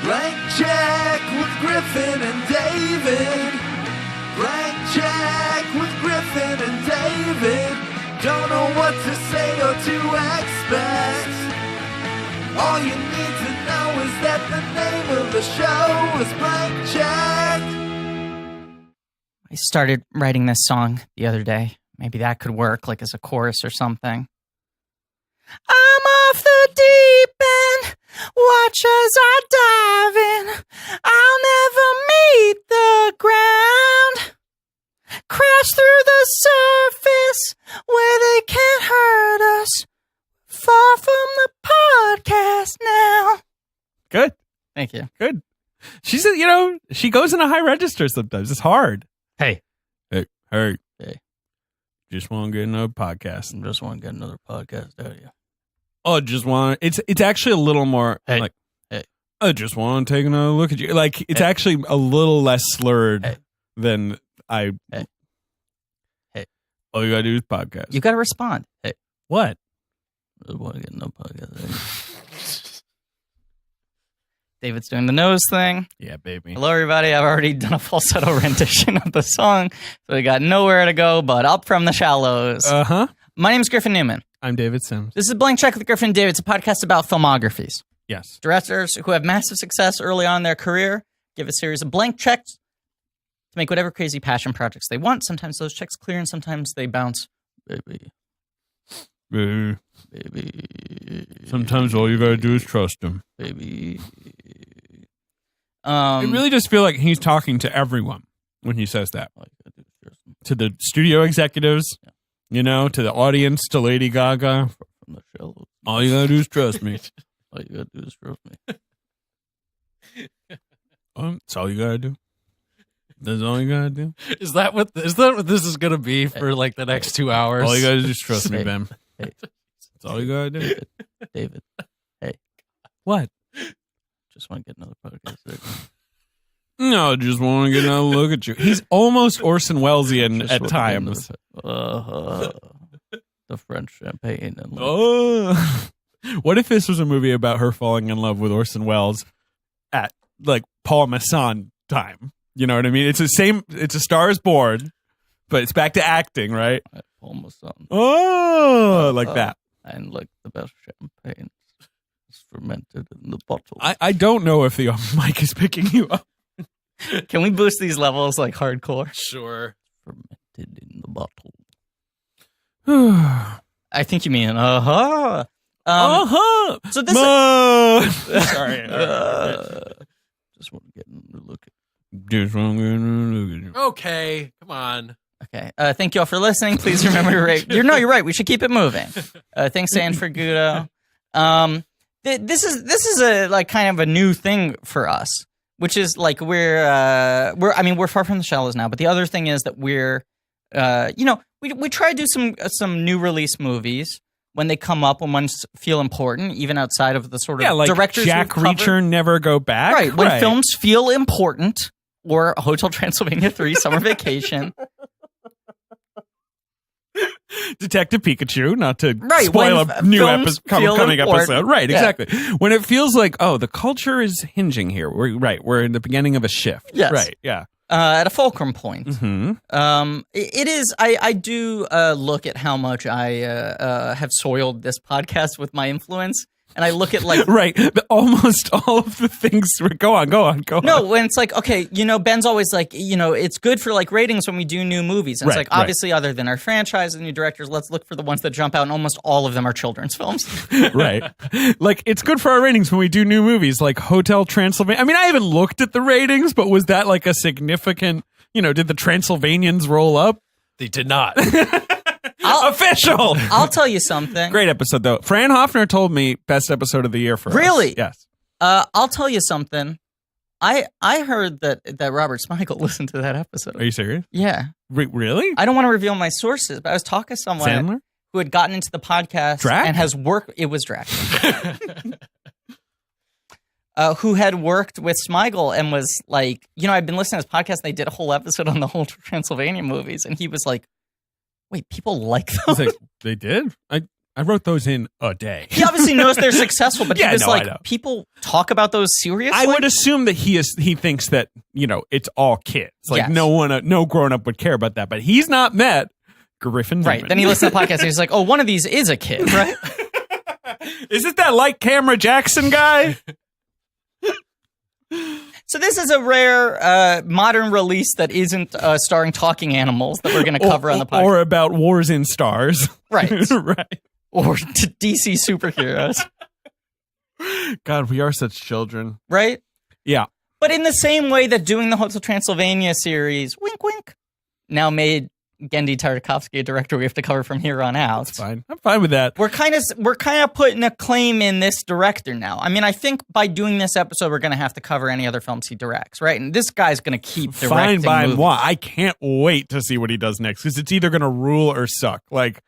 Blank check with Griffin and David. Blank check with Griffin and David. Don't know what to say or to expect. All you need to know is that the name of the show is Blank Check. I started writing this song the other day. Maybe that could work, like as a chorus or something. I'm off the deep end. Watch as I dive in. I'll never meet the ground. Crash through the surface where they can't hurt us. Far from the podcast now. Good. Thank you. Good. She's, she goes in a high register sometimes. It's hard. Hey. Hey. Hey. Just want to get another podcast. Just want to get another podcast out of you. Oh, just want it's actually a little more like, hey. I just want to take another look at you. Like, it's actually a little less slurred than I. Hey. All you got to do is podcast. You got to respond. Hey. What? I just want to get another podcast. David's doing the nose thing. Yeah, baby. Hello, everybody. I've already done a falsetto rendition of the song, so we got nowhere to go but up from the shallows. Uh-huh. My name's Griffin Newman. I'm David Sims. This is Blank Check with Griffin and David. It's a podcast about filmographies. Yes. Directors who have massive success early on in their career give a series of blank checks to make whatever crazy passion projects they want. Sometimes those checks clear and sometimes they bounce. Baby. Sometimes all you gotta do is trust him. Baby. I really just feel like he's talking to everyone when he says that. To the studio executives, to the audience, to Lady Gaga. From the shallows. All you gotta do is trust me. All you gotta do is trust me. That's all you gotta do. That's all you gotta do. Is that what this is gonna be for like the next 2 hours? All you gotta do is trust me, Ben. Hey. That's all you gotta do. David. Hey. What? Just want to get another podcast. No, just want to get another look at you. He's almost Orson Wellesian at times. The French champagne. And What if this was a movie about her falling in love with Orson Welles at like Paul Masson time? You know what I mean? It's a Star is Born, but it's back to acting, right? Paul Masson. Oh, like that. And like the best champagne is fermented in the bottle. I don't know if the mic is picking you up. Can we boost these levels like hardcore? Sure. Fermented in the bottle. I think you mean uh-huh. So this Sorry. Just want to get a look at. Just want to get a look at you. Okay, come on. Okay. Thank you all for listening. Please remember to rate. You're right. We should keep it moving. Thanks to Anne Fergudo. This is a like kind of a new thing for us, which is like we're far from the shallows now. But the other thing is that we're we try to do some new release movies when they come up, when ones feel important, even outside of the sort of like directors. Jack Reacher, Never Go Back. Right. When films feel important, or Hotel Transylvania 3, Summer Vacation. Detective Pikachu, not to right, spoil a new coming episode. Right, exactly. Yeah. When it feels like, the culture is hinging here. We're in the beginning of a shift. Yes. Right, yeah. At a fulcrum point. Mm-hmm. It is, I do look at how much I have soiled this podcast with my influence. And I look at like right, but almost all of the things. Go on. No, when it's like, okay, Ben's always like, it's good for like ratings when we do new movies. And it's like, obviously, other than our franchise and new directors, let's look for the ones that jump out. And almost all of them are children's films. Right, like it's good for our ratings when we do new movies, like Hotel Transylvania. I mean, I haven't looked at the ratings, but was that like a significant? Did the Transylvanians roll up? They did not. Official. I'll tell you something. Great episode, though. Fran Hoffner told me best episode of the year for us. Really? Yes. I'll tell you something. I heard that Robert Smigel listened to that episode. Are you serious? Yeah. Really? I don't want to reveal my sources, but I was talking to someone Sandler? who had gotten into the podcast Drac? and has worked. It was Drac. Who had worked with Smigel and was like, I've been listening to this podcast. And they did a whole episode on the whole Transylvania movies, and he was like, "Wait, people like them?" Like, they did. I wrote those in a day. He obviously knows they're successful, but Yeah, he was no, I like, know. people talk about those seriously? I would assume that he thinks that, it's all kids. Like Yes. no grown up would care about that, but he's not met Griffin Newman. Right. Then he listens to the podcast and he's like, oh, one of these is a kid, right? Is it that light camera Jackson guy? So this is a rare modern release that isn't starring talking animals that we're going to cover on the podcast. Or about wars in stars. Right. Right. Or DC superheroes, God, we are such children. right? Yeah. But in the same way that doing the Hotel Transylvania series, wink, wink, now made Genndy Tartakovsky a director we have to cover from here on out. It's fine. I'm fine with that. We're kind of putting a claim in this director now. I mean, I think by doing this episode, we're going to have to cover any other films he directs, right? And this guy's going to keep Fine directing by movies. moi. I can't wait to see what he does next because it's either going to rule or suck. Like,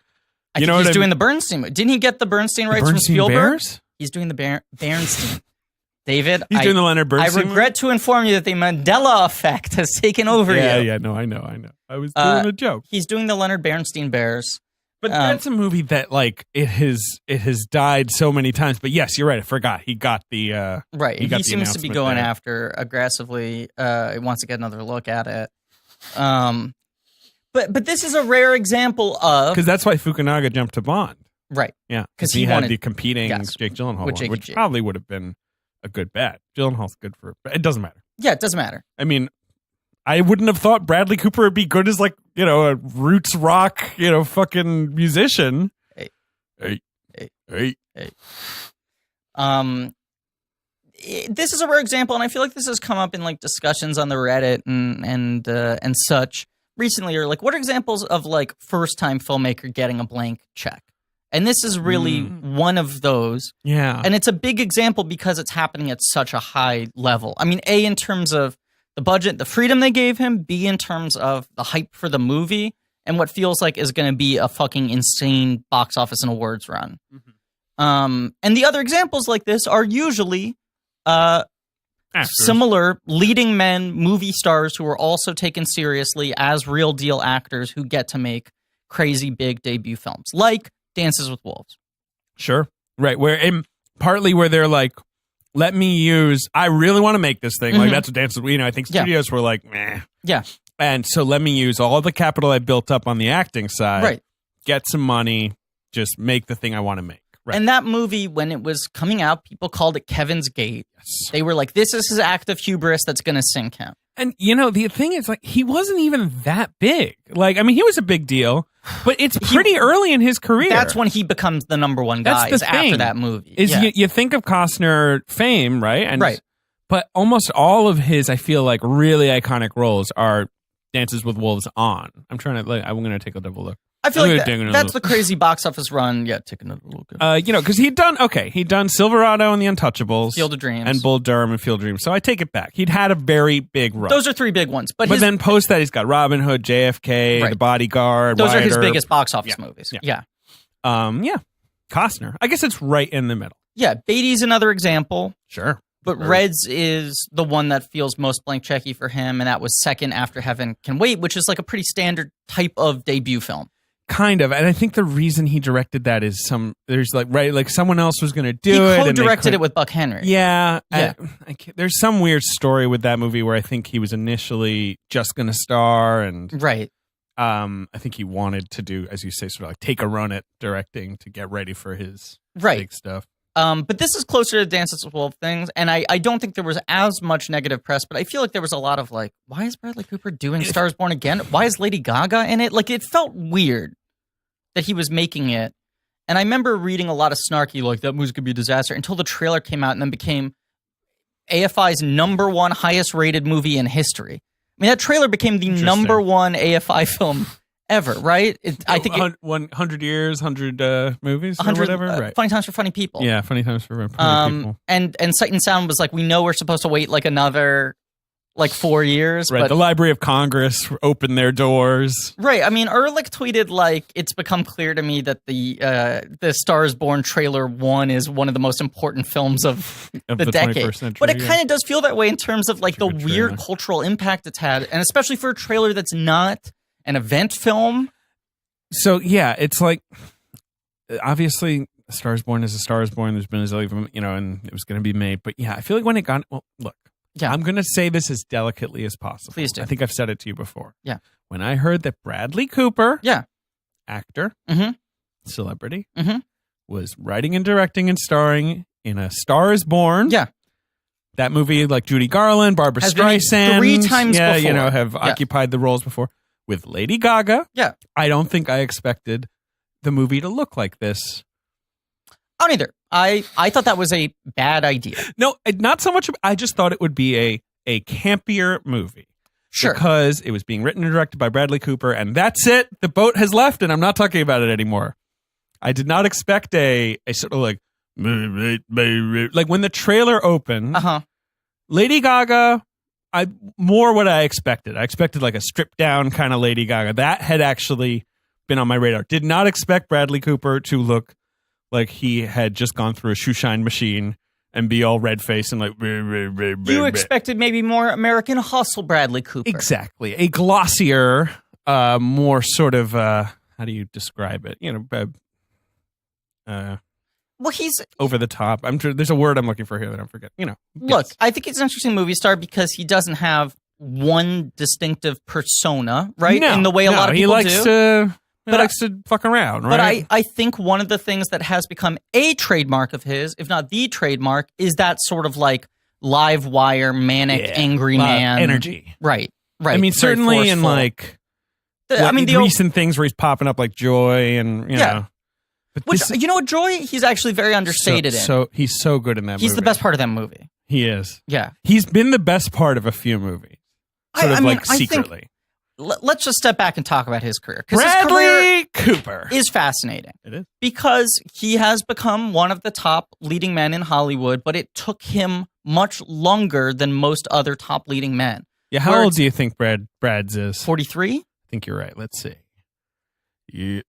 I think he's doing the Bernstein. Didn't he get the Bernstein rights from Bernstein Spielberg? Bears? He's doing the Bernstein. David, He's doing the Leonard I Bernstein. regret to inform you that the Mandela effect has taken over you. Yeah. No, I know. I was doing a joke. He's doing the Leonard Bernstein Bears. But that's a movie that, like, it has died so many times. But yes, you're right. I forgot. He got the Right. He, got He the seems to be announcement going there. after aggressively. He wants to get another look at it. But this is a rare example of because that's why Fukunaga jumped to Bond. right. Yeah, 'Cause he he had wanted- the competing yes, Jake Gyllenhaal with one, Jakey which G. probably would have been a good bet. Gyllenhaal's good for, but it doesn't matter. Yeah, it doesn't matter. I mean, I wouldn't have thought Bradley Cooper would be good as, like, a roots rock, fucking musician. Hey. Hey. This is a rare example, and I feel like this has come up in like discussions on the Reddit and such recently. Or like, what are examples of like first time filmmaker getting a blank check? And this is really one of those. Yeah. And it's a big example because it's happening at such a high level. I mean, A, in terms of the budget, the freedom they gave him, B, in terms of the hype for the movie, and what feels like is going to be a fucking insane box office and awards run. And the other examples like this are usually Actors. similar leading men, movie stars who are also taken seriously as real deal actors who get to make crazy big debut films, like Dances with Wolves. Sure. Right. Partly where they're like, let me use, I really want to make this thing. Like, that's what Dances, I think Yeah. studios were like, meh. Yeah. And so let me use all the capital I built up on the acting side. Right. Get some money, just make the thing I want to make. Right. And that movie, when it was coming out, people called it Kevin's Gate. Yes. They were like, this is his act of hubris that's going to sink him. And, the thing is, like, he wasn't even that big. Like, I mean, he was a big deal, but it's pretty early in his career. That's when he becomes the number one guy, That's is the after thing, that movie. Is Yeah. you think of Costner fame, right? And, Right. But almost all of his, I feel like, really iconic roles are Dances with Wolves on. I'm trying to, I'm going to take a double look. I feel I'm like gonna dig in a that's little- the crazy box office run. Yeah, take another look. Because he'd done Silverado and The Untouchables. Field of Dreams. And Bull Durham and Field of Dreams. So I take it back. He'd had a very big run. Those are three big ones. But, But then post that, he's got Robin Hood, JFK, Right. The Bodyguard. those are his Wyatt Earp. biggest box office Yeah. movies. Yeah. Yeah. Costner. I guess it's right in the middle. Yeah. Beatty's another example. Sure. But Reds is the one that feels most blank checky for him, and that was second after Heaven Can Wait, which is like a pretty standard type of debut film. Kind of. And I think the reason he directed that is someone else was going to do He it. and they co-directed couldn't- it with Buck Henry. Yeah. Yeah. There's some weird story with that movie where I think he was initially just going to star, and Right. I think he wanted to do, as you say, sort of like take a run at directing to get ready for his Right. big stuff. But this is closer to Dances with Wolves things, and I don't think there was as much negative press, but I feel like there was a lot of like, why is Bradley Cooper doing Stars Born Again? Why is Lady Gaga in it? Like, it felt weird that he was making it. And I remember reading a lot of snarky, like, that movie's gonna be a disaster, until the trailer came out and then became AFI's number one highest rated movie in history. I mean, that trailer became the Interesting. number one AFI film ever, right? I think it, 100 years, 100 movies, or 100 whatever. Right. Funny Times for Funny People. Yeah, funny times for funny people. And Sight and Sound was like, we know we're supposed to wait like another 4 years, Right. but The Library of Congress opened their doors. right. I mean, Ehrlich tweeted like, it's become clear to me that the Stars Born trailer 1 is one of the most important films of Of the the decade. 21st century, But it yeah. kind of does feel that way in terms of like the good weird trailer. cultural impact it's had, and especially for a trailer that's not an event film. So yeah, it's like obviously, A Star Is Born is A Star Is Born. There's been a zillion of them, and it was going to be made. But yeah, I feel like when it got, well, look, Yeah. I'm going to say this as delicately as possible. Please do. I think I've said it to you before. Yeah. When I heard that Bradley Cooper, Yeah. actor, Mhm. celebrity, Mhm. was writing and directing and starring in A Star Is Born. Yeah. That movie, like Judy Garland, Barbara Has been made Streisand, 3 times yeah, before. have Yeah. occupied the roles before with Lady Gaga. Yeah. I don't think I expected the movie to look like this. I don't either. I thought that was a bad idea. No, not so much. I just thought it would be a campier movie. Sure. Because it was being written and directed by Bradley Cooper, and that's it. The boat has left, and I'm not talking about it anymore. I did not expect a sort of like when the trailer opened, Uh-huh. Lady Gaga, more what I expected. I expected like a stripped down kind of Lady Gaga. That had actually been on my radar. Did not expect Bradley Cooper to look like he had just gone through a shoe shine machine and be all red faced and like. You expected maybe more American Hustle Bradley Cooper. Exactly. A glossier, more sort of, how do you describe it? Well, he's Over the top. I'm sure there's a word I'm looking for here that I'm forgetting. look. yes. I think he's an interesting movie star because he doesn't have one distinctive persona, right? No, In the way a lot of people he likes do. He But likes to fuck around, right? But I think one of the things that has become a trademark of his, if not the trademark, is that sort of like live wire, manic, Yeah. angry Lot of man energy. Right. Right. I mean, Very certainly in forceful. like, the recent things where he's popping up like Joy and, you Yeah. know. But which this- you know what, Joy, he's actually very understated in. so he's so good in that movie. He's the best part of that movie. He is. Yeah. He's been the best part of a few movies. Sort of like I think secretly. let's just step back and talk about his career. Because his career Bradley Cooper. is fascinating. It is. Because he has become one of the top leading men in Hollywood, but it took him much longer than most other top leading men. Yeah, how Where old it's- do you think Brad's is? 43? I think you're right. Let's see. Yeah.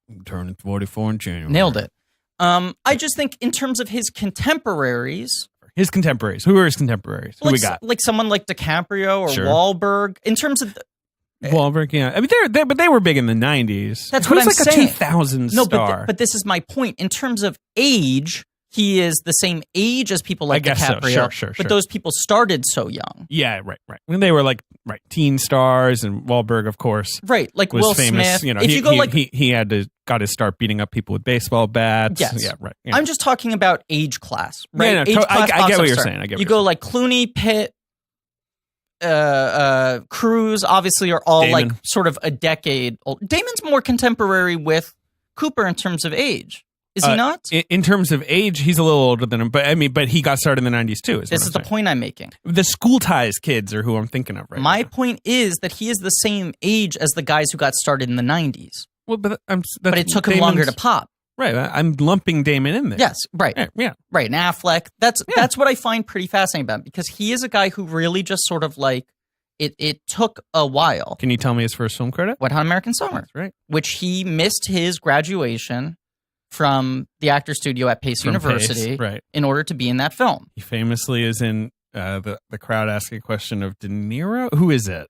I'm turning 44 in January. Nailed it. I just think in terms of his contemporaries, His contemporaries. Who are his contemporaries? Who we got? like someone like DiCaprio or Sure. Wahlberg, in terms of Wahlberg, yeah. I mean, but they were big in the 90s. That's Who's what I'm like saying. a 2000 no, star? but this is my point. In terms of age, he is the same age as people like I guess so. DiCaprio. Sure. But those people started so young. Yeah, right. When they were like, teen stars, and Wahlberg, of course, Right, like was Will famous. Smith. You know, if he, you go he, like, he got his start beating up people with baseball bats. Yes. Yeah, right. Yeah. I'm just talking about age class, right? Yeah, no, age I class get box what office you're star. saying. I get what you you're go saying. like Clooney, Pitt, Cruise, obviously are all Damon. like sort of a decade old. Damon's more contemporary with Cooper in terms of age. Is he not? In terms of age, he's a little older than him, but he got started in the 90s too. This is the point I'm making. The School Ties kids are who I'm thinking of right My now. point is that he is the same age as the guys who got started in the 90s. Well, but But it took him longer to pop. Right, I'm lumping Damon in there. Yes, right. Yeah. Right. And Affleck. That's what I find pretty fascinating about him, because he is a guy who really just sort of like it took a while. Can you tell me his first film credit? Wet Hot American Summer, That's right. which he missed his graduation from the actor studio at Pace From University Pace, right. in order to be in that film. He famously is in the crowd asking a question of De Niro. Who is it?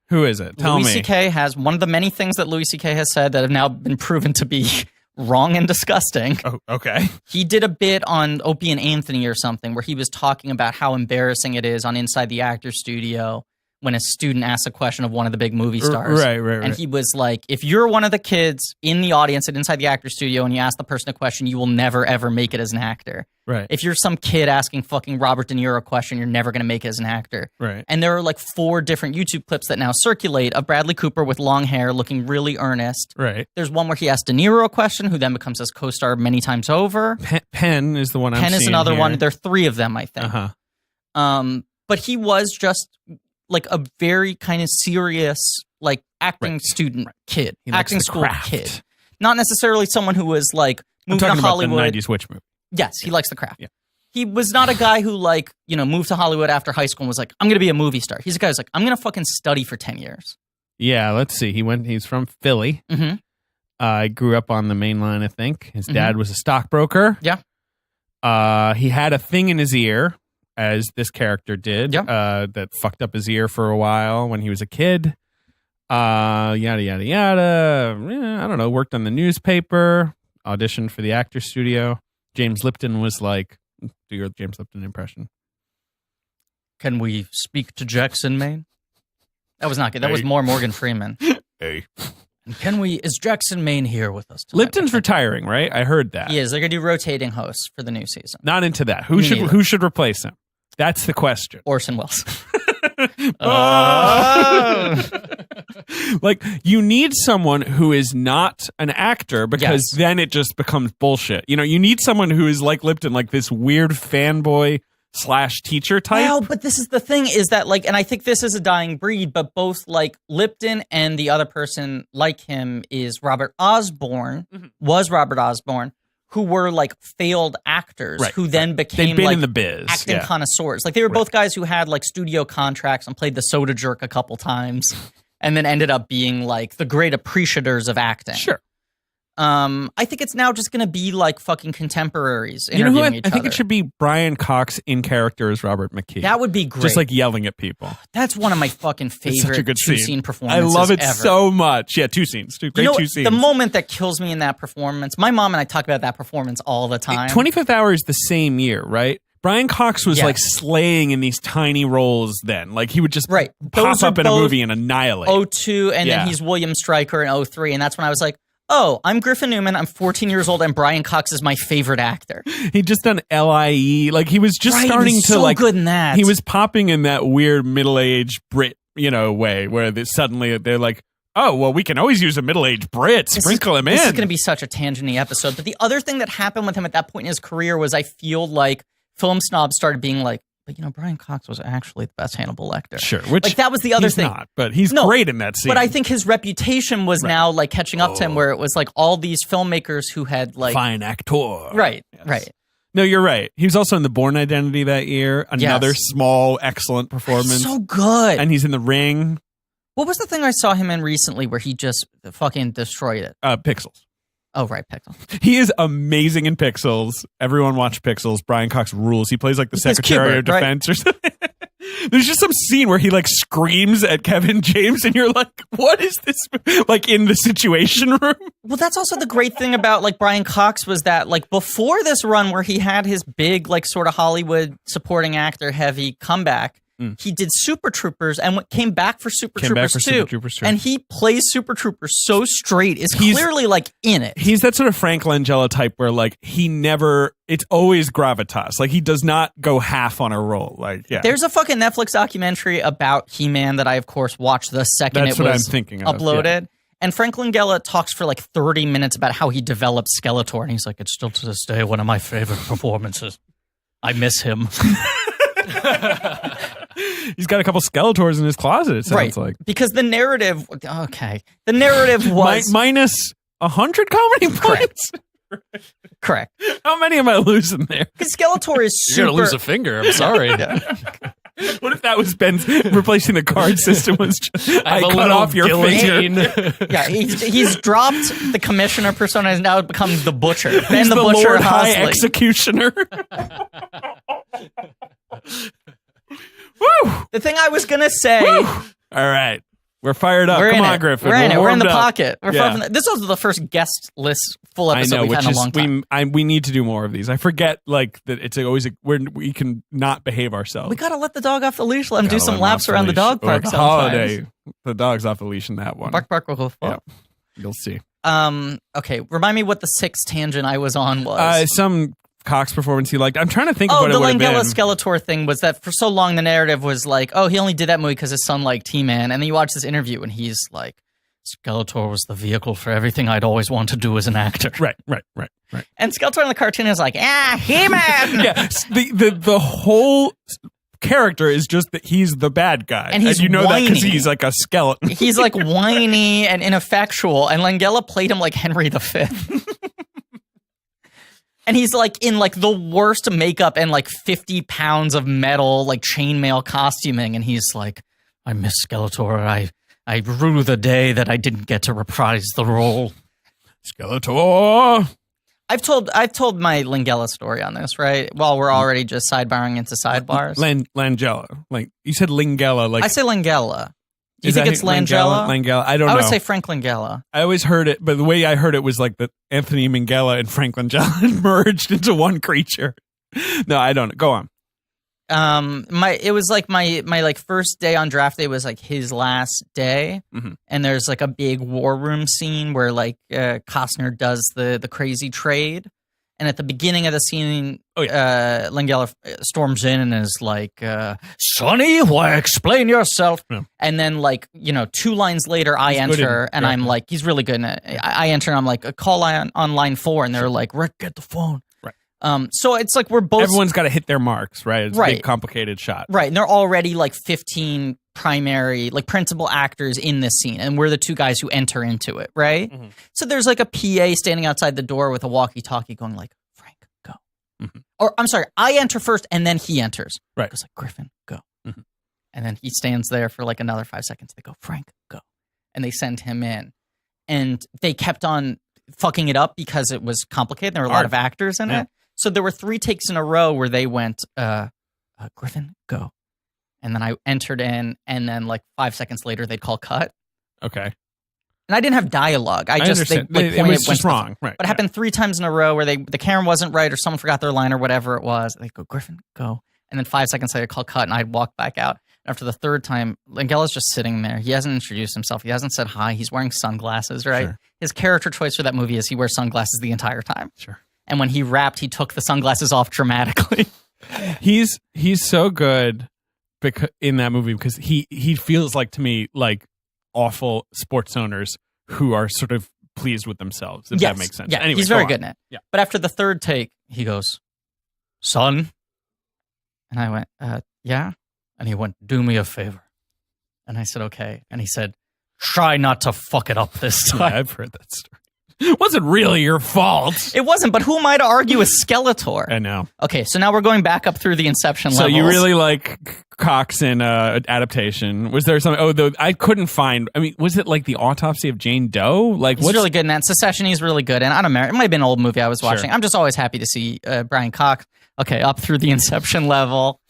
Who is it? Tell Louis me. C.K. has one of the many things that Louis C.K. has said that have now been proven to be wrong and disgusting. Oh, okay. He did a bit on Opie and Anthony or something where he was talking about how embarrassing it is on Inside the Actor Studio when a student asks a question of one of the big movie stars. Right. And he was like, if you're one of the kids in the audience at Inside the Actor Studio and you ask the person a question, you will never, ever make it as an actor. Right. If you're some kid asking fucking Robert De Niro a question, you're never going to make it as an actor. Right. And there are like 4 different YouTube clips that now circulate of Bradley Cooper with long hair looking really earnest. Right. There's one where he asks De Niro a question, who then becomes his co-star many times over. Penn is the one I'm Penn seeing is another here. one. There are 3 of them, I think. Uh-huh. But he was just like a very kind of serious, like acting student kid, He likes acting the school craft. kid. Not necessarily someone who was like I'm moving talking to about the Hollywood. 90s witch movie. Yes, he likes the craft. Yeah. He was not a guy who like, moved to Hollywood after high school and was like, I'm going to be a movie star. He's a guy who's like, I'm going to fucking study for 10 years. Yeah, let's see. He's from Philly. Mm-hmm. I grew up on the main line, I think. His dad was a stockbroker. Yeah. He had a thing in his ear, as this character did, Yeah. that fucked up his ear for a while when he was a kid. Yada yada yada. I don't know. Worked on the newspaper. Auditioned for the actor studio. James Lipton was like, do your James Lipton impression. Can we speak to Jackson Maine? That was not good. That was more Morgan Freeman. Hey. And is Jackson Maine here with us tonight? Lipton's retiring, right? I heard that. He is. They're going to do rotating hosts for the new season. Not into that. Me Who neither. should replace him? That's the question. Orson Welles. Like, you need someone who is not an actor because Yes. then it just becomes bullshit. You know, you need someone who is like Lipton, like this weird fanboy / teacher type. Well, but this is the thing is that, like, and I think this is a dying breed, but both, like, Lipton and the other person like him is Robert Osborne, was Robert Osborne, who were, like, failed actors Right, who then became, They've been like, in the biz. acting Yeah. connoisseurs. Like, they were both guys who had, like, studio contracts and played the soda jerk a couple times and then ended up being, like, the great appreciators of acting. Sure. I think it's now just going to be, like, fucking contemporaries You know who interviewing I each think other. it should be Brian Cox in character as Robert McKee. That would be great. Just like yelling at people. That's one of my fucking It's such a favorite good two-scene scene. I performances love it ever. so much. Yeah, 2 scenes. Great You know, 2 scenes. the moment that kills me in that performance, my mom and I talk about that performance all the time. 25th Hour is the same year, right? Brian Cox was Yes. like slaying in these tiny roles then. Like he would just Right. pop Those are up in a both movie and annihilate. 02, and Yeah. then he's William Stryker in 03, and that's when I was like, oh, I'm Griffin Newman, I'm 14 years old, and Brian Cox is my favorite actor. He'd just done LIE. Like he was just Right, starting he's to so like good in that. He was popping in that weird middle-aged Brit, way where suddenly they're like, oh, well, we can always use a middle-aged Brit. Sprinkle him in. This is going to be such a tangent-y episode, but the other thing that happened with him at that point in his career was I feel like film snobs started being like, but Brian Cox was actually the best Hannibal Lecter. Sure, which like that was the other he's thing. not, but he's No, great in that scene. But I think his reputation was now like catching up to him, where it was like all these filmmakers who had like fine actor. right. No, you're right. He was also in The Bourne Identity that year. Another Yes. small, excellent performance. So good. And he's in The Ring. What was the thing I saw him in recently where he just fucking destroyed it? Pixels. Oh, right, Pixel. He is amazing in Pixels. Everyone watch Pixels. Brian Cox rules. He plays like the plays Secretary of Kubrick, right? Defense or something. There's just some scene where he like screams at Kevin James and you're like, what is this? Like in the Situation Room? Well, that's also the great thing about like Brian Cox was that like before this run where he had his big like sort of Hollywood supporting actor heavy comeback, he did Super Troopers and came back for Super Troopers 2. Super Troopers 2. And he plays Super Troopers so straight, is He's- clearly like in it. He's that sort of Frank Langella type where like it's always gravitas. Like he does not go half on a role. Like, yeah. There's a fucking Netflix documentary about He-Man that I, of course, watched the second That's it what was I'm thinking of, uploaded. yeah. And Frank Langella talks for like 30 minutes about how he developed Skeletor. And he's like, it's still to this day one of my favorite performances. I miss him. He's got a couple Skeletors in his closet, it sounds Right. like. Because the narrative, okay. The narrative was Minus 100 comedy points? correct. How many am I losing there? Because Skeletor is You're super. gonna lose a finger. I'm sorry. What if that was Ben's replacing the card system was just, I have a cut little off your guillotine. finger. Yeah, he's dropped the commissioner persona, has now become the butcher. Ben He's the, the Butcher Lord High Hosley. Executioner. Woo! The thing I was gonna say. All right. We're fired up. We're Come in on, it. Griffin. We're in it. We're in the warmed up. pocket. We're Yeah. this was the first guest list full I episode know, we've which had in a is long time. we need to do more of these. I forget like that it's always we can not behave ourselves. We gotta let the dog off the leash. Let him do Gotta some let him laps off the around the leash. dog Or park the sometimes. holiday. The dog's off the leash in that one. Bark, bark, bark, bark, bark. Yeah. You'll see. Okay. Remind me what the sixth tangent I was on was. Some Cox performance he liked. I'm trying to think of Oh, what the it would have been. Langella Skeletor thing was that for so long the narrative was like, oh, he only did that movie because his son liked He-Man. And then you watch this interview and he's like, Skeletor was the vehicle for everything I'd always wanted to do as an actor. Right. And Skeletor in the cartoon is like, He-Man! Yeah, the whole character is just that he's the bad guy, And he's you know that because whiny. he's like a skeleton. He's like whiny and ineffectual, and Langella played him like Henry V. And he's like in like the worst makeup and like 50 pounds of metal, like chainmail costuming, and he's like, I miss Skeletor. I rue the day that I didn't get to reprise the role. Skeletor. I've told my Langella story on this, right? While we're already just sidebarring into sidebars. Langella. Like you said Langella. Like I say Langella. Do you think it's Langella? Langella? I don't know. I would say Frank Langella. I always heard it, but the way I heard it was like that Anthony Minghella and Frank Langella merged into one creature. No, I don't know. Go on. It was like my like first day on draft day was like his last day, and there's like a big war room scene where like Costner does the crazy trade, and at the beginning of the scene, Langella storms in and is like, "Sonny, why explain yourself?" Yeah. And then like 2 lines later, I enter and I'm like, he's really good. I enter and I'm like, call on line 4, and they're like, Rick, get the phone. So it's like we're both... Everyone's got to hit their marks, right? It's a Right. big, complicated shot. Right, and they're already like 15 primary, like principal actors in this scene, and we're the 2 guys who enter into it, right? So there's like a PA standing outside the door with a walkie-talkie going like, Frank, go. Or, I'm sorry, I enter first, and then he enters. Right. It goes like, Griffin, go. And then he stands there for like another 5 seconds. They go, Frank, go. And they send him in. And they kept on fucking it up because it was complicated. There were a lot of actors in it. So there were 3 takes in a row where they went, Griffin, go. And then I entered in, and then like 5 seconds later, they'd call cut. Okay. And I didn't have dialogue. I just, understand. they It pointed was just when- wrong. Right. But it happened 3 times in a row where the camera wasn't right or someone forgot their line or whatever it was. They go, Griffin, go. And then 5 seconds later, call cut, and I'd walk back out. After the 3rd time, Langella's just sitting there. He hasn't introduced himself. He hasn't said hi. He's wearing sunglasses, right? Sure. His character choice for that movie is he wears sunglasses the entire time. Sure. And when he rapped, he took the sunglasses off dramatically. He's so good in that movie because he feels like to me like awful sports owners who are sort of pleased with themselves, if that makes sense. Yeah, Anyway, he's go very on. good in it. Yeah. But after the 3rd take, he goes, son. And I went, yeah. And he went, do me a favor. And I said, okay. And he said, try not to fuck it up this Yeah, time. I've heard that story. It wasn't really your fault. It wasn't, but who am I to argue with Skeletor? I know. Okay, so now we're going back up through the Inception So levels. you really like Cox in adaptation. Was there something? I couldn't find. I mean, was it like the autopsy of Jane Doe? Like, He's really good in that. Secession, he's really good in. I don't know. It might have been an old movie I was watching. Sure. I'm just always happy to see Brian Cox. Okay, up through the Inception level.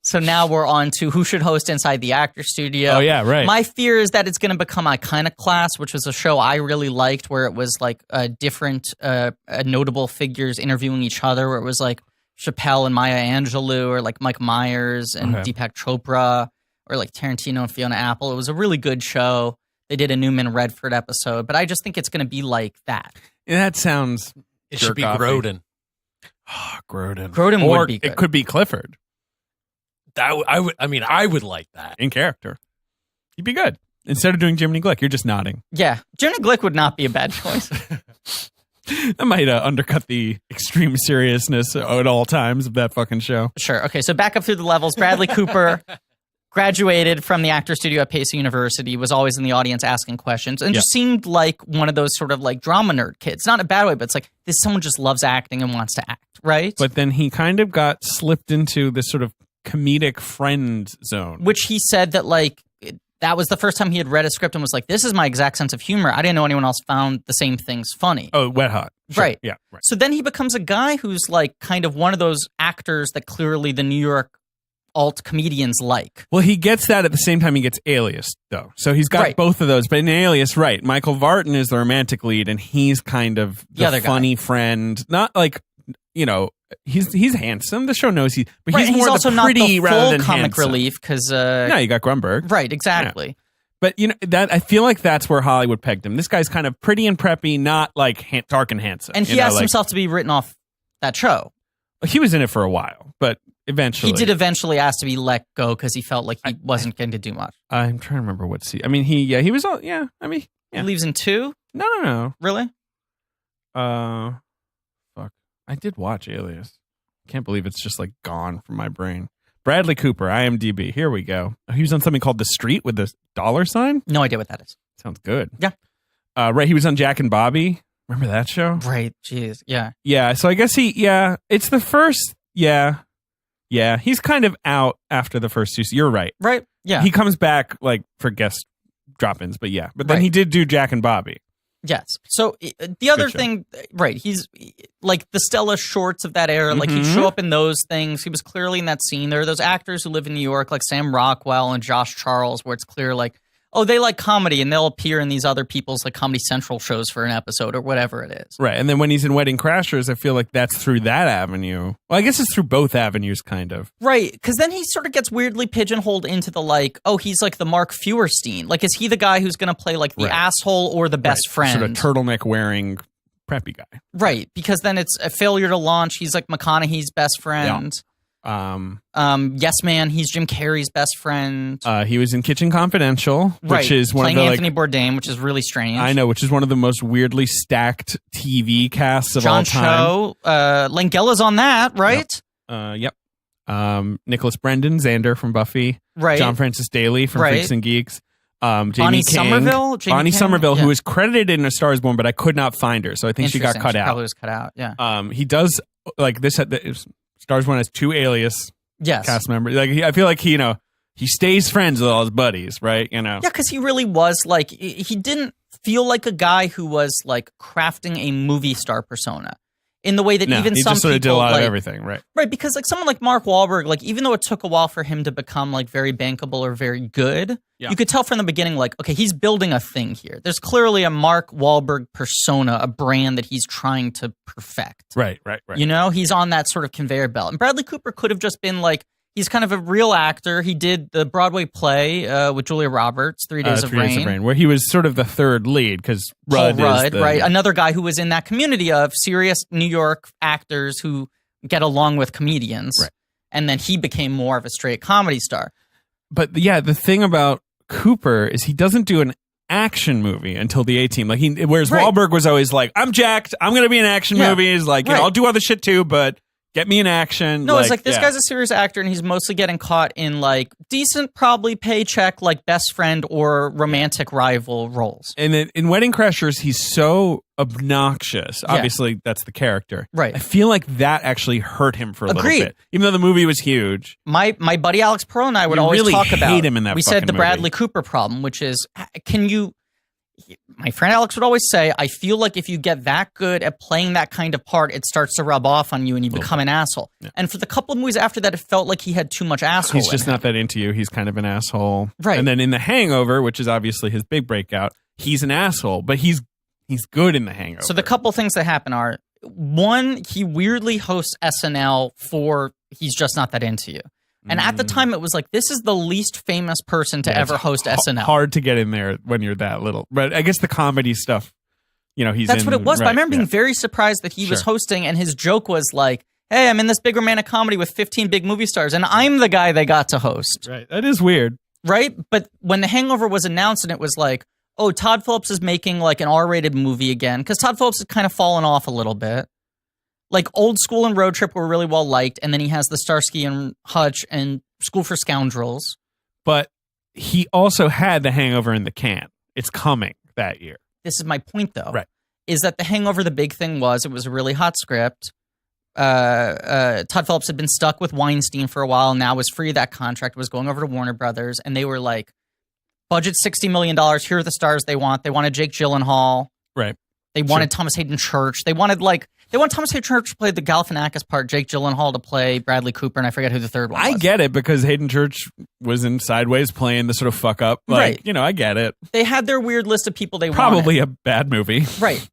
So now we're on to who should host Inside the Actor Studio. Oh, yeah, right. My fear is that it's going to become Iconoclast, which was a show I really liked where it was like different notable figures interviewing each other, where it was like Chappelle and Maya Angelou, or like Mike Myers and Deepak Chopra, or like Tarantino and Fiona Apple. It was a really good show. They did a Newman Redford episode, but I just think it's going to be like that. That sounds. It should be jerk-offy. Grodin. Oh, Grodin. Grodin Or would be good. It could be Clifford I would like that. in character. He'd be good. Instead of doing Jiminy Glick, you're just nodding. Yeah, Jiminy Glick would not be a bad choice. That might undercut the extreme seriousness at all times of that fucking show. Sure. Okay, so back up through the levels. Bradley Cooper graduated from the actor studio at Pace University, was always in the audience asking questions, and just seemed like one of those sort of like drama nerd kids. Not in a bad way, but it's like this someone just loves acting and wants to act, right? But then he kind of got slipped into this sort of comedic friend zone. Which he said that like that was the first time he had read a script and was like, this is my exact sense of humor. I didn't know anyone else found the same things funny. Oh, Wet Hot. Sure. Right. Yeah, right. So then he becomes a guy who's like kind of one of those actors that clearly the New York alt comedians like. Well, he gets that at the same time he gets Alias, though. So he's got Right. both of those. But in Alias, right, Michael Vartan is the romantic lead, and he's kind of The other the guy. funny friend. Not like, he's handsome. The show knows but Right, he's and more he's also the not pretty the rather full than comic handsome. relief because No, you got Grunberg. right, exactly. But that I feel like that's where Hollywood pegged him. This guy's kind of pretty and preppy, not like dark and handsome. And he asked himself to be written off that show. He was in it for a while, but eventually He did eventually ask to be let go because he felt like he wasn't going to do much. I'm trying to remember what he. I mean, he was all. Yeah, I mean, He leaves in 2? no. Really? Fuck. I did watch Alias. Can't believe it's just like gone from my brain. Bradley Cooper, IMDb. Here we go. He was on something called The Street with the $sign. No idea what that is. Sounds good. Yeah. Right. He was on Jack and Bobby. Remember that show? Right. Jeez. Yeah. Yeah. So I guess it's the first. Yeah. He's kind of out after the first 2. You're right. Right. Yeah. He comes back like for guest drop-ins, but yeah. But then Right. he did do Jack and Bobby. Yes. So the other show. thing, right, he's like the Stella Shorts of that era. Like he'd Mhm. show up in those things. He was clearly in that scene. There are those actors who live in New York, like Sam Rockwell and Josh Charles, where it's clear like, oh, they like comedy and they'll appear in these other people's like Comedy Central shows for an episode or whatever it is. Right. And then when he's in Wedding Crashers, I feel like that's through that avenue. Well, I guess it's through both avenues, kind of. Right. Because then he sort of gets weirdly pigeonholed into the like, oh, he's like the Mark Feuerstein. Like, is he the guy who's going to play like the asshole or the best friend? Sort of turtleneck wearing preppy guy. Right. Because then it's a failure to launch. He's like McConaughey's best friend. Yeah. Yes Man, he's Jim Carrey's best friend. He was in Kitchen Confidential, which is one playing of the Anthony Bourdain, which is really strange. I know, which is one of the most weirdly stacked TV casts of all time. John Cho, Langella's on that, right? Yep. Nicholas Brendan, Xander from Buffy, right? John Francis Daly from Freaks and Geeks. Jamie Bonnie King, Somerville, Bonnie Somerville, who is credited in A Star Is Born, but I could not find her, so I think she got cut out. Probably was cut out. Yeah. He does like this. Stars Born has 2 Alias cast members. Like I feel like he stays friends with all his buddies, right? Yeah, because he really was like he didn't feel like a guy who was like crafting a movie star persona in the way that even some just sort people of did a lot like, of everything, right? Right, because like someone like Mark Wahlberg, like even though it took a while for him to become like very bankable or very good, you could tell from the beginning, like, okay, he's building a thing here. There's clearly a Mark Wahlberg persona, a brand that he's trying to perfect. Right. You know, he's on that sort of conveyor belt. And Bradley Cooper could have just been like, he's kind of a real actor. He did the Broadway play with Julia Roberts, 3 Days of Rain, where he was sort of the third lead because Paul Rudd, right? Another guy who was in that community of serious New York actors who get along with comedians. Right. And then he became more of a straight comedy star. But yeah, the thing about Cooper is he doesn't do an action movie until the A-Team. Like whereas Wahlberg was always like, I'm jacked, I'm going to be in action movies. Like, you know, I'll do other shit too, but get me in action. No, it's like this guy's a serious actor and he's mostly getting caught in like decent, probably paycheck, like best friend or romantic rival roles. And in Wedding Crashers, he's so obnoxious. Obviously, that's the character. Right. I feel like that actually hurt him for a little bit. Even though the movie was huge. My buddy Alex Pearl and I would always talk about him in that. We said the Bradley Cooper problem, which is, my friend Alex would always say, I feel like if you get that good at playing that kind of part, it starts to rub off on you and you become an asshole. Yeah. And for the couple of movies after that, it felt like he had too much asshole. He's just not that into you. He's kind of an asshole. Right. And then in The Hangover, which is obviously his big breakout, he's an asshole, but he's good in The Hangover. So the couple things that happen are, one, he weirdly hosts SNL for He's Just Not That Into You. And at the time, it was like, this is the least famous person to ever host SNL. Hard to get in there when you're that little. But I guess the comedy stuff, That's what it was. But I remember being very surprised that he was hosting, and his joke was like, hey, I'm in this big romantic comedy with 15 big movie stars, and I'm the guy they got to host. Right. That is weird. Right? But when The Hangover was announced, and it was like, oh, Todd Phillips is making like an R-rated movie again, because Todd Phillips has kind of fallen off a little bit. Like Old School and Road Trip were really well liked, and then he has the Starsky and Hutch and School for Scoundrels. But he also had The Hangover in the can. It's coming that year. This is my point, though. Right. Is that The Hangover, the big thing was, it was a really hot script. Todd Phillips had been stuck with Weinstein for a while, now was free of that contract, was going over to Warner Brothers, and they were like, budget $60 million, here are the stars they want. They wanted Jake Gyllenhaal. Right. They wanted Thomas Hayden Church. They wanted Thomas Hayden Church to play the Galifianakis part, Jake Gyllenhaal to play Bradley Cooper, and I forget who the third one was. I get it, because Hayden Church was in Sideways playing the sort of fuck up. Like, right. I get it. They had their weird list of people they wanted. Probably a bad movie. Right.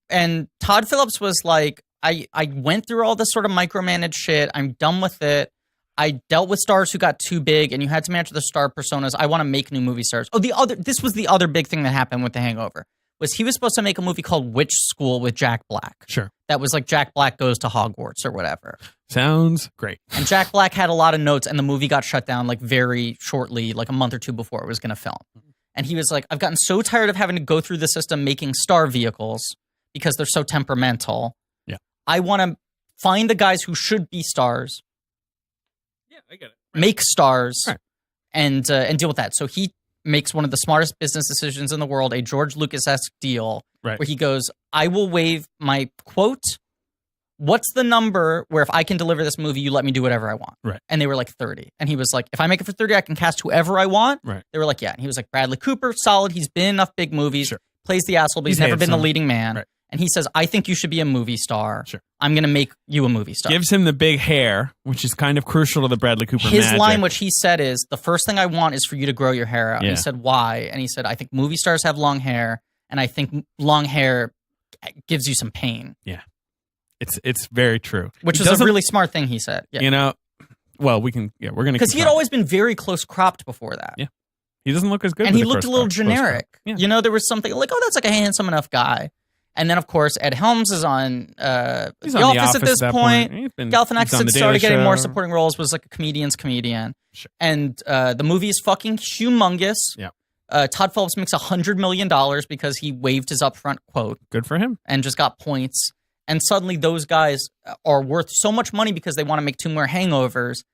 And Todd Phillips was like, I went through all this sort of micromanaged shit. I'm done with it. I dealt with stars who got too big, and you had to match the star personas. I want to make new movie stars. Oh, this was the other big thing that happened with The Hangover. Was he was supposed to make a movie called Witch School with Jack Black. Sure. That was like Jack Black Goes to Hogwarts or whatever. Sounds great. And Jack Black had a lot of notes, and the movie got shut down like very shortly, like a month or two before it was going to film. And he was like, I've gotten so tired of having to go through the system making star vehicles because they're so temperamental. Yeah. I want to find the guys who should be stars. Yeah, I get it. Right. Make stars. Right. And deal with that. So he makes one of the smartest business decisions in the world, a George Lucas-esque deal, right, where he goes, I will waive my quote. What's the number where if I can deliver this movie, you let me do whatever I want? Right. And they were like 30. And he was like, if I make it for 30, I can cast whoever I want. Right. They were like, yeah. And he was like, Bradley Cooper, solid. He's been in enough big movies. Sure. Plays the asshole, but he's never been the leading man. Right. and he says, I think you should be a movie star. Sure. I'm going to make you a movie star. Gives him the big hair, which is kind of crucial to the Bradley Cooper His magic. line, which he said, is, the first thing I want is for you to grow your hair out. And Yeah. he said, why? And he said, I think movie stars have long hair, and I think long hair gives you some pain. It's very true. Which He was a doesn't- really smart thing he said. Yeah. You know, well, we're going to Because he had always been very close cropped before that. Yeah. He doesn't look as good. And with he the looked a little close crop. generic. Yeah. You know, there was something like, oh, that's like a handsome enough guy. And then, of course, Ed Helms is on He's The on Office at this that point. He's on Galifianakis The had Daily started getting more Show. supporting roles, was like a comedian's comedian. Sure. And the movie is fucking humongous. Yeah. Todd Phillips makes $100 million because he waived his upfront quote Good for him. and just got points. And suddenly those guys are worth so much money because they want to make 2 more Hangovers.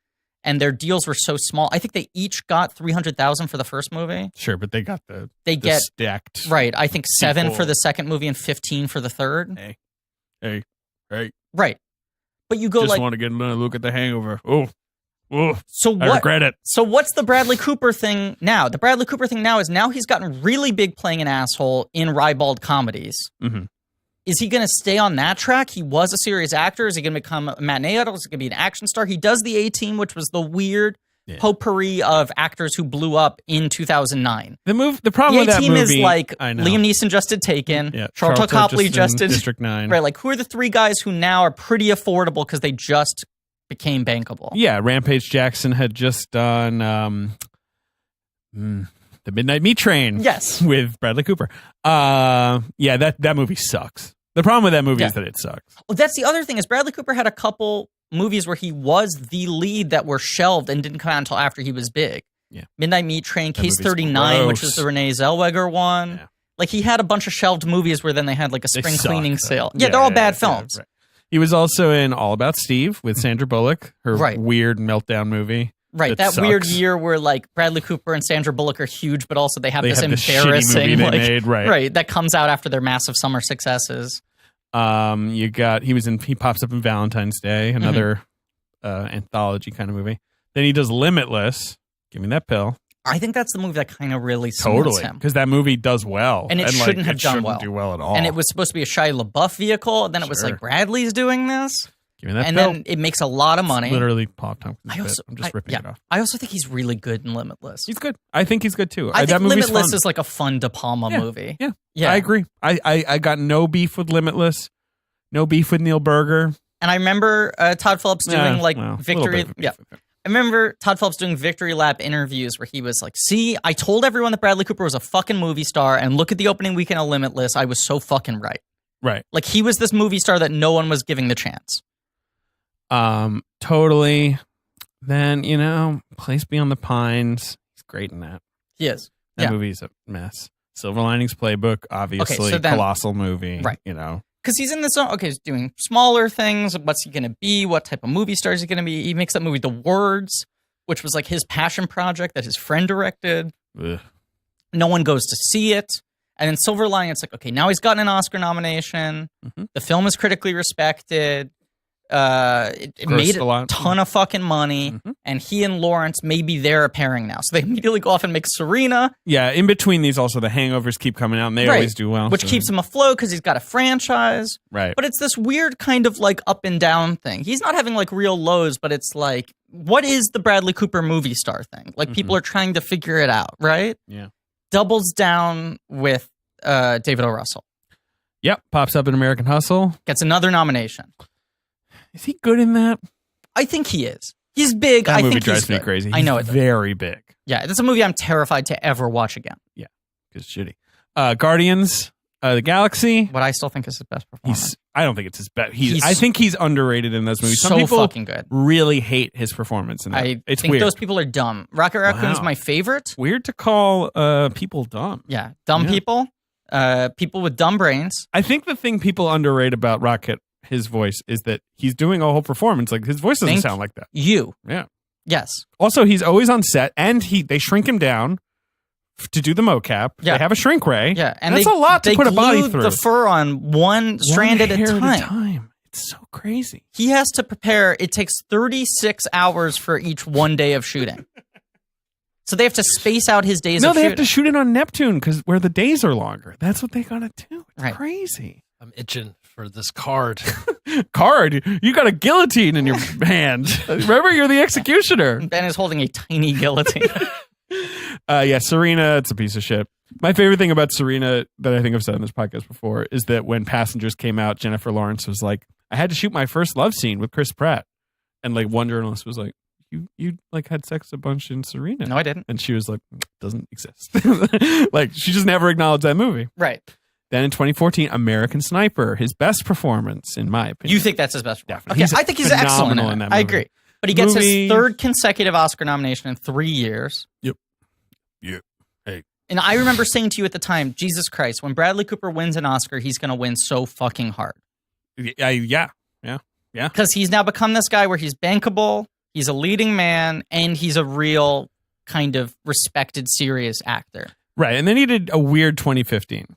And their deals were so small. I think they each got $300,000 for the first movie. Sure, but they got the Get stacked. right. I think 7 Sequel. for the second movie and 15 for the third. Hey, Right. But you go just like, want to get another look at the Hangover. Oh, so I what? regret it. So what's the Bradley Cooper thing now? The Bradley Cooper thing now is he's gotten really big playing an asshole in ribald comedies. Mhm. Is he going to stay on that track? He was a serious actor. Is he going to become a matinee idol? Is he going to be an action star? He does the A-Team, which was the weird potpourri of actors who blew up in 2009. The problem The with that A-Team movie is like I know. Liam Neeson just did Taken. Yeah, Charlton Copley in just did District 9. Right, like who are the 3 guys who now are pretty affordable because they just became bankable? Yeah, Rampage Jackson had just done The Midnight Meat Train. Yes. With Bradley Cooper. Yeah, that movie sucks. The problem with that movie is that it sucks. Well, that's the other thing is Bradley Cooper had a couple movies where he was the lead that were shelved and didn't come out until after he was big. Yeah. Midnight Meat Train, That Case movie's 39, which gross. is the Renee Zellweger one. Yeah. Like he had a bunch of shelved movies where then they had like a They spring suck, cleaning though. sale. Yeah, they're all bad films. right. He was also in All About Steve with Sandra Bullock, her Right. weird meltdown movie. Right, that sucks. weird year where like Bradley Cooper and Sandra Bullock are huge, but also they have They this have this shitty embarrassing movie they like made, right. that comes out after their massive summer successes. He pops up in Valentine's Day, another anthology kind of movie. Then he does Limitless. Give me that pill. I think that's the movie that kind of really cements Totally, him. because that movie does well, And it shouldn't have done well. Do well at all. And it was supposed to be a Shia LaBeouf vehicle. And then it was Sure. like, Bradley's doing this. Give me that And pill. then it makes a lot of money. Literally, Paul Tompkins. I also, I'm just ripping it off. I also think he's really good in Limitless. He's good. I think he's good too. I think that movie's Limitless fun. is like a fun De Palma movie. Yeah, Yeah. I agree. I got no beef with Limitless. No beef with Neil Berger. And I remember Todd Phillips doing like well, a little victory. bit of beef Yeah. with it. I remember Todd Phillips doing victory lap interviews where he was like, see, I told everyone that Bradley Cooper was a fucking movie star, and look at the opening weekend of Limitless. I was so fucking right. Right. Like he was this movie star that no one was giving the chance. Totally. Then, Place Beyond the Pines. He's great in that. He is. That Yeah. movie's a mess. Silver Linings Playbook, obviously. so then- Colossal movie. Right. Because he's in this, he's doing smaller things. What's he going to be? What type of movie star is he going to be? He makes that movie The Words, which was like his passion project that his friend directed. Ugh. No one goes to see it. And then Silver Lining, it's like, okay, now he's gotten an Oscar nomination. Mhm. The film is critically respected. It made a lot. a ton of fucking money. Mhm. And he and Lawrence, maybe they're a pairing now. So they immediately go off and make Serena, Yeah, in between these, also the Hangovers keep coming out, and they Right. always do well. which so- keeps him afloat because he's got a franchise. right. But it's this weird kind of like up and down thing. He's not having like real lows, but it's like, what is the Bradley Cooper movie star thing? Like people are trying to figure it out, right? Yeah. Doubles down with David O. Russell. Yep, pops up in American Hustle. Gets another nomination. Is he good in that? I think he is. He's big. That I movie think drives he's me good. crazy. I He's know it. very big. Yeah, it's a movie I'm terrified to ever watch again. Because shitty. Guardians of the Galaxy. What I still think is his best performance. I don't think it's his best. He's I think he's underrated in those movies. Some so people fucking good. really hate his performance in that. I It's think weird. those people are dumb. Rocket Raccoon's Wow. my favorite. Weird to call people dumb. Yeah, dumb Yeah. people. People with dumb brains. I think the thing people underrate about Rocket, his voice, is that he's doing a whole performance. Like his voice doesn't Thank sound like that. You. Yeah. Yes. Also, he's always on set, and they shrink him down to do the mocap. Yeah. They have a shrink ray. Yeah, and that's they, a lot to they put a body glued through. the fur on one strand at hair a time. It's so crazy. He has to prepare. It takes 36 hours for each one day of shooting. So they have to space out his days No, of they shooting. have to shoot it on Neptune because where the days are longer. That's what they gotta do. It's Right. crazy. I'm itching for this card. Card, you got a guillotine in your hand. Remember, you're the executioner. Ben is holding a tiny guillotine. Yeah, Serena, it's a piece of shit. My favorite thing about Serena that I think I've said on this podcast before is that when Passengers came out, Jennifer Lawrence was like, I had to shoot my first love scene with Chris Pratt. And like one journalist was like, you like had sex a bunch in Serena. No, I didn't. And she was like, doesn't exist. Like she just never acknowledged that movie. Right. Then in 2014, American Sniper, his best performance, in my opinion. You think that's his best? Definitely. Okay, I think he's excellent phenomenal in that that. I movie. agree. But he gets Movie- his third consecutive Oscar nomination in 3 years. Yep. Hey. And I remember saying to you at the time, Jesus Christ, when Bradley Cooper wins an Oscar, he's going to win so fucking hard. Yeah. Because he's now become this guy where he's bankable, he's a leading man, and he's a real kind of respected, serious actor. Right. And then he did a weird 2015.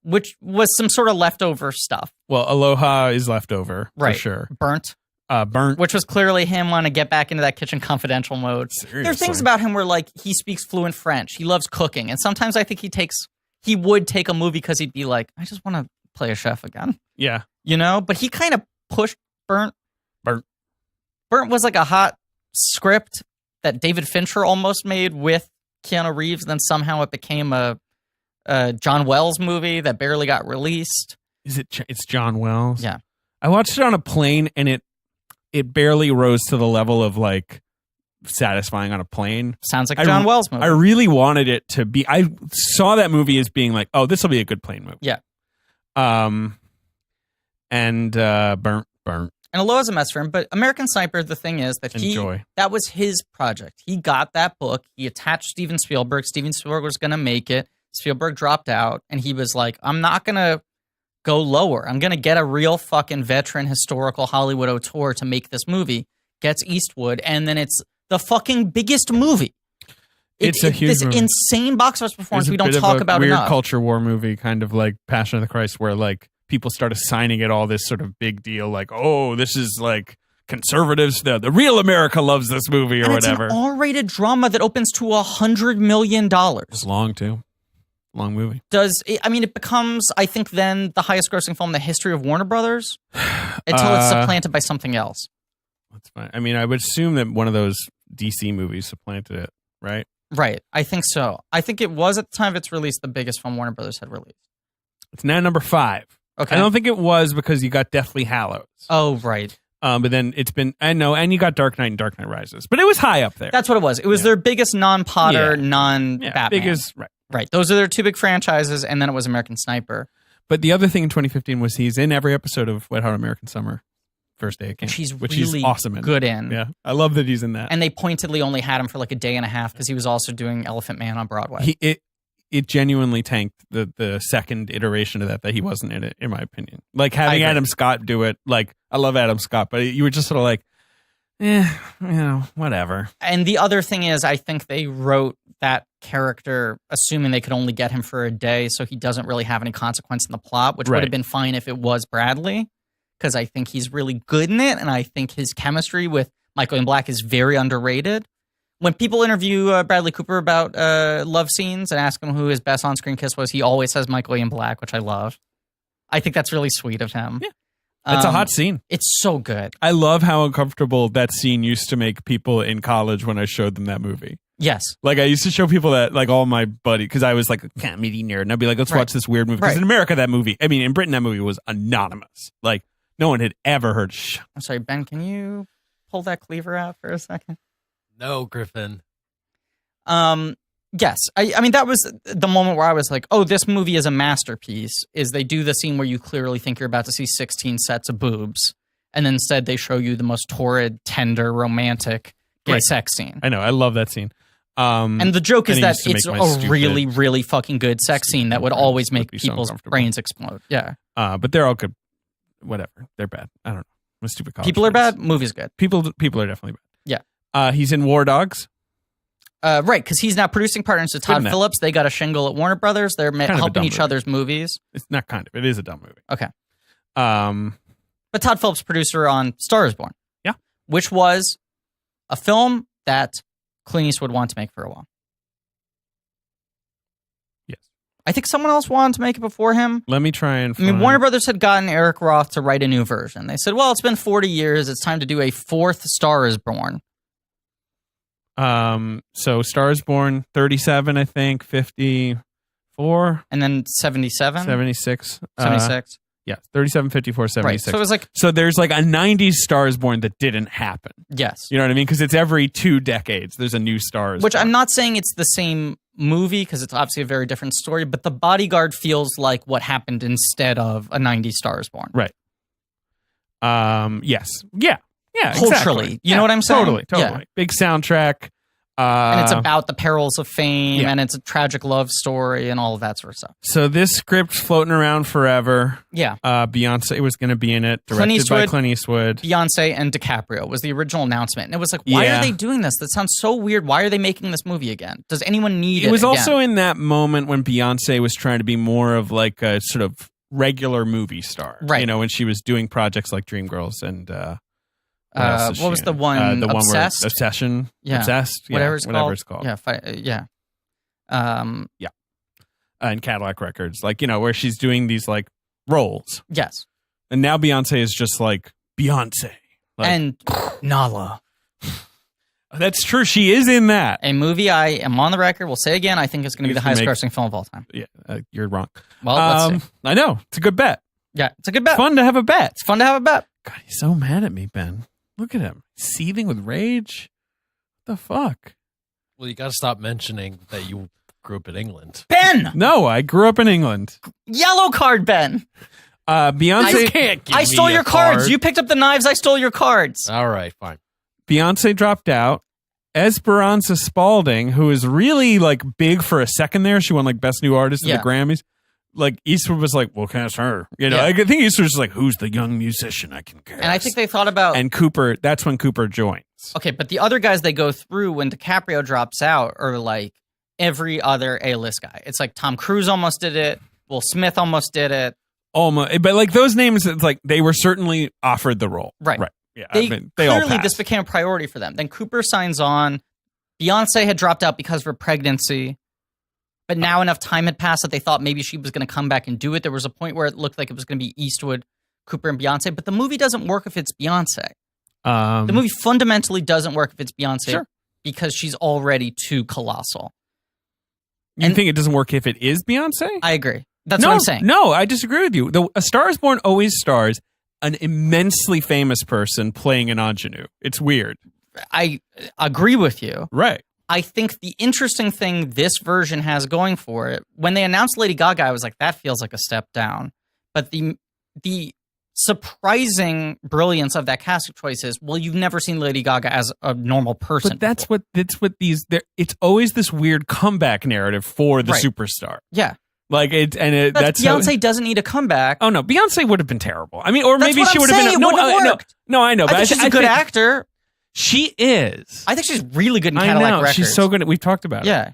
Which was some sort of leftover stuff. Well, Aloha is leftover, Right. for sure. Burnt. Burnt. Which was clearly him wanting to get back into that Kitchen Confidential mode. Seriously. There are things about him where, like, he speaks fluent French. He loves cooking. And sometimes I think he would take a movie because he'd be like, I just want to play a chef again. Yeah. You know? But he kind of pushed Burnt. Burnt was like a hot script that David Fincher almost made with Keanu Reeves. And then somehow it became a John Wells movie that barely got released. It's John Wells? Yeah. I watched it on a plane and it barely rose to the level of like satisfying on a plane. Sounds like a John Wells movie. I really wanted it to be. I saw that movie as being like, oh, this will be a good plane movie. Yeah. And Burnt. And Aloha's a mess for him, but American Sniper, the thing is that that was his project. He got that book. He attached Steven Spielberg. Steven Spielberg was going to make it. Spielberg dropped out, and he was like, I'm not going to go lower. I'm going to get a real fucking veteran historical Hollywood auteur to make this movie. Gets Eastwood, and then it's the fucking biggest movie. It's a huge this movie. insane box office performance we don't Bit of talk a about weird enough. culture war movie, kind of like Passion of the Christ, where like people start assigning it all this sort of big deal, like, oh, this is like conservatives. The real America loves this movie or and whatever. It's an R-rated drama that opens to $100 million. It's long too. Long movie. It becomes, I think, then the highest grossing film in the history of Warner Brothers until it's supplanted by something else. That's fine. I mean, I would assume that one of those DC movies supplanted it, right? Right. I think so. I think it was at the time of its release the biggest film Warner Brothers had released. It's now number 5. Okay. I don't think it was because you got Deathly Hallows. Oh, right. But then it's been, I know, and you got Dark Knight and Dark Knight Rises. But it was high up there. That's what it was. It was their biggest non-Potter, Yeah. non-Batman. Biggest, right. Right. Those are their two big franchises, and then it was American Sniper. But the other thing in 2015 was he's in every episode of Wet Hot American Summer, first day of camp, Which he's really awesome in. good in. Yeah, I love that he's in that. And they pointedly only had him for like a day and a half because he was also doing Elephant Man on Broadway. It genuinely tanked the second iteration of that he wasn't in it, in my opinion. Like having agree. Adam Scott do it, like I love Adam Scott, but you were just sort of like, whatever. And the other thing is, I think they wrote that character assuming they could only get him for a day, so he doesn't really have any consequence in the plot, which would Right. have been fine if it was Bradley, because I think he's really good in it, and I think his chemistry with Michael Ian Black is very underrated. When people interview Bradley Cooper about love scenes and ask him who his best on-screen kiss was, he always says Michael Ian Black, which I love. I think that's really sweet of him. Yeah. It's a hot scene. It's so good. I love how uncomfortable that scene used to make people in college when I showed them that movie. Yes. Like I used to show people that, like all my buddies, because I was like a comedy nerd, and I'd be like, let's Right. watch this weird movie. Because Right. in America, that movie, I mean, in Britain, that movie was anonymous. Like no one had ever heard. I'm sorry, Ben, can you pull that cleaver out for a second? No, Griffin. Yes. I mean, that was the moment where I was like, oh, this movie is a masterpiece, is they do the scene where you clearly think you're about to see 16 sets of boobs, and then instead they show you the most torrid, tender, romantic gay Right. sex scene. I know. I love that scene. And the joke is and it that used to it's make my a stupid- really, really fucking good sex scene that would stupid always friends make would be so people's uncomfortable. brains explode. Yeah. But they're all good. Whatever. They're bad. I don't know. I'm a stupid college People are friends. bad, movie's good. People are definitely Yeah. bad. He's in War Dogs. Right, because he's now producing partners with Todd in that. Phillips. They got a shingle at Warner Brothers. They're Kind of a helping dumb each movie. other's movies. It's not kind of. It is a dumb movie. Okay. Um, But Todd Phillips, producer on Star is Born. Yeah. Which was a film that Clint Eastwood wanted to make for a while. yes. I think someone else wanted to make it before him. Let me try and I mean, find- Warner Brothers had gotten Eric Roth to write a new version. They said, well, it's been 40 years. It's time to do a fourth Star is Born. So Star is Born 37, I think, 54, And then 77? 76. 76. Yeah, 37, 54, Right. 76. So it was like, So there's like a 90s Star is Born that didn't happen. yes. You know what I mean? Because it's every 2 decades there's a new Star is Which Born. I'm not saying it's the same movie because it's obviously a very different story, but The Bodyguard feels like what happened instead of a 90s Star is Born. Right. Yes. Yeah. Yeah. Culturally. Exactly. You know what I'm saying? Totally. Yeah. Big soundtrack. And it's about the perils of fame, yeah. and it's a tragic love story, and all of that sort of stuff. So this script's floating around forever. Yeah. Beyonce was going to be in it, Clint directed by Eastwood. Clint Eastwood. Beyonce and DiCaprio was the original announcement. And it was like, why Yeah. are they doing this? That sounds so weird. Why are they making this movie again? Does anyone need it? It was again? also in that moment when Beyonce was trying to be more of like a sort of regular movie star. Right. You know, when she was doing projects like Dreamgirls and what was the one? the Obsessed? one where Obsession, Yeah. Obsessed, yeah, whatever whatever it's it's called. Yeah. Yeah. And Cadillac Records, like, you know, where she's doing these like roles, Yes. and now Beyonce is just like Beyonce. Like, And Nala, that's true. She is in that. a movie I am on the record, will say again, I think is going to be the You highest make- grossing film of all time. Yeah, you're wrong. Well, let's see. I know it's a good bet. Yeah, it's a good bet. Fun to have a bet. It's fun to have a bet. God, he's so mad at me, Ben. Look at him, seething with rage. What the fuck? Well, you got to stop mentioning that you grew up in England. Ben! No, I grew up in England. Yellow card, Ben. Beyonce I stole your cards. You picked up the knives. I stole your cards. All right, fine. Beyonce dropped out. Esperanza Spalding, who is really like big for a second there, she won like Best New Artist at Yeah. the Grammys. Like Eastwood was like, "Well, cast her." You know, Yeah. I think Eastwood was like, "Who's the young musician I can cast?" And I think they thought about... and Cooper. That's when Cooper joins. Okay, but the other guys they go through when DiCaprio drops out are like every other A-list guy. It's like Tom Cruise almost did it. Will Smith almost did it. Almost, but like those names, it's like they were certainly offered the role. Right. Right. Yeah. They, I mean, they all clearly, passed. this became a priority for them. Then Cooper signs on. Beyonce had dropped out because of her pregnancy. But now enough time had passed that they thought maybe she was going to come back and do it. There was a point where it looked like it was going to be Eastwood, Cooper, and Beyonce. But the movie doesn't work if it's Beyonce. The movie fundamentally doesn't work if it's Beyonce Sure. because she's already too colossal. You think it doesn't work if it is Beyonce? I agree. That's no, what I'm saying. No, I disagree with you. A Star is Born always stars an immensely famous person playing an ingenue. It's weird. I agree with you. Right. I think the interesting thing this version has going for it, when they announced Lady Gaga, I was like, that feels like a step down. But the surprising brilliance of that casting choice is, well, you've never seen Lady Gaga as a normal person. But that's what these. It's always this weird comeback narrative for the Right. superstar. Yeah. Like that's Beyonce doesn't need a comeback. Oh no, Beyonce would have been terrible. I mean, or That's maybe what she I'm would have saying, been. it wouldn't have No, worked. no, I know. I But think she's a good think actor. She is. I think she's really good in I Cadillac know. Records. She's so good. We've talked about it. Yeah.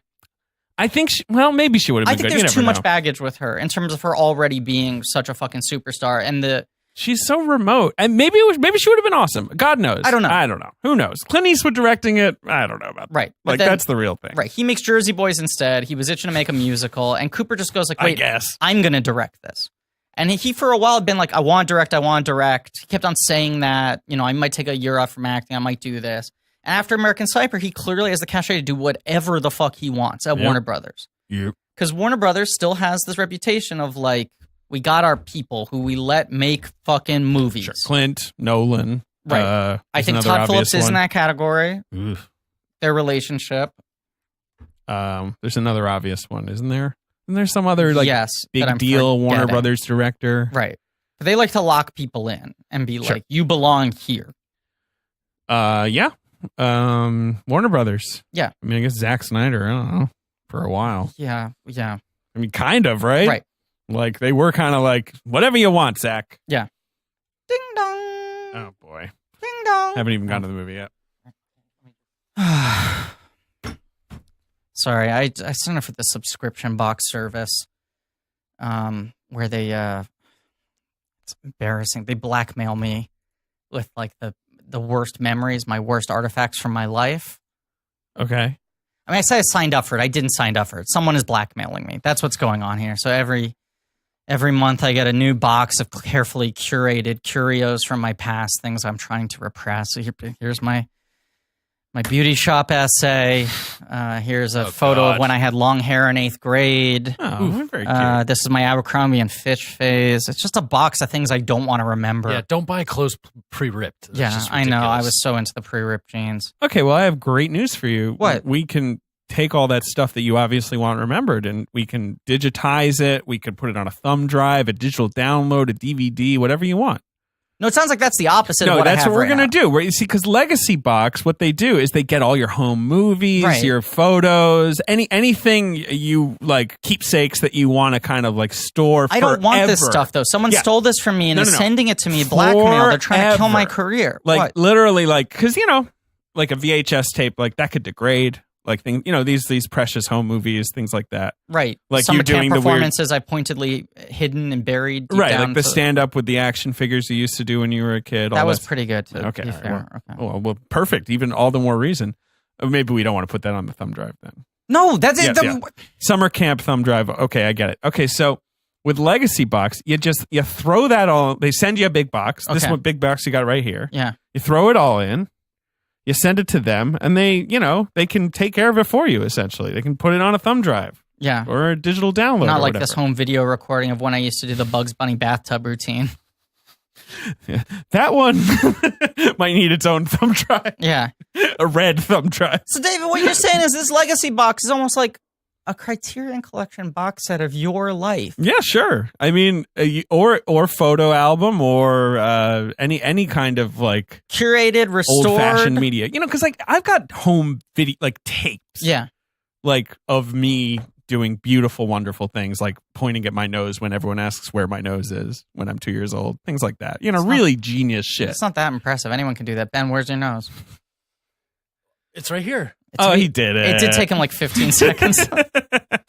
I think. Maybe she would have been I think good. You there's never too much know. baggage with her in terms of her already being such a fucking superstar. And She's so remote, and maybe she would have been awesome. God knows. I don't know. Who knows? Clint Eastwood directing it. I don't know about that. Right. But Like then- that's the real thing. Right. He makes Jersey Boys instead. He was itching to make a musical, and Cooper just goes like, I wait, guess. I'm going to direct this. And he for a while had been like, I want to direct. He kept on saying that, I might take a year off from acting. I might do this. And after American Sniper, he clearly has the cachet to do whatever the fuck he wants at Yeah. Warner Brothers. Yep. Because Warner Brothers still has this reputation of like, we got our people who we let make fucking movies. Sure. Clint, Nolan. Right. I there's think another Todd obvious Phillips is in one. that category. Oof. Their relationship. There's another obvious one, isn't there? And there's some other like yes, that big I'm deal Warner forgetting. Brothers director. Right. But they like to lock people in and be Sure. like, you belong here. Yeah. Warner Brothers. Yeah. I mean, I guess Zack Snyder. I don't know. For a while. Yeah. I mean, kind of, right? Right. Like they were kind of like whatever you want, Zach. Ding dong. Oh boy. Ding dong. Haven't even gone to the movie yet. Sorry, I signed up for the subscription box service, where they it's embarrassing. They blackmail me with like the worst memories, my worst artifacts from my life. Okay. I mean, I say I signed up for it. I didn't sign up for it. Someone is blackmailing me. That's what's going on here. So every month I get a new box of carefully curated curios from my past, things I'm trying to repress. So here's my beauty shop essay. Here's a photo of when I had long hair in 8th grade. Oh, very cute. This is my Abercrombie and Fitch phase. It's just a box of things I don't want to remember. Yeah, don't buy clothes pre-ripped. That's I know. I was so into the pre-ripped jeans. Okay, well, I have great news for you. What? We can take all that stuff that you obviously want remembered, and we can digitize it. We could put it on a thumb drive, a digital download, a DVD, whatever you want. No, it sounds like that's the opposite of No, what I that's have what we're right going to now. do. Right? You see, because Legacy Box, what they do is they get all your home movies, Right. your photos, anything you like, keepsakes that you want to kind of like store I don't want this forever. stuff, though. Someone Yeah. stole this from me and No, is no, no. sending it to me blackmail. They're trying to kill my Forever. career. Like What? literally, like because like a VHS tape, like that could degrade. Like things, these precious home movies, things like that. Right. Like Summer you doing camp the weird- performances I pointedly hidden and buried deep Right, down like the to- stand up with the action figures you used to do when you were a kid. That all was that pretty good, to Okay, be all right, fair. Okay. well, perfect. Even all the more reason. Maybe we don't want to put that on the thumb drive then. No, that's it. Yes, yeah. Summer camp thumb drive. Okay, I get it. Okay, so with Legacy Box, you throw that all. They send you a big box. This Okay. one big box you got right here. Yeah. You throw it all in. You send it to them, and they can take care of it for you. Essentially, they can put it on a thumb drive Yeah. or a digital download. Not or like whatever. this home video recording of when I used to do the Bugs Bunny bathtub routine. That one might need its own thumb drive, Yeah. a red thumb drive. So, David, what you're saying is this Legacy Box is almost like a Criterion Collection box set of your life. Yeah, sure. I mean, or photo album or any kind of like Curated, restored. old-fashioned media. Because like I've got home video like tapes. Yeah. Like of me doing beautiful, wonderful things, like pointing at my nose when everyone asks where my nose is when I'm 2 years old. Things like that. Really genius shit. It's not that impressive. Anyone can do that. Ben, where's your nose? It's right here. He did it. It did take him like 15 seconds.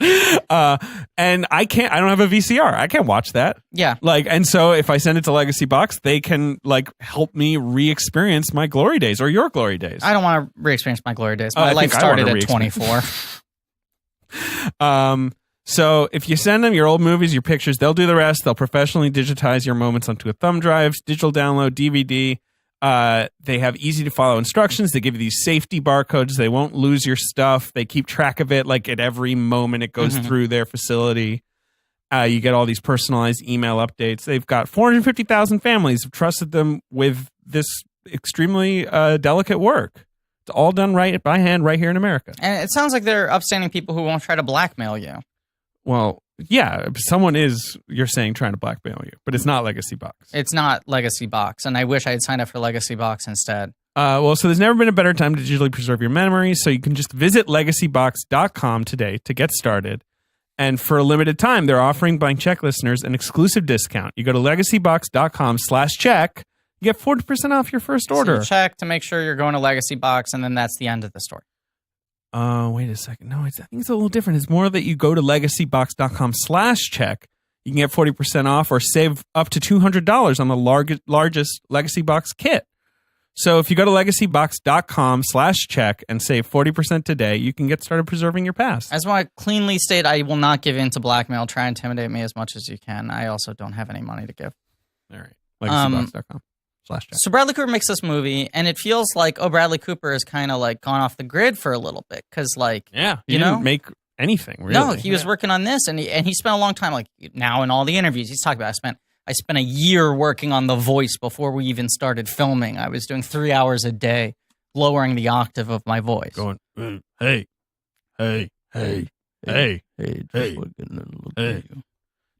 And I don't have a VCR. I can't watch that. Yeah. And so if I send it to Legacy Box, they can like help me re-experience my glory days or your glory days. I don't want to re-experience my glory days. I My think life I started wanna at 24. So if you send them your old movies, your pictures, they'll do the rest. They'll professionally digitize your moments onto a thumb drive, digital download, DVD. They have easy to follow instructions. They give you these safety barcodes. They won't lose your stuff. They keep track of it like at every moment it goes through their facility. You get all these personalized email updates. They've got 450,000 families have trusted them with this extremely delicate work. It's all done right by hand right here in America. And it sounds like they're upstanding people who won't try to blackmail you. Well, yeah, someone is, you're saying, trying to blackmail you, but it's not Legacy Box. It's not Legacy Box, and I wish I had signed up for Legacy Box instead. So there's never been a better time to digitally preserve your memories, so you can just visit legacybox.com today to get started. And for a limited time, they're offering Blank Check listeners an exclusive discount. You go to legacybox.com/check, you get 40% off your first order. So you check to make sure you're going to Legacy Box, and then that's the end of the story. Wait a second. No, I think it's a little different. It's more that you go to legacybox.com/check. You can get 40% off or save up to $200 on the largest Legacy Box kit. So if you go to legacybox.com/check and save 40% today, you can get started preserving your past. I just want to cleanly state I will not give in to blackmail. Try and intimidate me as much as you can. I also don't have any money to give. All right. Legacybox.com/check. So Bradley Cooper makes this movie, and it feels like, Bradley Cooper has kind of like gone off the grid for a little bit. Because like, Yeah. you He know? didn't make anything, really. No, he was working on this, and he spent a long time. Like now in all the interviews, he's talking about. I spent a year working on The Voice before we even started filming. I was doing 3 hours a day, lowering the octave of my voice. Going, hey.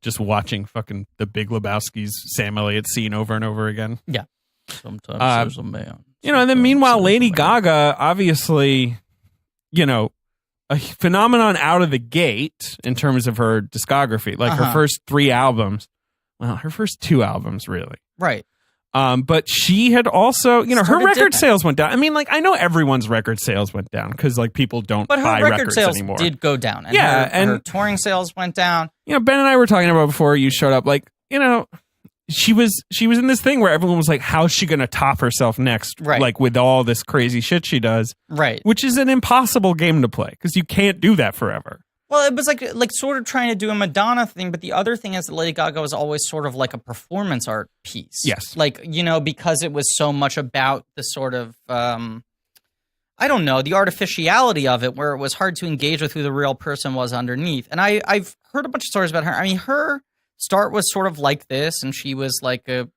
Just watching fucking The Big Lebowski's Sam Elliott scene over and over again. Yeah. Sometimes there's a man. And then meanwhile, Lady Gaga, obviously, a phenomenon out of the gate in terms of her discography. Like her first 3 albums. Well, her first 2 albums, really. Right. But she had also, her Started record dipping. sales went down. I mean, like, I know everyone's record sales went down because, like, people don't But her buy record records sales anymore. did go down. And Yeah, her and- touring sales went down. Ben and I were talking about before you showed up, like, she was in this thing where everyone was like, how's she going to top herself next? Right. Like with all this crazy shit she does. Right. Which is an impossible game to play because you can't do that forever. Well, it was like sort of trying to do a Madonna thing, but the other thing is that Lady Gaga was always sort of like a performance art piece. Yes. Like, you know, because it was so much about the sort of, I don't know, the artificiality of it, where it was hard to engage with who the real person was underneath. And I've heard a bunch of stories about her. I mean, her start was sort of like this, and she was like a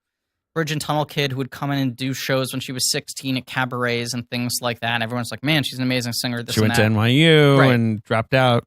Bridge and Tunnel kid who would come in and do shows when she was 16 at cabarets and things like that. And everyone's like, man, she's an amazing singer. This She and went to that. NYU Right. and dropped out.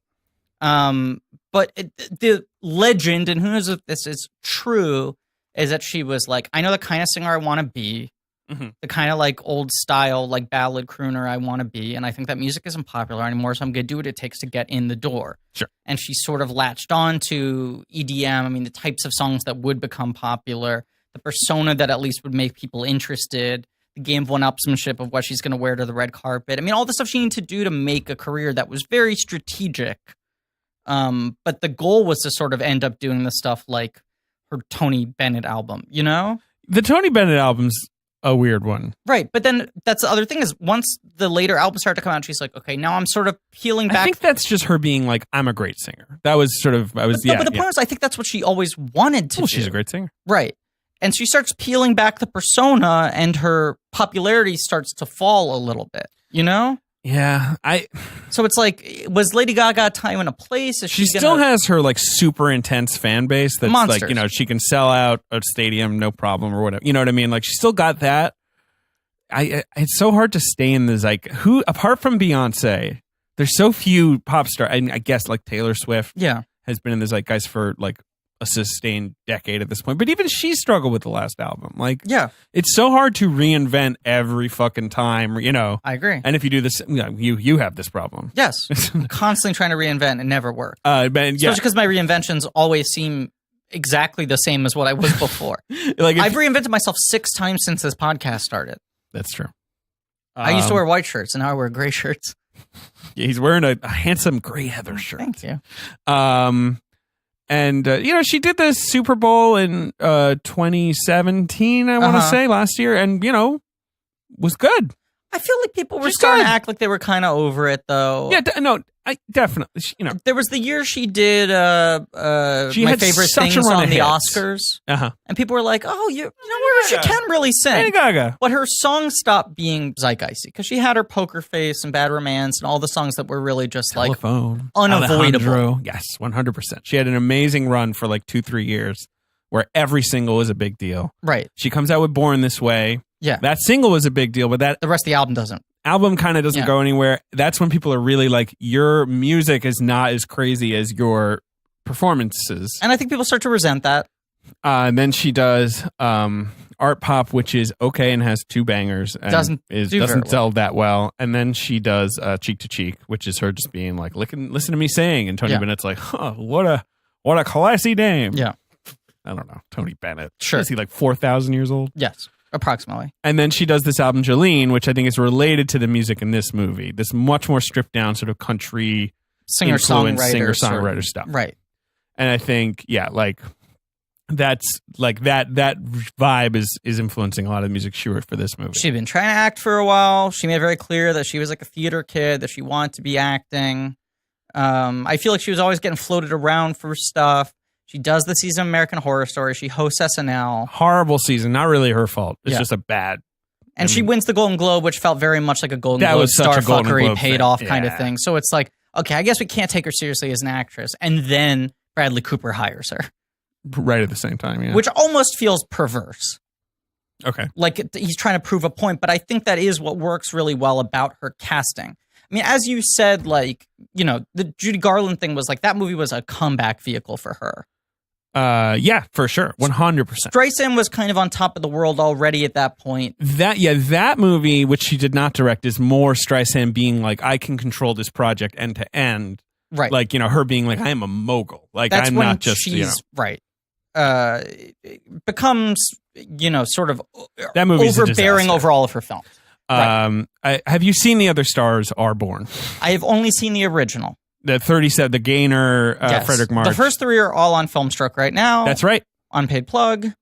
But the legend, and who knows if this is true, is that she was like, I know the kind of singer I want to be, the kind of like old style, like ballad crooner I want to be. And I think that music isn't popular anymore, so I'm going to do what it takes to get in the door. Sure. And she sort of latched on to EDM. I mean, the types of songs that would become popular, the persona that at least would make people interested, the game of one-upsmanship of what she's going to wear to the red carpet. I mean, all the stuff she needed to do to make a career that was very strategic. But the goal was to sort of end up doing the stuff like her Tony Bennett album, you know? The Tony Bennett album's a weird one. Right. But then that's the other thing is once the later albums started to come out, she's like, okay, now I'm sort of peeling back. I think that's just her being like, I'm a great singer. That was sort of, But the point is, I think that's what she always wanted to do. She's a great singer. Right. And she starts peeling back the persona and her popularity starts to fall a little bit, you know? Yeah. So it's like, was Lady Gaga a time and a place? Is She she still gonna, has her like super intense fan base that's Monsters. like, you know, she can sell out a stadium no problem or whatever. You know what I mean? Like she still got that. It's so hard to stay in this, like, who apart from Beyonce, there's so few pop stars. I guess like Taylor Swift Yeah. has been in the zeitgeist for like a sustained decade at this point. But even she struggled with the last album. Like, Yeah. it's so hard to reinvent every fucking time, you know. I agree. And if you do this, you know, you have this problem. Yes. I'm constantly trying to reinvent and never work. But yeah, Especially because my reinventions always seem exactly the same as what I was before. like if- I've reinvented myself 6 times since this podcast started. that's true. I used to wear white shirts, and now I wear gray shirts. Yeah, he's wearing a handsome gray heather shirt. Thank you. And you know, she did the Super Bowl in 2017, I want to say, last year, and you know, was good. I feel like people were She's starting good. to act like they were kind of over it, though. Yeah, no, I definitely, you know, There was the year she did She my had favorite such a things run on of the hits. Oscars, uh-huh. and people were like, "Oh, you know what? She Gaga. can really Lady sing." Gaga. But her songs stopped being zeitgeisty because she had her Poker Face and Bad Romance and all the songs that were really just like Telephone. unavoidable. Alejandro. Yes, 100%. She had an amazing run for like 2-3 years where every single was a big deal. right. She comes out with Born This Way. Yeah, That single was a big deal, but that the rest of the album doesn't. album kind of doesn't Yeah. go anywhere. That's when people are really like, your music is not as crazy as your performances. And I think people start to resent that. And then she does Art Pop, which is okay and has 2 bangers. And Doesn't do very doesn't well. sell that well. And then she does Cheek to Cheek, which is her just being like, listen to me sing. And Tony Yeah. Bennett's like, huh, what a classy dame. Yeah. I don't know. Tony Bennett. Sure. Is he like 4,000 years old? Yes, approximately. And then she does this album, Jolene, which I think is related to the music in this movie. This much more stripped down sort of country influenced singer-songwriter stuff. Right. And I think, yeah, like that's like that vibe is influencing a lot of the music she wrote for this movie. She'd been trying to act for a while. She made it very clear that she was like a theater kid, that she wanted to be acting. I feel like she was always getting floated around for stuff. She does the season of American Horror Story. She hosts SNL. Horrible season, not really her fault. It's Yeah. just a bad. And she wins the Golden Globe, which felt very much like a Golden That Globe was such a Golden star-fuckery, Globe paid thing. off kind of Yeah. thing. So it's like, okay, I guess we can't take her seriously as an actress. And then Bradley Cooper hires her, Right at the same time, yeah. which almost feels perverse. Okay. Like he's trying to prove a point, but I think that is what works really well about her casting. I mean, as you said, like, you know, the Judy Garland thing was like that movie was a comeback vehicle for her. Yeah, for sure. 100%. Streisand was kind of on top of the world already at that point. That movie, which she did not direct, is more Streisand being like, I can control this project end to end. Right. Like, you know, her being like, I am a mogul. Like, That's I'm when not just, she's, you know. right. It becomes, you know, sort of That movie's a overbearing disaster. over all of her films. Have you seen The Other Stars Are Born? I have only seen the original. The 37, the Gainer, Yes. Frederick March. The first 3 are all on Filmstruck right now. That's right. Unpaid plug.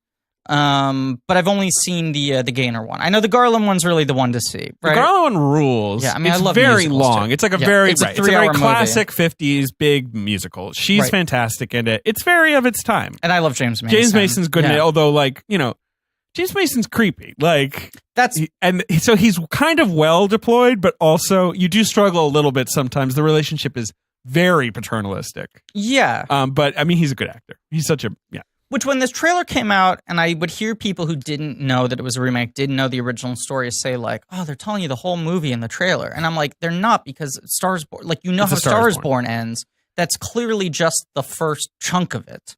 but I've only seen the Gaynor one. I know the Garland one's really the one to see. Right? The Garland one rules. Yeah, I mean, it's I love very musicals, long. too. It's like a Yeah, very it's a it's a very 3-hour movie. classic 50s big musical. She's Right. fantastic in it. It's very of its time. And I love James Mason. James Mason's good in Yeah. it, although, like, you know, James Mason's creepy. Like, That's and so he's kind of well deployed, but also you do struggle a little bit sometimes. The relationship is very paternalistic. yeah. But I mean, he's a good actor. He's such a Which when this trailer came out, and I would hear people who didn't know that it was a remake, didn't know the original story, say like, "Oh, they're telling you the whole movie in the trailer," and I'm like, "They're not, because Stars Born, like you know It's how a Star is Stars Born ends. That's clearly just the first chunk of it."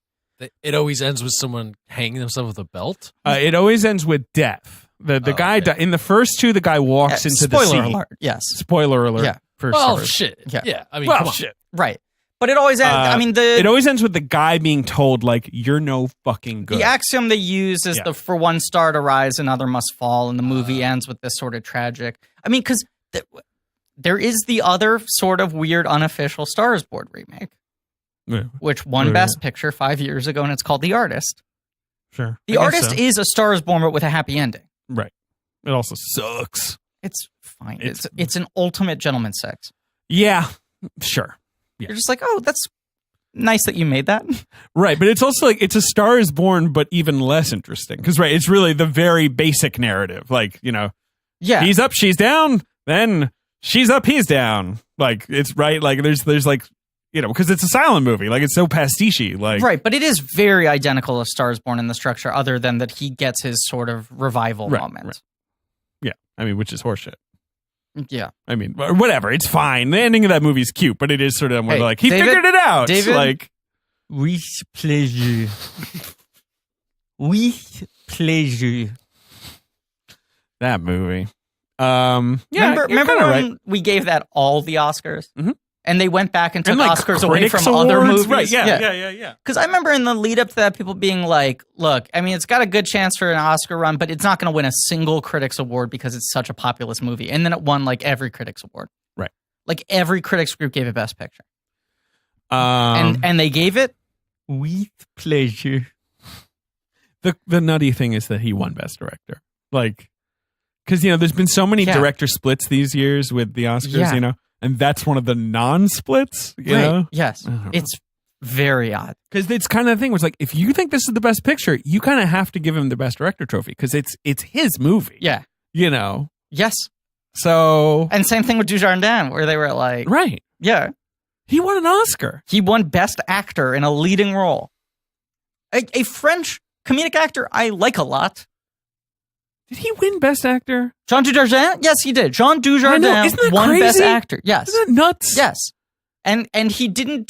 It always ends with someone hanging themselves with a belt. It always ends with death. The guy okay. in the first two, the guy walks into the sea. Spoiler alert. Yes. Spoiler alert. Yeah. For Oh Stars. shit! Yeah. Yeah, I mean, Well, come on. shit. Right. But it always ends. I mean, It always ends with the guy being told, like, "You're no fucking good." the axiom they use is Yeah. the "for one star to rise, another must fall," and the movie ends with this sort of tragic. I mean, because there is the other sort of weird unofficial Stars Born remake, Yeah, which won Right. Best Picture 5 years ago, and it's called The Artist. sure. The I guess Artist so. is a Stars Born, but with a happy ending. Right. It also sucks. It's fine. It's- It's an ultimate gentleman's sex. Yeah, sure. Yeah. You're just like, oh, that's nice that you made that. Right, but it's also like it's a Star is Born, but even less interesting because right, it's really the very basic narrative. Like, you know, Yeah. he's up, she's down, then she's up, he's down. Like it's right. Like there's like, you know, because it's a silent movie. Like it's so pastiche. Like Right, but it is very identical to Stars Born in the structure, other than that he gets his sort of revival Right, moment. right. Yeah, I mean, which is horseshit. Yeah. I mean, whatever. It's fine. The ending of that movie is cute, but it is sort of more Hey, like he David- figured it out. David- like With pleasure. With pleasure. that movie. Yeah, remember you're kinda when right. we gave that all the Oscars? Mhm. And they went back and took And, like, Oscars away Critics from other Awards? movies? Right? Yeah. Because I remember in the lead up to that, people being like, look, I mean, it's got a good chance for an Oscar run, but it's not going to win a single Critics Award because it's such a populist movie. And then it won like every Critics Award. Right. Like every critics group gave it Best Picture. And And they gave it with pleasure. the nutty thing is that he won Best Director. Like, because you know, there's been so many Yeah. director splits these years with the Oscars. Yeah. You know, and that's one of the non-splits. You Right. know, Yes. I don't know. It's very odd. because it's kind of the thing where it's like, if you think this is the best picture, you kind of have to give him the Best Director trophy because it's his movie. Yeah. You know, Yes. so And same thing with Dujardin, where they were like, right, yeah, he won an Oscar. he won Best Actor in a leading role. A French comedic actor I like a lot. Did he win Best Actor? Jean Dujardin? Yes, he did. Jean Dujardin I know. Isn't that won Best crazy? Actor. Yes. Isn't that nuts? Yes. And he didn't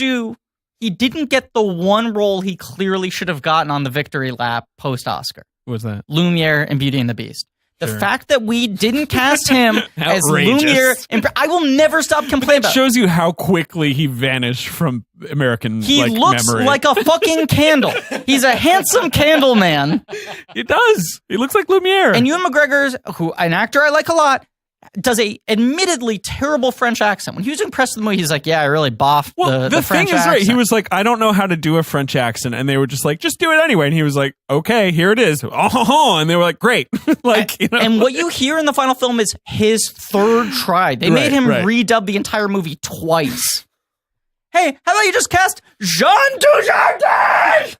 get the one role he clearly should have gotten on the victory lap post Oscar. What was that? Lumiere and Beauty and the Beast. The Sure. fact that we didn't cast him as Outrageous. Lumiere, I will never stop complaining It about. shows you how quickly he vanished from American He like, looks memory. like a fucking candle. He's a handsome candle man. He does. He looks like Lumiere. And Ewan McGregor's, who an actor I like a lot, does a admittedly terrible French accent. When he was impressed with the movie, he's like, "Yeah, I really boffed well, the thing French is, right? He accent." was like, "I don't know how to do a French accent," and they were just like, "Just do it anyway." And he was like, "Okay, here it is." Oh, and they were like, "Great!" like, you know. And what you hear in the final film is his third try. They made him right. redub the entire movie twice. Hey, how about you just cast Jean Dujardin?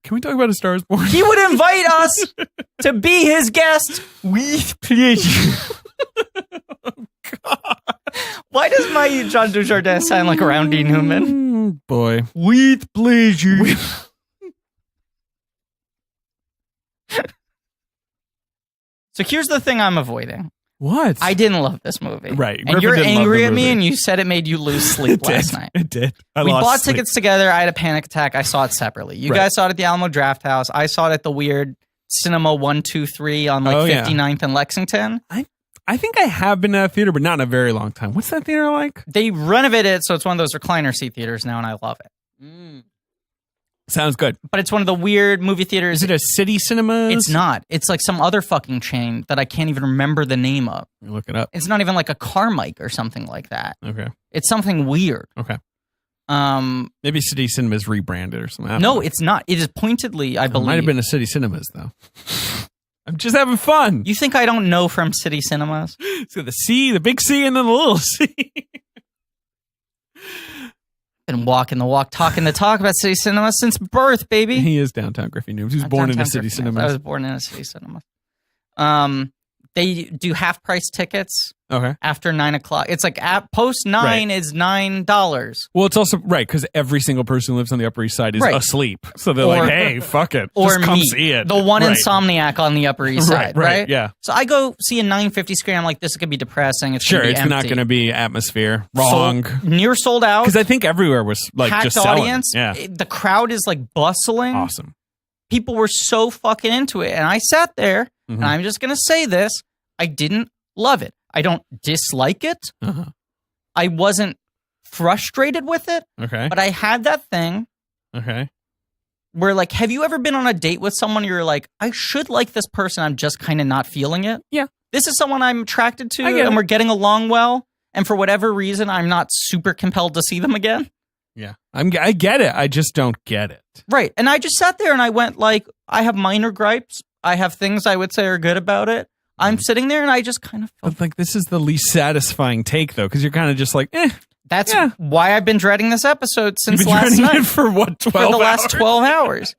Can we talk about A Star Is Born? He would invite us to be his guest with pleasure. Why does my Jean Dujardin sound like Roundy Newman? Boy. With pleasure. So here's the thing I'm avoiding. What? I didn't love this movie. Right. And Griffin you're didn't love angry the at me movie. and you said it made you lose sleep last night. It did. I We lost bought sleep. tickets together. I had a panic attack. I saw it separately. You Right. guys saw it at the Alamo Draft House. I saw it at the weird Cinema 123 on like Oh, yeah. 59th and Lexington. I think I have been at a theater, but not in a very long time. What's that theater like? They renovated it, so it's one of those recliner seat theaters now, and I love it. Sounds good. But it's one of the weird movie theaters. Is it a City Cinemas? It's not. It's like some other fucking chain that I can't even remember the name of. Look it up. It's not even like a Carmike or something like that. Okay. It's something weird. Okay. Maybe City Cinemas rebranded or something. I don't No, know. it's not. It is pointedly, I It believe. might have been a City Cinemas though. I'm just having fun. You think I don't know from City Cinemas? It's got the C, the big C, and then the little C. Been walking the walk, talking the talk about City Cinemas since birth, baby. He is downtown Griffey Nooms. He was born in a Downtown City Griffin. Cinemas. I was born in a City Cinema. They do half price tickets Okay. after 9 o'clock. It's like at post 9 is $9. Well, it's also right because every single person who lives on the Upper East Side is Right. asleep. So they're Or- like, "Hey, fuck it, Or just come me, see it." the one Right. insomniac on the Upper East Side, right? Yeah. So I go see a 9:50 screen. I'm like, this is gonna be depressing. It's Sure, gonna be it's empty. not going to be atmosphere. Wrong. Near sold out. Because I think everywhere was like Packed just selling. audience. Yeah. The crowd is like bustling. Awesome. People were so fucking into it, and I sat there, Mhm. and I'm just gonna say this: I didn't love it. I don't dislike it. Uh-huh. I wasn't frustrated with it, Okay. but I had that thing Okay. where, like, have you ever been on a date with someone you're like, I should like this person, I'm just kind of not feeling it? Yeah. This is someone I'm attracted to, I get and it. we're getting along well, and for whatever reason, I'm not super compelled to see them again. Yeah. I get it. I just don't get it. Right. And I just sat there and I went, like, I have minor gripes. I have things I would say are good about it. I'm sitting there and I just kind of felt But like this is the least satisfying take though, because you're kind of just like, that's yeah. why I've been dreading this episode since you've been last dreading night. it for what, 12 for the last hours? 12 hours.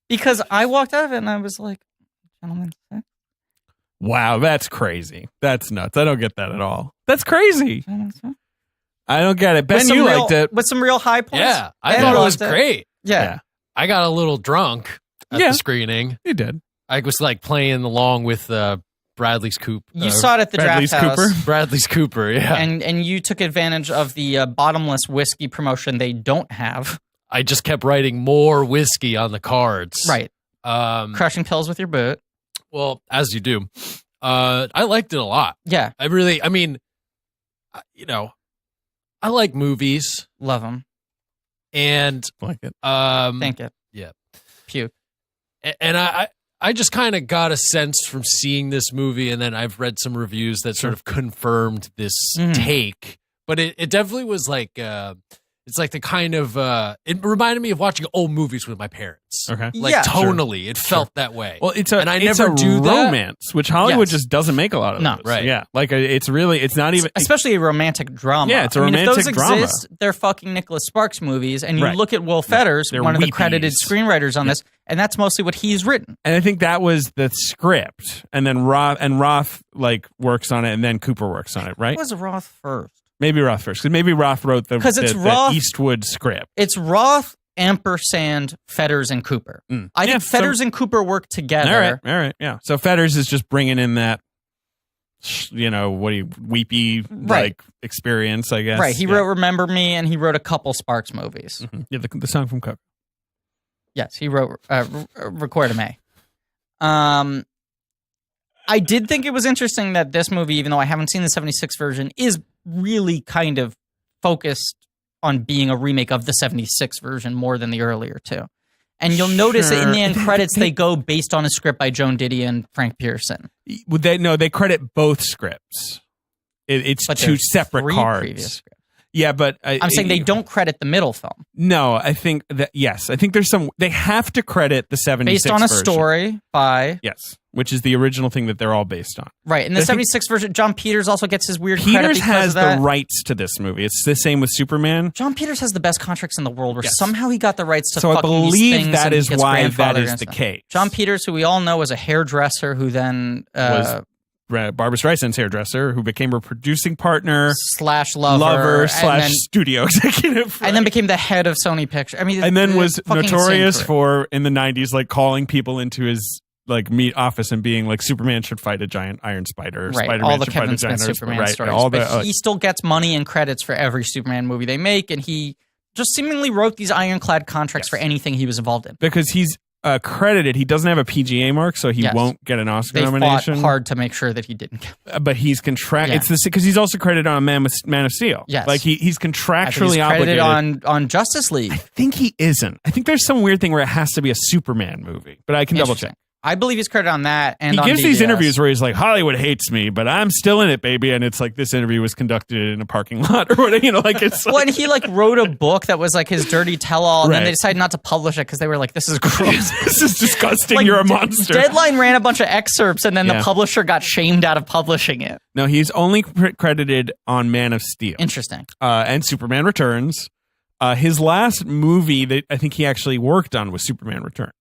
Because I walked out of it and I was like, gentlemen, Wow, that's crazy. That's nuts. I don't get that at all. That's crazy. I don't get it. Ben, you liked it. With some real high points. Yeah, I Ben thought it was loved great. Yeah. Yeah. I got a little drunk at Yeah. the screening. You did. I was like playing along with Bradley's Coop. You saw it at the Bradley's Draft House. Cooper? Bradley's Cooper, yeah. And you took advantage of the bottomless whiskey promotion they don't have. I just kept writing more whiskey on the cards. Right. Um, Crushing pills with your boot. well, as you do. I liked it a lot. Yeah. I mean, I like movies Love them. and Like it. Thank it. yeah. Puke. And I just kind of got a sense from seeing this movie, and then I've read some reviews that sort of confirmed this Mhm. take. But it definitely was like it's like the kind of it reminded me of watching old movies with my parents. Okay. Like Yeah. tonally, it felt that way. Well, it's And I never do that. romance, which Hollywood Yes. just doesn't make a lot of. No. those. Right. Yeah. Like it's really, it's not even. Especially a romantic drama. Yeah, it's a I mean, if those romantic drama. exist, they're fucking Nicholas Sparks movies. And you Right. look at Will Fetters, They're one of the weepies. credited screenwriters on this, and that's mostly what he's written. And I think that was the script, and then Roth like works on it, and then Cooper works on it, right? What was Roth first? Maybe Roth first, because maybe Roth wrote the 'Cause it's the Roth- Eastwood script. It's Roth, ampersand, Fetters, and Cooper. Mm. I Yeah, think Fetters and Cooper work together. All right, yeah. So Fetters is just bringing in that, weepy Right. like experience, I guess. Right. He Yeah. wrote Remember Me, and he wrote a couple Sparks movies. Mhm. Yeah, the song from Cook. Yes, he wrote Record a May. I did think it was interesting that this movie, even though I haven't seen the 76 version, is really kind of focused on being a remake of the 76 version more than the earlier two. And you'll notice that in the end credits, they go based on a script by Joan Didion and Frank Pearson. Would they credit both scripts. It's But two there's separate three cards. previous scripts. Yeah, but I'm saying they don't credit the middle film. No, I think that yes, I think there's some. They have to credit the 76 Based on a version. story by... Yes, which is the original thing that they're all based on. Right. In the I think- 76 version, John Peters also gets his weird credit Peters because has of that. the rights to this movie. It's the same with Superman. John Peters has the best contracts in the world where Yes. somehow he got the rights to So I fucking these believe things that and is gets why that grandfathered is and the stuff. case. John Peters, who we all know is a hairdresser who then Was Barbara Streisand's hairdresser, who became her producing partner, slash lover and slash then, studio executive, and then became the head of Sony Pictures. I mean, and then it's was fucking notorious insane career. for in the 90s like calling people into his like meet office and being like Superman should fight a giant iron spider, or Right, Spider-Man all the should fight Kevin a giant Smith iron Superman right, stories. all the but he still gets money and credits for every Superman movie they make, and he just seemingly wrote these ironclad contracts for anything he was involved in. because he's credited. He doesn't have a PGA mark, so he Yes. won't get an Oscar They fought nomination. hard to make sure that he didn't. But he's Yeah. It's this because he's also credited on Man of Steel. Yes. like he's I think contractually he's credited obligated. on Justice League. I think he isn't. I think there's some weird thing where it has to be a Superman movie, but I can double check. I believe he's credited on that. And he on gives these BVS. interviews where he's like, Hollywood hates me, but I'm still in it, baby. And it's like, this interview was conducted in a parking lot or whatever, you know, like it's Well, and he like wrote a book that was like his dirty tell-all, and then Right. they decided not to publish it because they were like, "This is gross. this is disgusting. Like, You're a monster. Deadline ran a bunch of excerpts, and then Yeah. the publisher got shamed out of publishing it. No, he's only credited on Man of Steel Interesting. and Superman Returns. His last movie that I think he actually worked on was Superman Returns.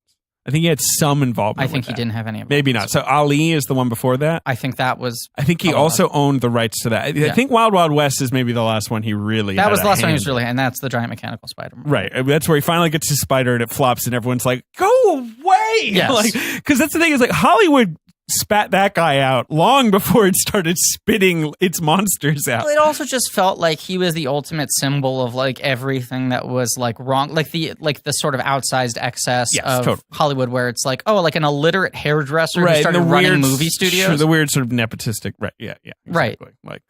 I think he had some involvement. I think with he that. didn't have any of Maybe those. not. So Ali is the one before that. I think that was. I think he Probably also owned the rights to that. I Yeah. think Wild Wild West is maybe the last one he really. That had was a the last one he hand was really, and that's the giant mechanical spider. Right. That's where he finally gets his spider and it flops and everyone's like, go away. Yes. Like, because that's the thing is like Hollywood spat that guy out long before it started spitting its monsters out. Well, it also just felt like he was the ultimate symbol of like everything that was like wrong, like the sort of outsized excess Yes, of totally. Hollywood, where it's like, oh, like an illiterate hairdresser who Right. started the running weird, movie studios. The weird sort of nepotistic. Right. Yeah. Yeah. Right. Exactly. Like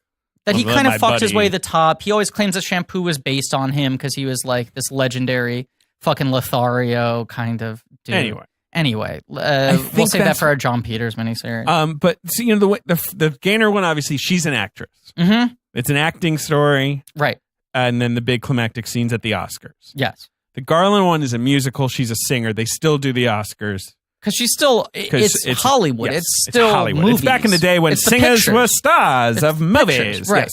That he Well, kind of my fucked his buddy- way to the top. He always claims that shampoo was based on him because he was like this legendary fucking Lothario kind of dude. Anyway, we'll think save that that's- for our John Peters miniseries. But so, you know the way the Gaynor one, obviously she's an actress. Mm-hmm. It's an acting story, Right. and then the big climactic scenes at the Oscars. Yes. The Garland one is a musical. She's a singer. They still do the Oscars. Because she's still, it's Hollywood. Yes, it's still Hollywood. movies. It's back in the day when It's the singers pictures. were stars It's of the movies. pictures, right.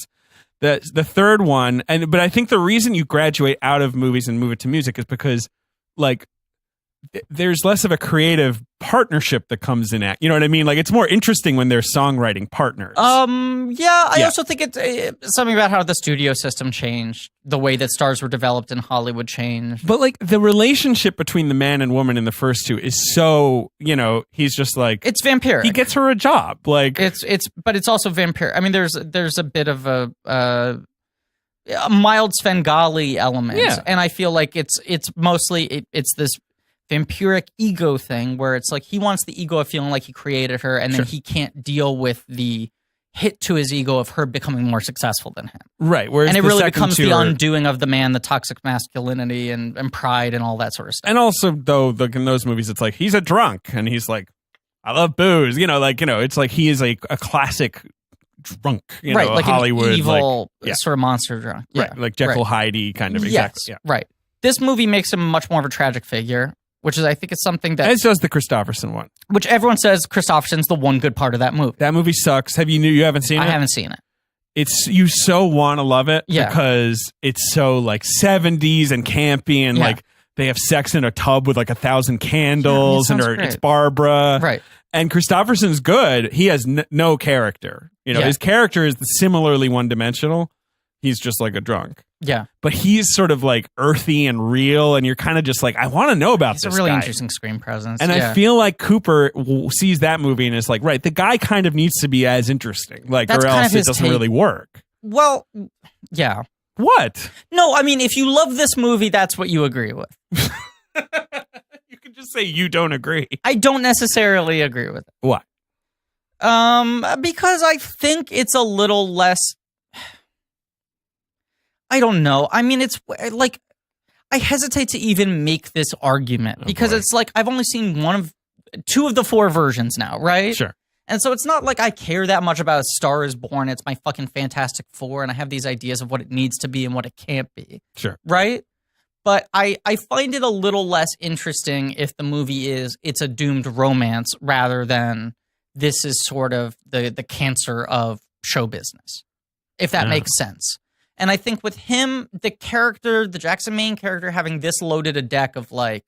Yes. The third one, but I think the reason you graduate out of movies and move it to music is because, like, there's less of a creative partnership that comes in. You know what I mean? Like, it's more interesting when they're songwriting partners. I also think it's something about how the studio system changed, the way that stars were developed in Hollywood changed. But like the relationship between the man and woman in the first two is so, you know, he's just like It's vampiric. he gets her a job. Like but it's also vampiric. I mean, there's a bit of a mild Svengali element, Yeah. and I feel like it's mostly it's this vampiric ego thing where it's like he wants the ego of feeling like he created her, and then Sure. he can't deal with the hit to his ego of her becoming more successful than him. right. Whereas And it the really second becomes two the are- undoing of the man, the toxic masculinity and pride and all that sort of stuff. And also, though, like in those movies, it's like he's a drunk and he's like, I love booze. You know, like, you know, it's like he is a classic drunk, you right, know, like Hollywood. an evil like, yeah. sort of monster drunk. Yeah, Right. Like Jekyll Hyde kind of. Exactly. Yes, Yeah. right. This movie makes him much more of a tragic figure, which is, I think, is something that, As does the Christopherson one. which everyone says Christopherson's the one good part of that movie. That movie sucks. You haven't seen it? I haven't seen it. It's you so want to love it Yeah. because it's so like 70s and campy and Yeah. like they have sex in a tub with like 1,000 candles sounds and it's great. Barbara. Right. And Christopherson's good. He has no character. You know, Yeah. his character is similarly one-dimensional. He's just like a drunk. Yeah. But he's sort of like earthy and real and you're kind of just like, I want to know about It's this a really guy. interesting screen presence. And yeah. I feel like Cooper sees that movie and is like, right, the guy kind of needs to be as interesing, like, That's or kind else of it his doesn't take. really work. Well, yeah. What? No, I mean, if you love this movie, that's what you agree with. You can just say you don't agree. I don't necessarily agree with it. Why? Because I think it's a little less. I don't know. I mean, it's like I hesitate to even make this argument because boy. it's like I've only seen two of the four versions now, right? Sure. And so it's not like I care that much about A Star Is Born. It's my fucking Fantastic Four, and I have these ideas of what it needs to be and what it can't be. Sure. Right? But I find it a little less interesting if the movie it's a doomed romance rather than this is sort of the cancer of show business, if that Yeah. makes sense. And I think with him, the Jackson Maine character having this loaded a deck of like,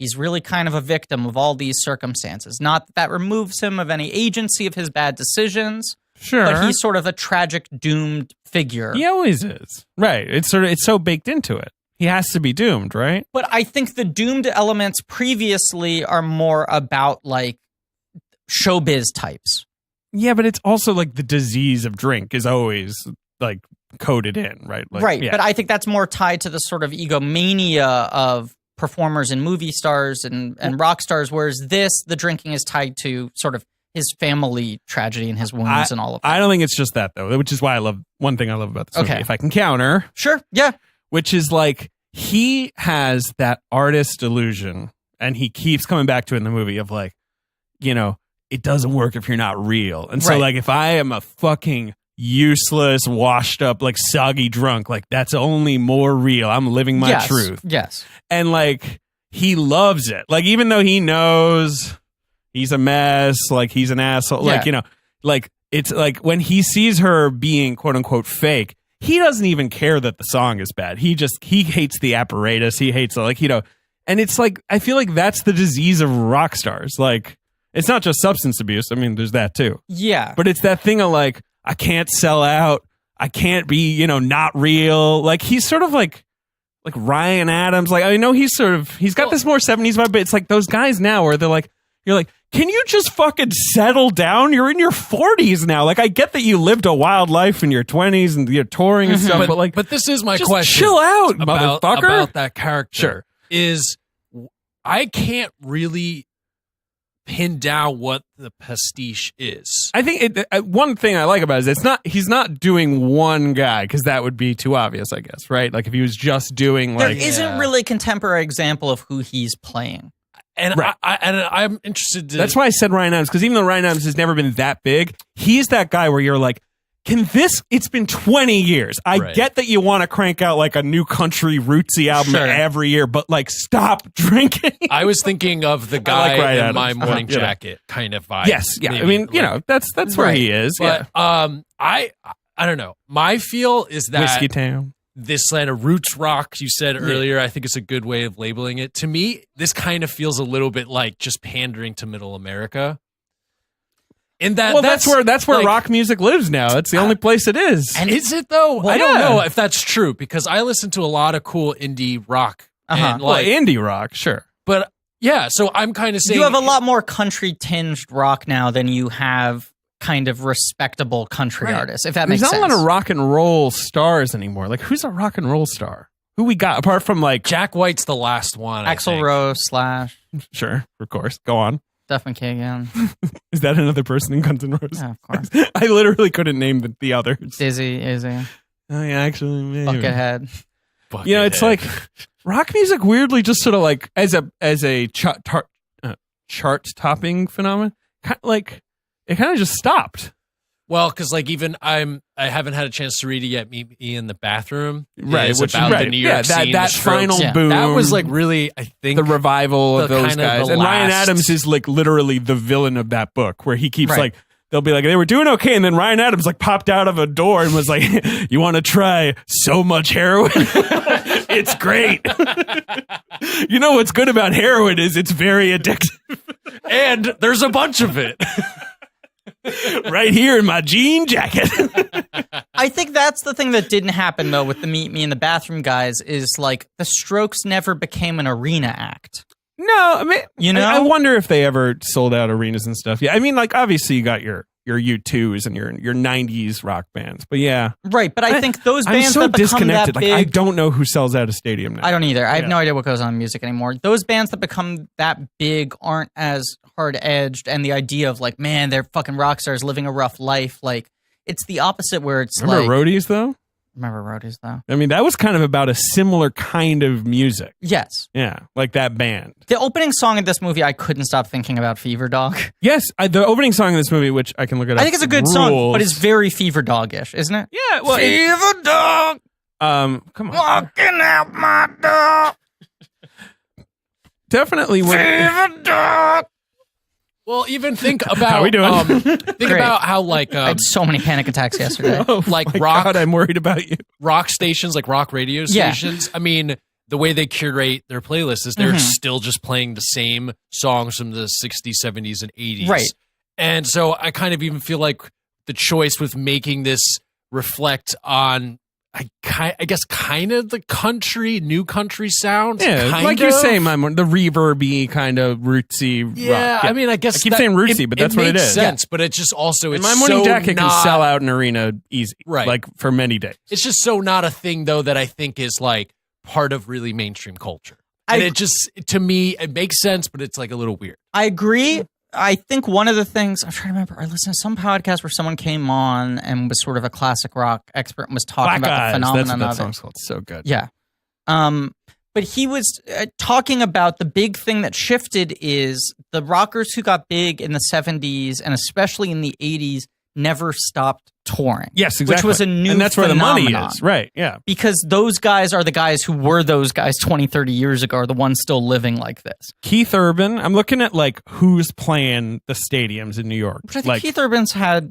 he's really kind of a victim of all these circumstances. Not that removes him of any agency of his bad decisions, Sure. but he's sort of a tragic, doomed figure. He always is. Right. It's so baked into it. He has to be doomed, right? But I think the doomed elements previously are more about like showbiz types. Yeah, but it's also like the disease of drink is always like coded in, right? Like, Right. yeah. But I think that's more tied to the sort of egomania of performers and movie stars and rock stars, whereas the drinking is tied to sort of his family tragedy and his wounds and all of that. I don't think it's just that though, which is why one thing I love about this movie, Okay. if I can counter, Sure. Yeah. which is like he has that artist illusion and he keeps coming back to it in the movie of like, you know, it doesn't work if you're not real. And so Right. like if I am a fucking useless, washed up, like soggy drunk, like that's only more real. I'm living my Yes. truth. Yes. And like he loves it. Like even though he knows he's a mess, like he's an asshole, like, Yeah. you know, like it's like when he sees her being quote unquote fake, he doesn't even care that the song is bad. He hates the apparatus. He hates like, you know, and it's like I feel like that's the disease of rock stars. Like it's not just substance abuse. I mean, there's that too. Yeah. But it's that thing of like, I can't sell out. I can't be, you know, not real. Like he's sort of like Ryan Adams. Like I know he's got this more 70s vibe, but it's like those guys now where they're like, you're like, can you just fucking settle down? You're in your 40s now. Like I get that you lived a wild life in your 20s and you're touring and stuff, but like, but this is my just question. chill out, about motherfucker. that character. Sure. Is I can't really pin down what the pastiche is. I think one thing I like about it is he's not doing one guy because that would be too obvious, I guess, right? Like if he was just doing There like isn't really a contemporary example of who he's playing. And Right. I'm interested to. That's why I said Ryan Adams, because even though Ryan Adams has never been that big, he's that guy where you're like, it's been 20 years. I Right. get that you want to crank out like a new country rootsy album Sure. every year, but like stop drinking. I was thinking of the I guy like Ryan in My Adams. Morning You know. Jacket kind of vibe. Yes, yeah. maybe. I mean, you Like, know, that's where Right. he is. Yeah. But I don't know. My feel is that Whiskey Town. this kind of roots rock you said earlier, I think it's a good way of labeling it. To me, this kind of feels a little bit like just pandering to middle America. In that, Well, that's where like, rock music lives now. That's the only place it is. And is it though? Well, I don't yeah. know if that's true because I listen to a lot of cool indie rock. And Well, like, indie rock, sure. but yeah, so I'm kind of saying You have a lot more country tinged rock now than you have kind of respectable country Right. artists, if that There's makes not sense. a lot of rock and roll stars anymore. Like, who's a rock and roll star? Who we got apart from like Jack White's the last one. I Axl think. Rose / Sure, of course. Go on. Stephen Kagan. Is that another person in Guns N' Roses? Yeah, of course. I literally couldn't name the others. Dizzy, Izzy, Oh, yeah, actually, maybe. Buckethead. You know, it's like rock music weirdly just sort of like as a chart topping phenomenon. Like it kind of just stopped. Well, because like even I haven't had a chance to read it yet. Meet Me in the Bathroom, Right, is which- about right, the New York yeah, that- scene, that the Strokes. final Yeah. boom. That was like really, I think, The revival of the those kind of guys. the And Ryan last- Adams is like literally the villain of that book where he keeps Right. like, they'll be like, they were doing okay. And then Ryan Adams like popped out of a door and was like, you want to try so much heroin? It's great. You know what's good about heroin is it's very addictive. and there's a bunch of it. Right here in my jean jacket. I think that's the thing that didn't happen though with the Meet Me in the Bathroom guys is like the Strokes never became an arena act. No, I mean, You know? I wonder if they ever sold out arenas and stuff. Yeah, I mean, like obviously you got your U2s and your 90s rock bands, but yeah, Right, but I think those I'm bands so that become disconnected. that Like big, I don't know who sells out a stadium now. I don't either. I have Yeah. no idea what goes on in music anymore. Those bands that become that big aren't as hard edged, and the idea of like, man, they're fucking rock stars living a rough life. Like, it's the opposite where it's Remember like, Roadies though? remember Roadies though? I mean, that was kind of about a similar kind of music. Yes. Yeah, like that band. The opening song of this movie, I couldn't stop thinking about Fever Dog. Yes, the opening song in this movie, which I can look at. I think it's a good song, but it's very Fever Dog-ish, isn't it? yeah. Well, Fever Dog come on. walking out my door. Definitely. Fever Dog. Well, even think about How we doing? think Great. about how like I had so many panic attacks yesterday. Oh like my rock- God, I'm worried about you. rock stations, like rock radio Yeah. stations. I mean, the way they curate their playlists is they're Mhm. still just playing the same songs from the 60s, 70s, and 80s. Right. And so I kind of even feel like the choice with making this reflect on, I guess, kind of the new country sound. Yeah, kind like of. you say, the reverby kind of rootsy Yeah, rock. I mean, I guess I keep saying rootsy, but that's what it makes is. sense, but it just also And it's My Morning so Jacket can not- sell out an arena easy, Right. Like for many days. It's just so not a thing though that I think is like part of really mainstream culture. And it just, to me, it makes sense, but it's like a little weird. I agree. I think one of the things I'm trying to remember, I listened to some podcast where someone came on and was sort of a classic rock expert and was talking Black about Eyes. the That's phenomenon what that of it. song's called. So good. Yeah. But he was talking about the big thing that shifted is the rockers who got big in the 70s and especially in the 80s never stopped touring. Yes, exactly. Which was a new and that's where the money phenomenon. is. Right, yeah. Because those guys are the guys who were those guys 20, 30 years ago, are the ones still living like this. Keith Urban, I'm looking at like who's playing the stadiums in New York. But I think like, Keith Urban's had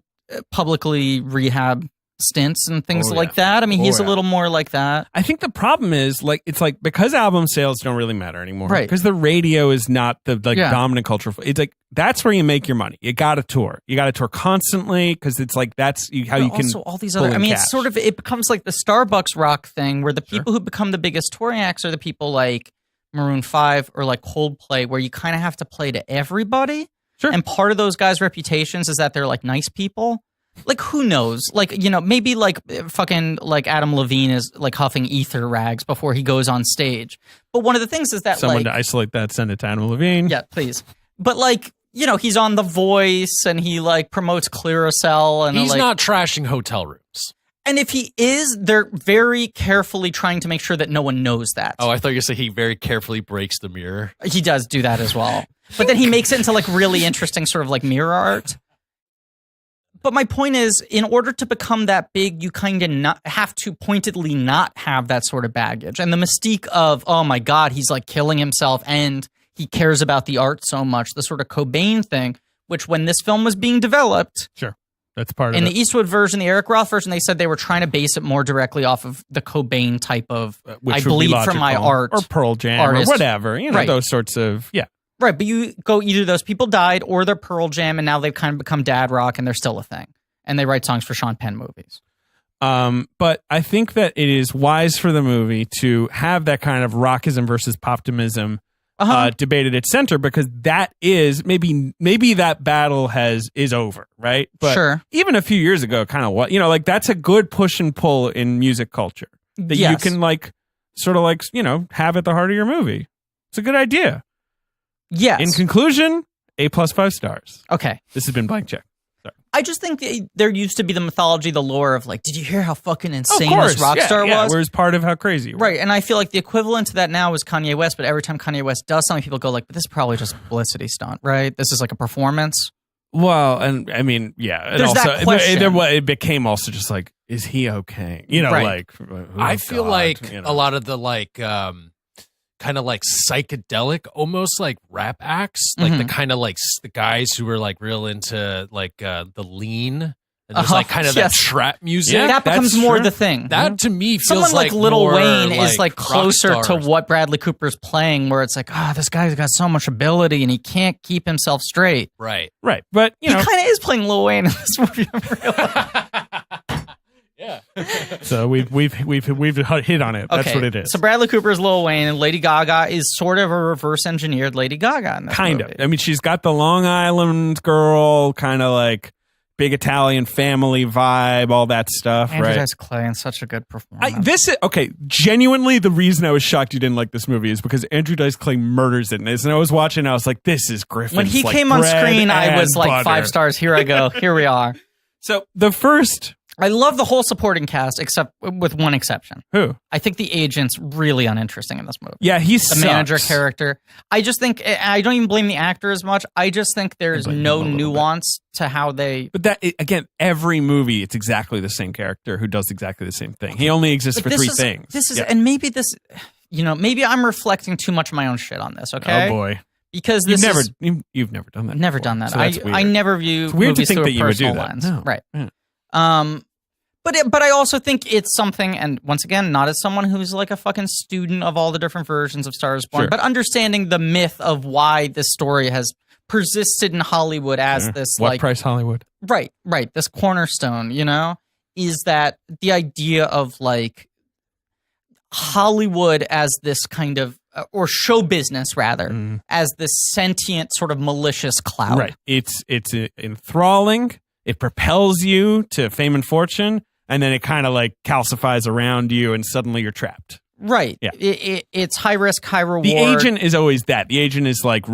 publicly rehab stints and things Oh, like yeah. that. I mean, Oh, he's a yeah. little more like that. I think the problem is like it's like because album sales don't really matter anymore, Right. Because the radio is not the Yeah. dominant culture. It's like that's where you make your money. You got to tour. You got to tour constantly because it's like that's how you But can. also all these pull other. I in mean, cash. it's sort of it becomes like the Starbucks rock thing, where the people who become the biggest touring acts are the people like Maroon 5 or like Coldplay, where you kind of have to play to everybody. Sure. And part of those guys' reputations is that they're like nice people. Like who knows? Like, you know, maybe like fucking like Adam Levine is like huffing ether rags before he goes on stage. But one of the things is that Someone like to isolate that, send it to Adam Levine. yeah, please. But like, you know, he's on The Voice and he like promotes Clearasil and He's like, not trashing hotel rooms. and if he is, they're very carefully trying to make sure that no one knows that. Oh, I thought you said he very carefully breaks the mirror. He does do that as well. But then he makes it into like really interesting sort of like mirror art. But my point is, in order to become that big, you kind of not have to pointedly not have that sort of baggage. And the mystique of, oh my God, he's like killing himself and he cares about the art so much, the sort of Cobain thing, which when this film was being developed, Sure, that's part of in it. the Eastwood version, the Eric Roth version, they said they were trying to base it more directly off of the Cobain type of, Which I would be bleed for my logical. art. or Pearl Jam artist. or whatever. You know, Right. those sorts of Right, but you go either those people died or they're Pearl Jam and now they've kind of become dad rock and they're still a thing. And they write songs for Sean Penn movies. But I think that it is wise for the movie to have that kind of rockism versus poptimism debate at its center, because that is maybe that battle is over, right? But Sure. even a few years ago, kind of what like that's a good push and pull in music culture that you Yes. can like sort of like have at the heart of your movie. It's a good idea. Yes. In conclusion, A+ 5 stars. Okay. This has been Blank Check. I just think there used to be the mythology, the lore of like, did you hear how fucking insane Of course, this rock star yeah, was? whereas part of how crazy you were. Right. And I feel like the equivalent to that now is Kanye West, but every time Kanye West does something, people go like, but this is probably just a publicity stunt, right? This is like a performance. Well, and I mean, yeah. And There's also, that question. it became also just like, is he okay? You know, Right. like, oh, I feel God, like you know. a lot of the like kind of like psychedelic almost like rap acts, like the kind of like the guys who were like real into like the lean and there's like kind of yes. that trap music. Yeah, that becomes that's more true. the thing. That to me feels Someone like Lil more Wayne is like rock closer to stars. what Bradley Cooper's playing, where it's like, this guy's got so much ability and he can't keep himself straight. Right. Right. But, He kind of is playing Lil Wayne in this movie. I realize. Yeah. so we've hit on it. That's Okay, what it is. So Bradley Cooper is Lil Wayne, and Lady Gaga is sort of a reverse engineered Lady Gaga in this kind movie. of. I mean, she's got the Long Island girl, kind of like big Italian family vibe, all that stuff, Andrew right? Dice Clay in such a good performance. This is okay. Genuinely, the reason I was shocked you didn't like this movie is because Andrew Dice Clay murders it in this, and I was watching. I was like, "This is Griffin." when he came on screen, I was like 5 stars. Here I go. Here we are. So the first I love the whole supporting cast, except with one exception. who? I think the agent's really uninteresting in this movie. Yeah, he The manager character. I just think I don't even blame the actor as much. I just think there's blame no him a little nuance to how they. But that again, every movie, it's exactly the same character who does exactly the same thing. He only exists for But three this is- things. This is, Yeah. and maybe this, maybe I'm reflecting too much of my own shit on this. Okay. Oh boy, Because this you've never done that. I've never before, done that. so that's I weird. never view It's weird to movies think through that a you would do personal that. lens. No. Right. Yeah. But I also think it's something, and once again, not as someone who's like a fucking student of all the different versions of Stars Born, Sure. but understanding the myth of why this story has persisted in Hollywood as Sure. this What like price Hollywood? right, this cornerstone, is that the idea of like Hollywood as this kind of or show business rather as this sentient sort of malicious cloud. Right. It's enthralling. It propels you to fame and fortune, and then it kind of like calcifies around you, and suddenly you're trapped. Right. Yeah. It's high risk, high reward. The agent is always that. The agent is like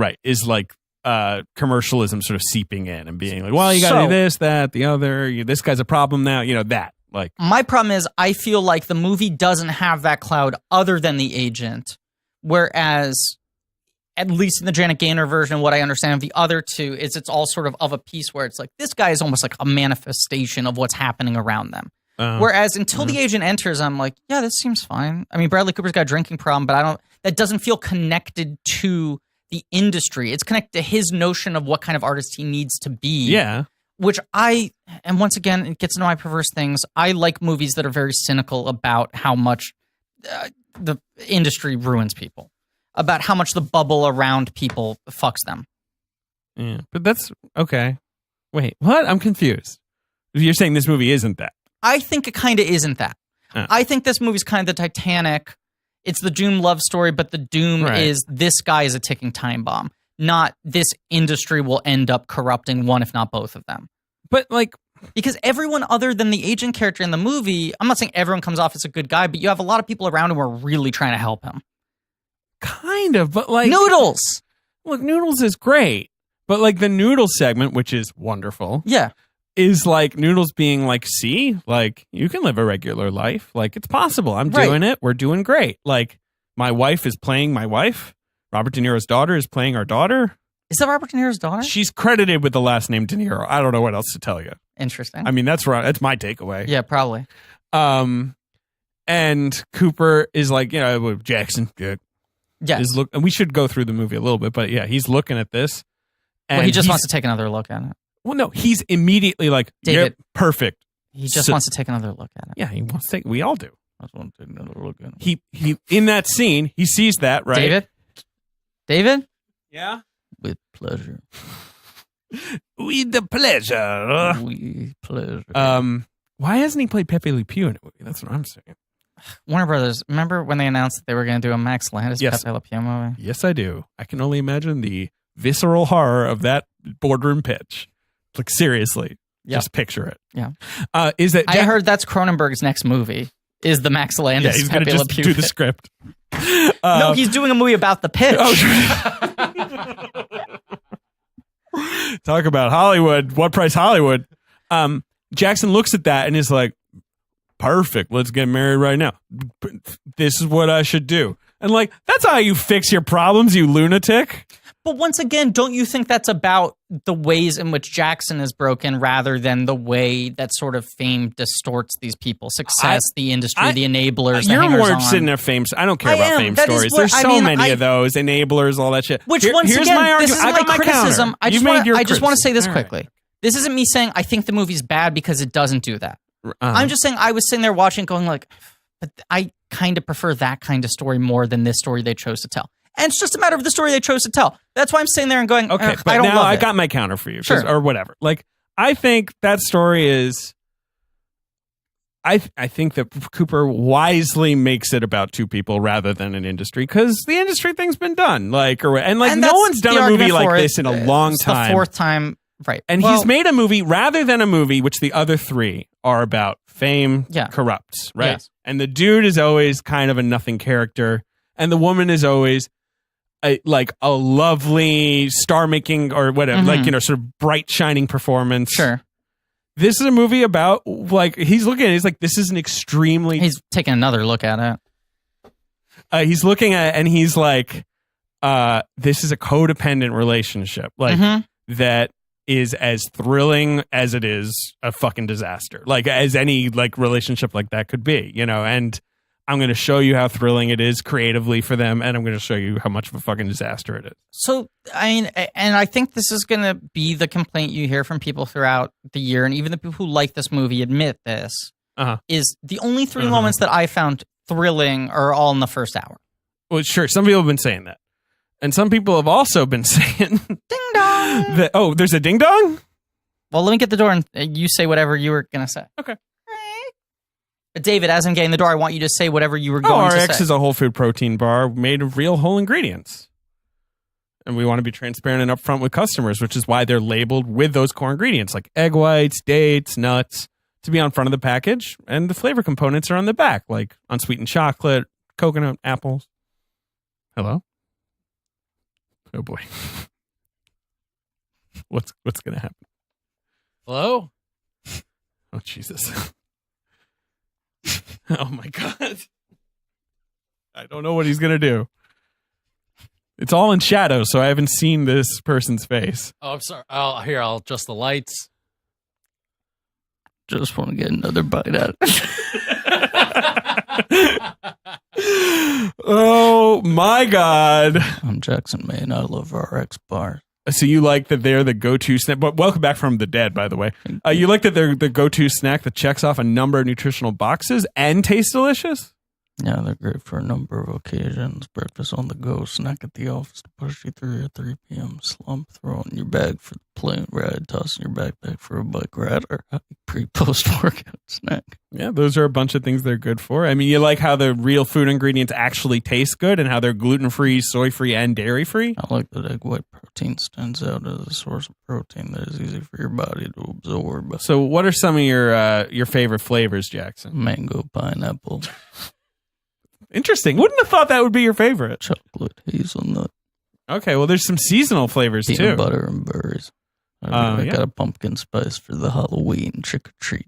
commercialism sort of seeping in and being like, well, you got to So- do this, that, the other. This guy's a problem now. That. Like, My problem is I feel like the movie doesn't have that cloud other than the agent Whereas, at least in the Janet Gaynor version, what I understand of the other two is it's all sort of a piece where it's like, this guy is almost like a manifestation of what's happening around them. Whereas until the agent enters, I'm like, yeah, this seems fine. I mean, Bradley Cooper's got a drinking problem, but that doesn't feel connected to the industry. It's connected to his notion of what kind of artist he needs to be. Yeah. Which and once again, it gets into my perverse things. I like movies that are very cynical about how much the industry ruins people, about how much the bubble around people fucks them. Yeah, but that's okay. Wait, what? I'm confused. You're saying this movie isn't that? I think it kind of isn't that. I think this movie's kind of the Titanic. It's the Doom love story, but the Doom is this guy is a ticking time bomb, not this industry will end up corrupting one, if not both of them. But like, because everyone other than the agent character in the movie, I'm not saying everyone comes off as a good guy, but you have a lot of people around him who are really trying to help him. Kind of, but like Noodles. Look, Noodles is great, but like the Noodles segment, which is wonderful, is like Noodles being like, see, like you can live a regular life, like it's possible. I'm doing it. We're doing great. Like my wife is playing my wife. Robert De Niro's daughter is playing our daughter. Is that Robert De Niro's daughter? She's credited with the last name De Niro. I don't know what else to tell you. Interesting. I mean, that's right. That's my takeaway. Yeah, probably. And Cooper is like, Jackson. Yeah. And we should go through the movie a little bit, but yeah, he's looking at this. And well, he just wants to take another look at it. Well, no, he's immediately like, David, yep, perfect. He just wants to take another look at it. Yeah, he wants to take. We all do. I just want to take another look at it. He in that scene, he sees that, right? David. Yeah. With pleasure. With the pleasure. With pleasure. Why hasn't he played Pepe Le Pew in a movie? That's what I'm saying. Warner Brothers, remember when they announced that they were going to do a Max Landis Pepe Le Pew movie? Yes, I do. I can only imagine the visceral horror of that boardroom pitch. Like, seriously. Just picture it. Yeah. Is that I heard that's Cronenberg's next movie, is the Max Landis he's going to just do the script. No, he's doing a movie about the pitch. Talk about Hollywood. What price Hollywood? Jackson looks at that and is like, perfect. Let's get married right now. This is what I should do. And like, that's how you fix your problems, you lunatic. But once again, don't you think that's about the ways in which Jackson is broken rather than the way that sort of fame distorts these people? Success, the industry, the enablers, You're the more hangers-on. interested in their fame. I don't care about fame stories. There's so many of those. Enablers, all that shit. Which, here's once again, my this is my criticism. I just want to say this quickly. Right. This isn't me saying I think the movie's bad because it doesn't do that. I'm just saying I was sitting there watching going like, but I kind of prefer that kind of story more than this story they chose to tell. And it's just a matter of the story they chose to tell. That's why I'm sitting there and going, okay, but I don't now love I it. got my counter for you. Sure. Or whatever. Like, I think that story is... I think that Cooper wisely makes it about two people rather than an industry, because the industry thing's been done. Like, no one's done a movie like this in a long time. The fourth time, right. And he's made a movie rather than a movie, which the other three are about fame corrupts, right? Yes. And the dude is always kind of a nothing character, and the woman is always a lovely star-making or whatever, sort of bright, shining performance. Sure. This is a movie about, like, he's looking at it, he's like, this is an extremely... He's taking another look at it. He's looking at it, and he's like, this is a codependent relationship. Like, that is as thrilling as it is a fucking disaster. Like, as any, like, relationship like that could be, and I'm going to show you how thrilling it is creatively for them, and I'm going to show you how much of a fucking disaster it is. So, I mean, and I think this is going to be the complaint you hear from people throughout the year, and even the people who like this movie admit this, is the only three moments that I found thrilling are all in the first hour. Well, sure, some people have been saying that. And some people have also been saying... Ding dong! There's a ding dong? Well, let me get the door and you say whatever you were going to say. Okay. But David, as I'm getting the door, I want you to say whatever you were going to say. RX is a whole food protein bar made of real whole ingredients. And we want to be transparent and upfront with customers, which is why they're labeled with those core ingredients like egg whites, dates, nuts, to be on front of the package. And the flavor components are on the back, like unsweetened chocolate, coconut, apples. Hello? Oh boy. What's going to happen? Hello? Oh, Jesus. Oh my God. I don't know what he's going to do. It's all in shadow, so I haven't seen this person's face. Oh, I'm sorry. I'll adjust the lights. Just want to get another bite out of it. Oh my God. I'm Jackson Maine. I love RX bars. So you like that they're the go-to snack? But welcome back from the dead, by the way. You like that they're the go-to snack that checks off a number of nutritional boxes and tastes delicious? Yeah, they're great for a number of occasions. Breakfast on the go, snack at the office to push you through your 3 p.m. slump, throw in your bag for the plane ride, toss in your backpack for a bike ride, or a pre-post workout snack. Yeah, those are a bunch of things they're good for. I mean, you like how the real food ingredients actually taste good and how they're gluten-free, soy-free, and dairy-free? I like that egg white protein stands out as a source of protein that is easy for your body to absorb. So what are some of your favorite flavors, Jackson? Mango, pineapple, Interesting. Wouldn't have thought that would be your favorite. chocolate, hazelnut, Okay, well, there's some seasonal flavors, peanut too. butter, and berries. I got a pumpkin spice for the Halloween trick-or-treat.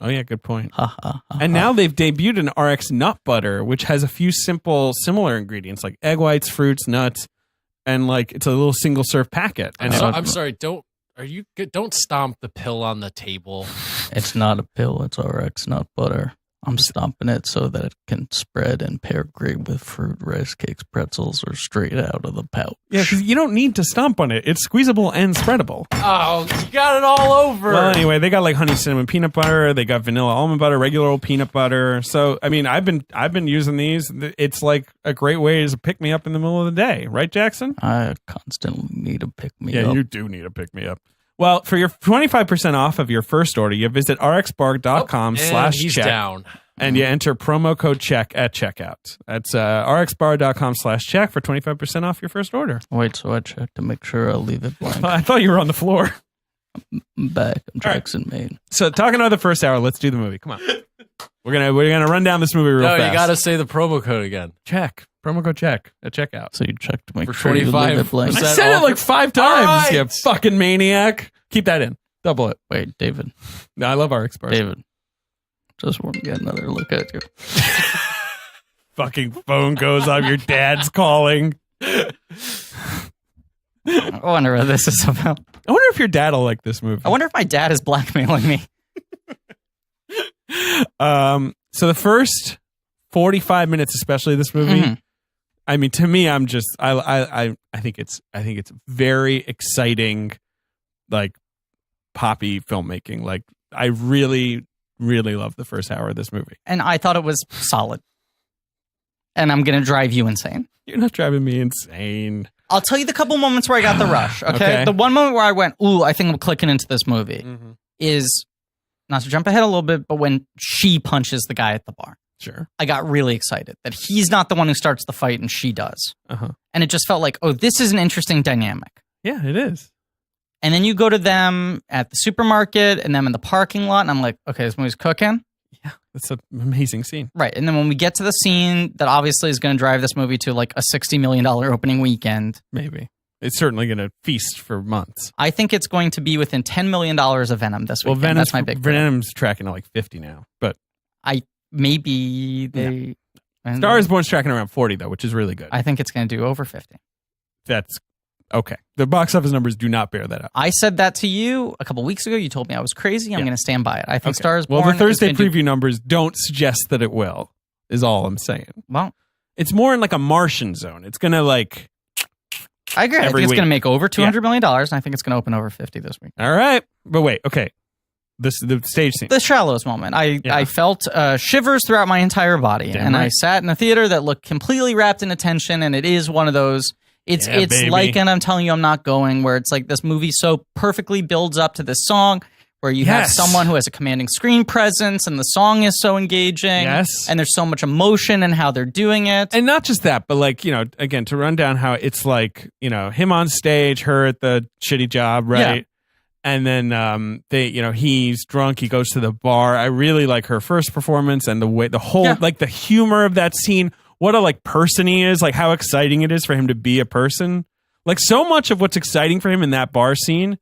Oh, yeah, good point. Ha, ha, ha, And ha. now they've debuted an RX nut butter, which has a few similar ingredients like egg whites, fruits, nuts, and like it's a little single serve packet. And I'm sorry. Don't stomp the pill on the table. It's not a pill, it's RX nut butter. I'm stomping it so that it can spread and pair great with fruit, rice cakes, pretzels, or straight out of the pouch. yeah, 'cause you don't need to stomp on it. It's squeezable and spreadable. Oh, you got it all over. Well, anyway, they got like honey cinnamon peanut butter. They got vanilla almond butter, regular old peanut butter. So, I mean, I've been using these. It's like a great way to pick me up in the middle of the day, right, Jackson? I constantly need to pick me Yeah, up. you do need to pick me up. Well, for your 25% off of your first order, you visit rxbar.com/check. He's down. And you enter promo code check at checkout. That's rxbar.com/check for 25% off your first order. Wait, so I check to make sure I'll leave it blank. I thought you were on the floor. I'm back. I'm All right. Jackson Maine. So talking about the first hour, let's do the movie. Come on. We're gonna run down this movie real No, fast. you got to say the promo code again. check. Promo code check at checkout. So you check to make For sure you leave 25%. it blank. I that said it all like for- 5 times, All right. you fucking maniac. Keep that in. Double it. Wait, David. No, I love RX bars. David. Just want to get another look at you. Fucking phone goes off. Your dad's calling. I wonder what this is about. I wonder if your dad will like this movie. I wonder if my dad is blackmailing me. So the first 45 minutes, especially of this movie, Mhm. I mean, to me, I'm just I think it's very exciting, like poppy filmmaking. Like I really love the first hour of this movie. And I thought it was solid. And I'm going to drive you insane. You're not driving me insane. I'll tell you the couple moments where I got the rush, okay? Okay. The one moment where I went, ooh, I think I'm clicking into this movie is, not to jump ahead a little bit, but when she punches the guy at the bar. Sure. I got really excited that he's not the one who starts the fight and she does. Uh-huh. And it just felt like, oh, this is an interesting dynamic. Yeah, it is. And then you go to them at the supermarket and them in the parking lot, and I'm like, okay, this movie's cooking. It's an amazing scene. Right. And then when we get to the scene that obviously is going to drive this movie to like a $60 million opening weekend, Maybe. It's certainly going to feast for months. I think it's going to be within $10 million of Venom this Well, weekend. That's my big prediction. Venom's tracking at like 50 now, but Maybe they... and Star is Born's tracking around 40 though, which is really good. I think it's going to do over 50. That's okay. The box office numbers do not bear that out. I said that to you a couple weeks ago. You told me I was crazy. I'm Yeah. going to stand by it. I think Okay. Star is Well, Born the Thursday is gonna preview numbers don't suggest that it will, is all I'm saying. Well, It's more in like a Martian zone. It's going to like, I agree. I think Every it's week. going to make over $200 million, and I think it's going to open over 50 this week. all right. But wait, okay. The stage scene. The Shallows moment. Yeah. I felt shivers throughout my entire body, Damn and I right. sat in a theater that looked completely wrapped in attention, and it is one of those. It's Yeah, baby. like, and I'm telling you, I'm not going. Where it's like this movie so perfectly builds up to this song, where you have Yes. someone who has a commanding screen presence, and the song is so engaging. Yes. and there's so much emotion in how they're doing it. And not just that, but like, you know, again, to run down how it's like, you know, him on stage, her at the shitty job, right? Yeah. And then they, you know, he's drunk, he goes to the bar. I really like her first performance and the way the whole Yeah. like the humor of that scene, what a like person he is, like how exciting it is for him to be a person. Like so much of what's exciting for him in that bar scene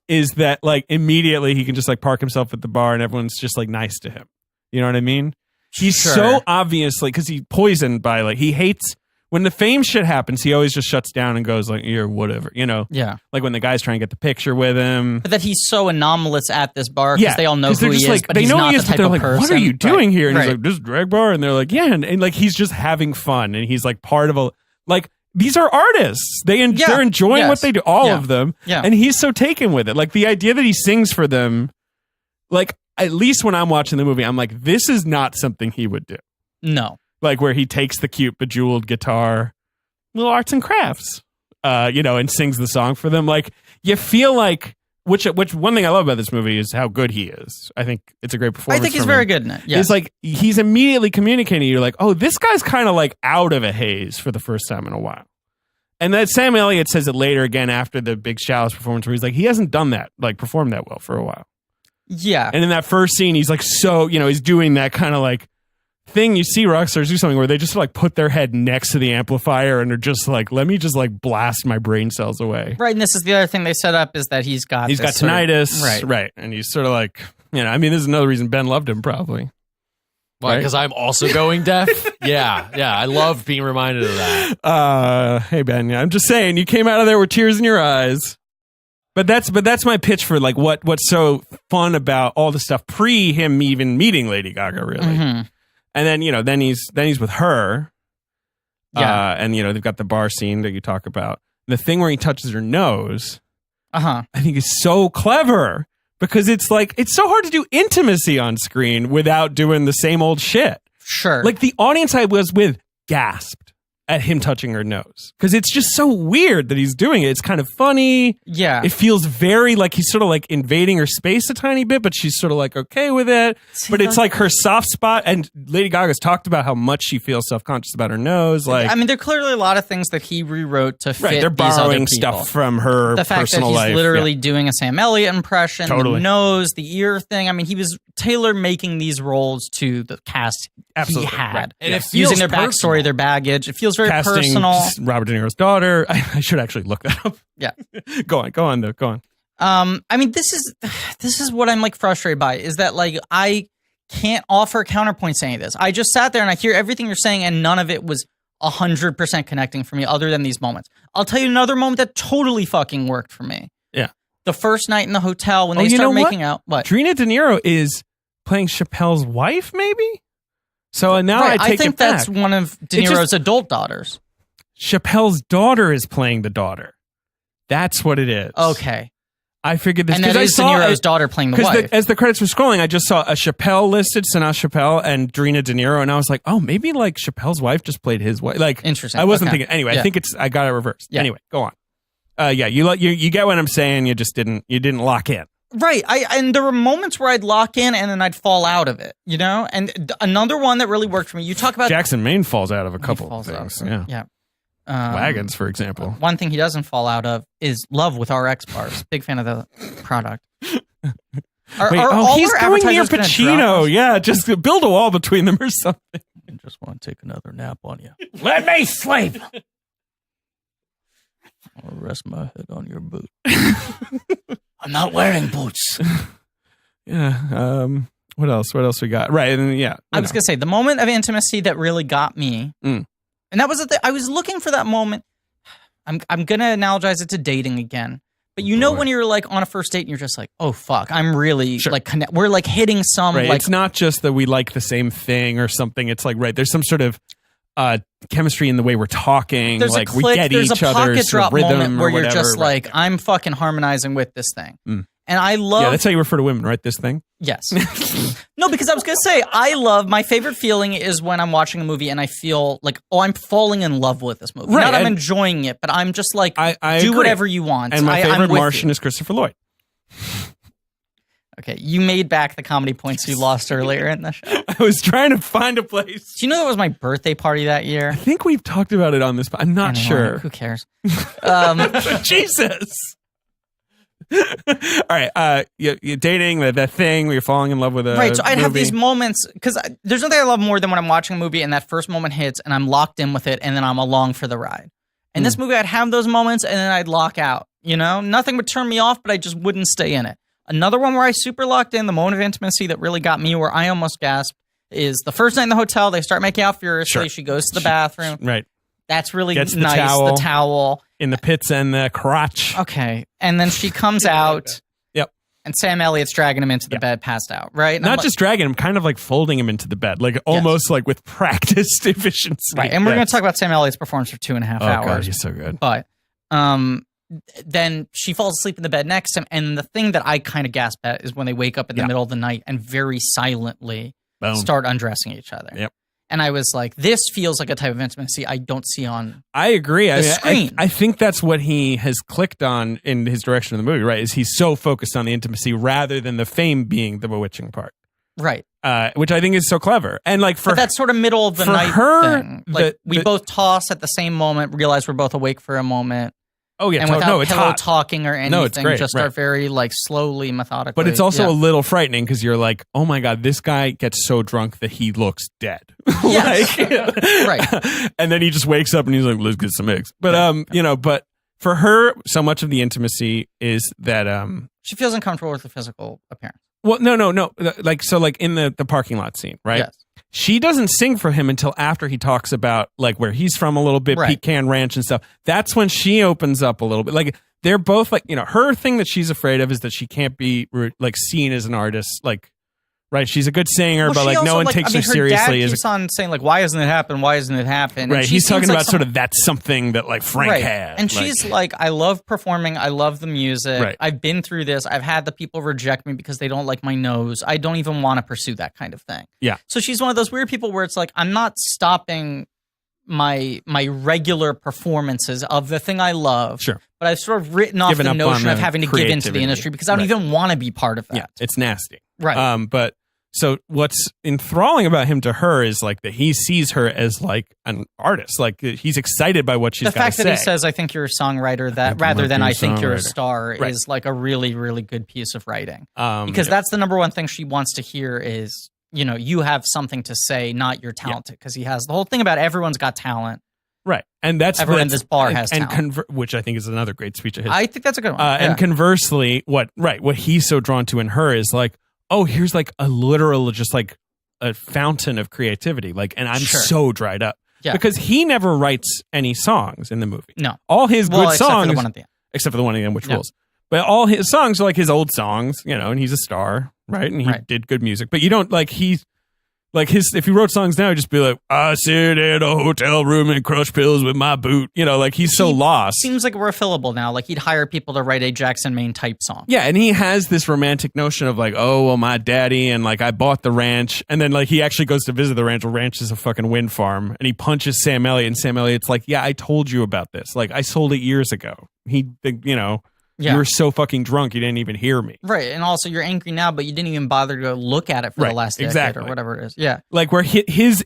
is that like immediately he can just like park himself at the bar and everyone's just like nice to him. You know what I mean? He's Sure. so obviously because he's poisoned by like he hates when the fame shit happens, he always just shuts down and goes like, "You're whatever," you know. Yeah. Like when the guys try and get the picture with him. But that he's so anomalous at this bar because they all know 'cause who they're he just is, like, but they he's know not he the is, but type they're of like, person. "What are you doing here?" And Right. he's like, "This is drag bar," and they're like, "Yeah," and like he's just having fun, and he's like part of a like. These are artists. They're enjoying what they do, all of them. Yeah. And he's so taken with it. Like the idea that he sings for them, like at least when I'm watching the movie, I'm like, this is not something he would do. No. Like where he takes the cute bejeweled guitar, little arts and crafts, you know, and sings the song for them. Like you feel like, which one thing I love about this movie is how good he is. I think it's a great performance. I think he's from very him. good in it. Yeah. It's like he's immediately communicating. You're like, oh, this guy's kind of like out of a haze for the first time in a while. And that Sam Elliott says it later again after the Big Chalice performance where he's like, he hasn't done that, like performed that well for a while. Yeah. And in that first scene, he's like, so, you know, he's doing that kind of like thing you see rock stars do something where they just like put their head next to the amplifier and are just like, let me just like blast my brain cells away. Right. And this is the other thing they set up is that he's got tinnitus. Right. And he's sort of like, you know, I mean, this is another reason Ben loved him probably. Why? Because I'm also going deaf? Yeah. I love being reminded of that. Hey Ben, I'm just saying you came out of there with tears in your eyes. But that's my pitch for like what's so fun about all the stuff pre him even meeting Lady Gaga, really. Mm-hmm. And then, you know, then he's with her. Yeah. And you know, they've got the bar scene that you talk about. The thing where he touches her nose, I think is so clever. Because it's like, it's so hard to do intimacy on screen without doing the same old shit. Sure. Like the audience I was with gasped at him touching her nose. Because it's just so weird that he's doing it. It's kind of funny. Yeah. It feels very like he's sort of like invading her space a tiny bit, but she's sort of like okay with it. But it's like her soft spot. And Lady Gaga's talked about how much she feels self-conscious about her nose. Like, I mean, there are clearly a lot of things that he rewrote to fit they're these other borrowing people. stuff from her the fact personal that he's life. literally doing a Sam Elliott impression, Totally. the nose, the ear thing. I mean, he was tailor making these roles to the cast Absolutely. he had. Right. And it feels using their personal. backstory, their baggage. It feels very Casting personal. Robert De Niro's daughter. I should actually look that up. Yeah. Go on though. Go on. I mean, this is what I'm like frustrated by is that like I can't offer counterpoints to any of this. I just sat there and I hear everything you're saying and none of it was 100% connecting for me other than these moments. I'll tell you another moment that totally fucking worked for me. Yeah. The first night in the hotel when they you start know what? making out. What? Drina De Niro is playing Chappelle's wife, maybe? So now Right, I take think it back. that's one of De It's Niro's just- adult daughters. Chappelle's daughter is playing the daughter. That's what it is. Okay. I figured this And that because I is De saw Niro's daughter playing the wife. as the credits were scrolling, I just saw a Chappelle listed, Sanaa Chappelle and Drina De Niro, and I was like, oh, maybe like Chappelle's wife just played his wife. Like, Interesting. I wasn't Okay. thinking. Anyway, Yeah. I think I got it reversed. Yeah. Anyway, go on. Yeah, you get what I'm saying. You just didn't lock in. Right. And there were moments where I'd lock in and then I'd fall out of it, you know? And another one that really worked for me, you talk about Jackson Maine falls out of a couple of falls things. out. Yeah. Yeah. Wagons, for example. One thing he doesn't fall out of is love with RX bars. Big fan of the product. Wait, all he's our going near advertisers gonna drop Pacino. us? Yeah, just build a wall between them or something. I just want to take another nap on you. Let me sleep. I'll rest my head on your boot. I'm not wearing boots. Yeah. What else? What else we got? Right. And yeah. I was going to say, the moment of intimacy that really got me, and that was I was looking for that moment. I'm going to analogize it to dating again. But you know when you're like on a first date and you're just like, oh, fuck, I'm really like, we're like hitting some right. like. It's not just that we like the same thing or something. It's like, right, there's some sort of chemistry in the way we're talking. There's like a click, we get there's each a pocket other's drop rhythm moment or where you're whatever, just right. like, I'm fucking harmonizing with this thing. And I love. Yeah, that's how you refer to women, right? This thing. Yes. No, because I was going to say, my favorite feeling is when I'm watching a movie and I feel like, oh, I'm falling in love with this movie. Right, Not I'm and enjoying it, but I'm just like, I do agree. whatever you want. And my I'm favorite with Martian you. is Christopher Lloyd. Okay, you made back the comedy points you lost earlier in the show. I was trying to find a place. Do you know that was my birthday party that year? I think we've talked about it on this, but I'm not Anyway, sure. Who cares? Jesus. All right. You're dating that thing where you're falling in love with a Right, so I'd have movie. these moments, because there's nothing I love more than when I'm watching a movie and that first moment hits and I'm locked in with it and then I'm along for the ride. In this movie, I'd have those moments and then I'd lock out, you know? Nothing would turn me off, but I just wouldn't stay in it. Another one where I super locked in, the moment of intimacy that really got me where I almost gasped, is the first night in the hotel, they start making out furiously, Sure. she goes to the bathroom. Right. That's really Gets the nice. towel. The towel. in the pits and the crotch. Okay. And then she comes out. Yep. And Sam Elliott's dragging him into the bed, passed out, right? And Not I'm just dragging him, kind of like folding him into the bed, like almost like with practiced efficiency. right. And we're going to talk about Sam Elliott's performance for 2.5 hours. God, he's so good. But then she falls asleep in the bed next to him. And the thing that I kind of gasp at is when they wake up in the middle of the night and very silently start undressing each other. Yep. And I was like, this feels like a type of intimacy I don't see on I agree. the screen. I think that's what he has clicked on in his direction of the movie, right? Is he's so focused on the intimacy rather than the fame being the bewitching part. Right. Which I think is so clever. And like for but that sort of middle of the for night her, thing. Like we both toss at the same moment, realize we're both awake for a moment. Oh yeah, and without it's pillow hot. talking or anything, No, it's great, just start very like slowly, methodically. But it's also a little frightening because you're like, oh my God, this guy gets so drunk that he looks dead. Yes. Right. And then he just wakes up and he's like, let's get some eggs. But but for her, so much of the intimacy is that she feels uncomfortable with the physical appearance. Well, no. Like in the parking lot scene, right? Yes. She doesn't sing for him until after he talks about like where he's from a little bit, Right. Pecan Ranch and stuff. That's when she opens up a little bit. Like they're both like, her thing that she's afraid of is that she can't be like seen as an artist. Like, right. She's a good singer, but she like also, no one takes her seriously. Dad keeps on saying like, why hasn't it happened? Why hasn't it happened? Right. And she He's talking seems like about sort of that's something that like Frank had. And she's like, I love performing. I love the music. Right. I've been through this. I've had the people reject me because they don't like my nose. I don't even want to pursue that kind of thing. Yeah. So she's one of those weird people where it's like, I'm not stopping my regular performances of the thing I love. Sure. But I've sort of written off Given the up notion on of the having to give into the creativity. industry because I don't even want to be part of that. Yeah, it's nasty. Right. But so what's enthralling about him to her is like that he sees her as like an artist. Like he's excited by what she's The got to fact say. that he says, I think you're a songwriter, that think you rather might than be a I think you're a songwriter. star Right. is like a really, really good piece of writing. Yeah. Because that's the number one thing she wants to hear is, you have something to say, not you're talented. Because he has the whole thing about everyone's got talent. Right. And that's Everyone in that's- this bar has and talent. which I think is another great speech of his. I think that's a good one. And conversely, what he's so drawn to in her is like, oh, here's like a literal, just like a fountain of creativity. Like, and I'm Sure. so dried up. Yeah. Because he never writes any songs in the movie. No. All his good except songs, for the one at the end. except for the one at the end, which Yeah. rules. But all his songs are like his old songs, and he's a star, right? And he Right. did good music. But you don't like if he wrote songs now, he'd just be like, I sit in a hotel room and crush pills with my boot. Like he's so lost. Seems like we're fillable now. Like he'd hire people to write a Jackson Maine type song. Yeah, and he has this romantic notion of like, oh, well, my daddy, and like I bought the ranch, and then like he actually goes to visit the ranch. The ranch is a fucking wind farm, and he punches Sam Elliott, and Sam Elliott's like, yeah, I told you about this. Like I sold it years ago. Yeah. You were so fucking drunk you didn't even hear me. Right. And also you're angry now, but you didn't even bother to go look at it for the Right. last decade Exactly. or whatever it is. Yeah. Like where his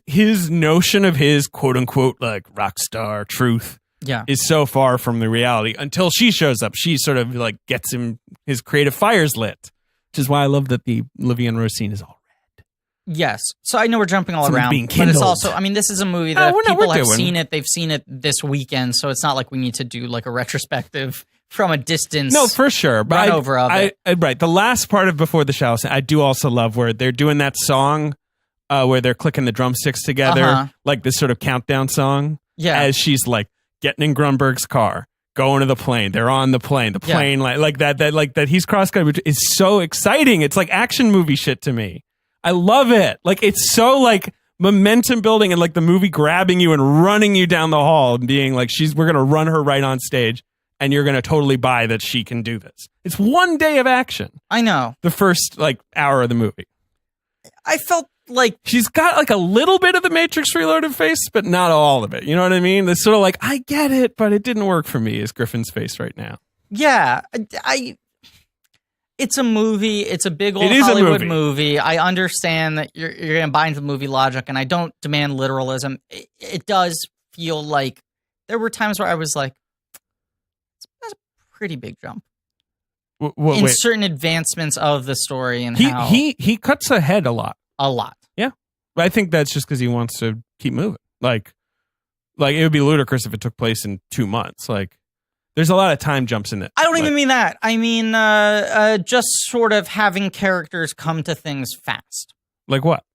notion of his quote unquote like rock star truth Yeah. is so far from the reality until she shows up. She sort of like gets him his creative fires lit, which is why I love that the Olivia and Rose scene is all Yes. So I know we're jumping all Something around, being but it's kindled. also, this is a movie that we're people have doing. seen it. They've seen it this weekend. So it's not like we need to do like a retrospective from a distance. No, for sure. But run over of it. right. The last part of Before the Shallow Scene, I do also love where they're doing that song where they're clicking the drumsticks together, Uh-huh. like this sort of countdown song. Yeah. As she's like getting in Grunberg's car, going to the plane. They're on the plane. The plane like that he's cross country, which is so exciting. It's like action movie shit to me. I love it. Like it's so like momentum building and like the movie grabbing you and running you down the hall and being like, we're gonna run her right on stage. And you're going to totally buy that she can do this. It's one day of action. I know. The first like hour of the movie. I felt like She's got like a little bit of the Matrix Reloaded face, but not all of it. You know what I mean? It's sort of like, I get it, but it didn't work for me as Griffin's face right now. yeah, it's a movie. It's a big old It is a Hollywood movie. movie. I understand that you're going to buy into the movie logic, and I don't demand literalism. It does feel like there were times where I was like, that's a pretty big jump in Wait. certain advancements of the story and how He cuts ahead a lot. a lot. But I think that's just because he wants to keep moving. Like it would be ludicrous if it took place in 2 months. Like there's a lot of time jumps in it. I don't even mean that. I mean, just sort of having characters come to things fast. Like what?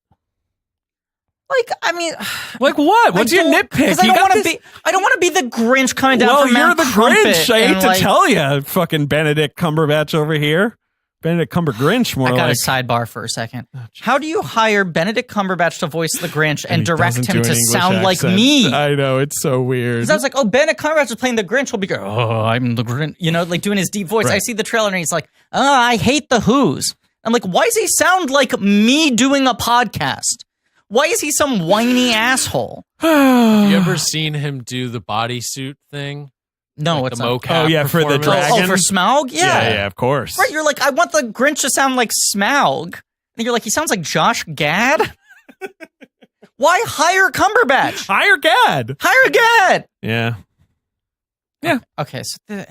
Like, I mean, Like what? What's your nitpick? Because I don't want to be the Grinch coming down Well, from you're Mount the Crumpet Grinch. I and, hate to tell you, fucking Benedict Cumberbatch over here. Benedict Cumbergrinch, more I got like. a sidebar for a second. How do you hire Benedict Cumberbatch to voice the Grinch and direct him to sound like me? I know, it's so weird. Because I was like, oh, Benedict Cumberbatch is playing the Grinch. He'll be going, oh, I'm the Grinch. You know, like doing his deep voice. Right. I see the trailer and he's like, oh, I hate the Who's. I'm like, why does he sound like me doing a podcast? Why is he some whiny asshole? Have you ever seen him do the bodysuit thing? No, Like it's the not. mocap. Oh, yeah, for the performance? dragon. Oh, for Smaug? Yeah, of course. Right, you're like, I want the Grinch to sound like Smaug. And you're like, he sounds like Josh Gad? Why hire Cumberbatch? Hire Gad. Hire Gad! Yeah. Okay, so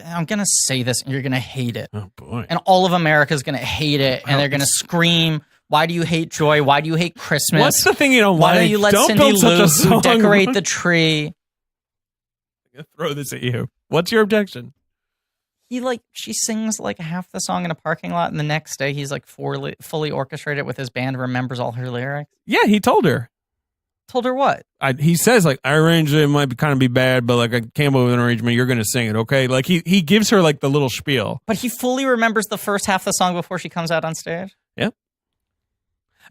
I'm going to say this and you're going to hate it. Oh, boy. And all of America's going to hate it and they're going to scream, why do you hate joy? Why do you hate Christmas? What's the thing you don't Why like? don't you let Cindy build such Lou a song. decorate the tree? I'm gonna throw this at you. What's your objection? She sings like half the song in a parking lot and the next day he's like fully orchestrated with his band, remembers all her lyrics. Yeah, he told her. Told her what? He says, like, I arranged it. It might kind of be bad, but, like, I came up with an arrangement. You're going to sing it, okay? Like, he gives her, like, the little spiel. But he fully remembers the first half of the song before she comes out on stage. Yeah.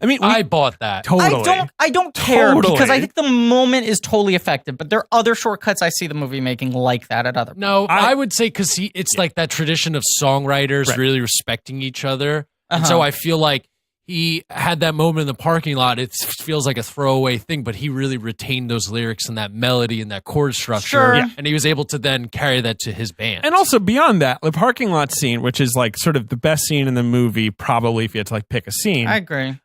I mean, I bought that. totally. I don't care Totally. because I think the moment is totally effective. But there are other shortcuts I see the movie making like that at other. No, I would say because it's like that tradition of songwriters Right. really respecting each other. And Uh-huh. so I feel like he had that moment in the parking lot. It feels like a throwaway thing, but he really retained those lyrics and that melody and that chord structure. Sure. Yeah. And he was able to then carry that to his band. And also beyond that, the parking lot scene, which is, like, sort of the best scene in the movie, probably if you had to, like, pick a scene. I agree.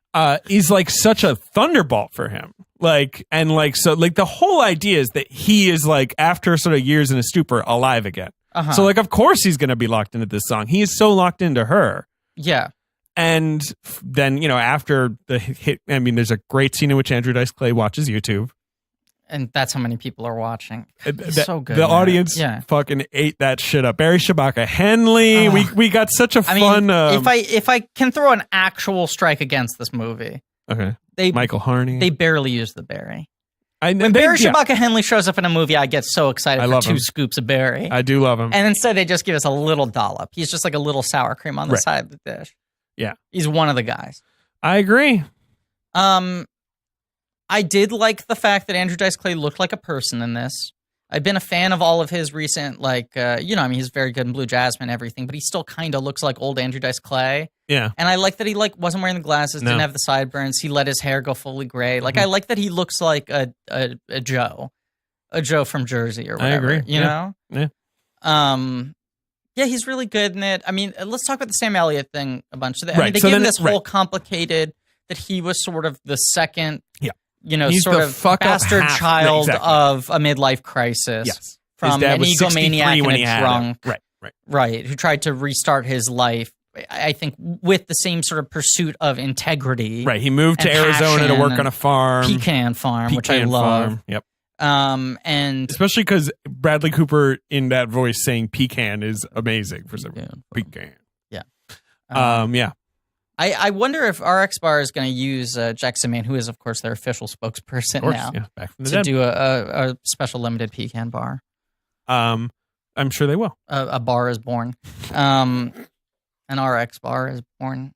Is like such a thunderbolt for him. Like, and like, so like the whole idea is that he is like, after sort of years in a stupor, alive again. Uh-huh. So like, of course he's going to be locked into this song. He is so locked into her. Yeah. And then, you know, after the hit, I mean, there's a great scene in which Andrew Dice Clay watches YouTube. And that's how many people are watching. He's so good. The man. audience Yeah. fucking ate that shit up. Barry Shabaka Henley. Oh. We got such a I fun. mean, if I can throw an actual strike against this movie, okay, Michael Harney. they barely use the berry. When When Barry Shabaka Henley shows up in a movie, I get so excited I for love 2 him. scoops of berry. I do love him. And instead, they just give us a little dollop. He's just like a little sour cream on the Right. side of the dish. Yeah. He's one of the guys. I agree. I did like the fact that Andrew Dice Clay looked like a person in this. I've been a fan of all of his recent, he's very good in Blue Jasmine and everything, but he still kind of looks like old Andrew Dice Clay. Yeah. And I like that he wasn't wearing the glasses, No. didn't have the sideburns. He let his hair go fully gray. Like, I like that he looks like a Joe from Jersey or I whatever. agree. You Yeah. know? Yeah. Yeah, he's really good in it. I mean, let's talk about the Sam Elliott thing a bunch. I mean, Right, they so gave him then- this whole complicated that he was sort of the second, Yeah. He's the fuck up bastard half- child exactly. of a midlife crisis. Yes. From His dad an was egomaniac 63 when and he a had drunk. him. Right. Right, who tried to restart his life, I think, with the same sort of pursuit of integrity. Right. He moved to and Arizona to passion work and on a farm. Pecan farm, which I Pecan love. farm. Yep. And Especially because Bradley Cooper in that voice saying pecan is amazing for some reason. Pecan. Yeah. Yeah. I wonder if RX Bar is going to use Jack Simeon, who is, of course, their official spokesperson Of course. now, Yeah. Back from the to dead. do a special limited pecan bar. I'm sure they will. A bar is born. An RX Bar is born.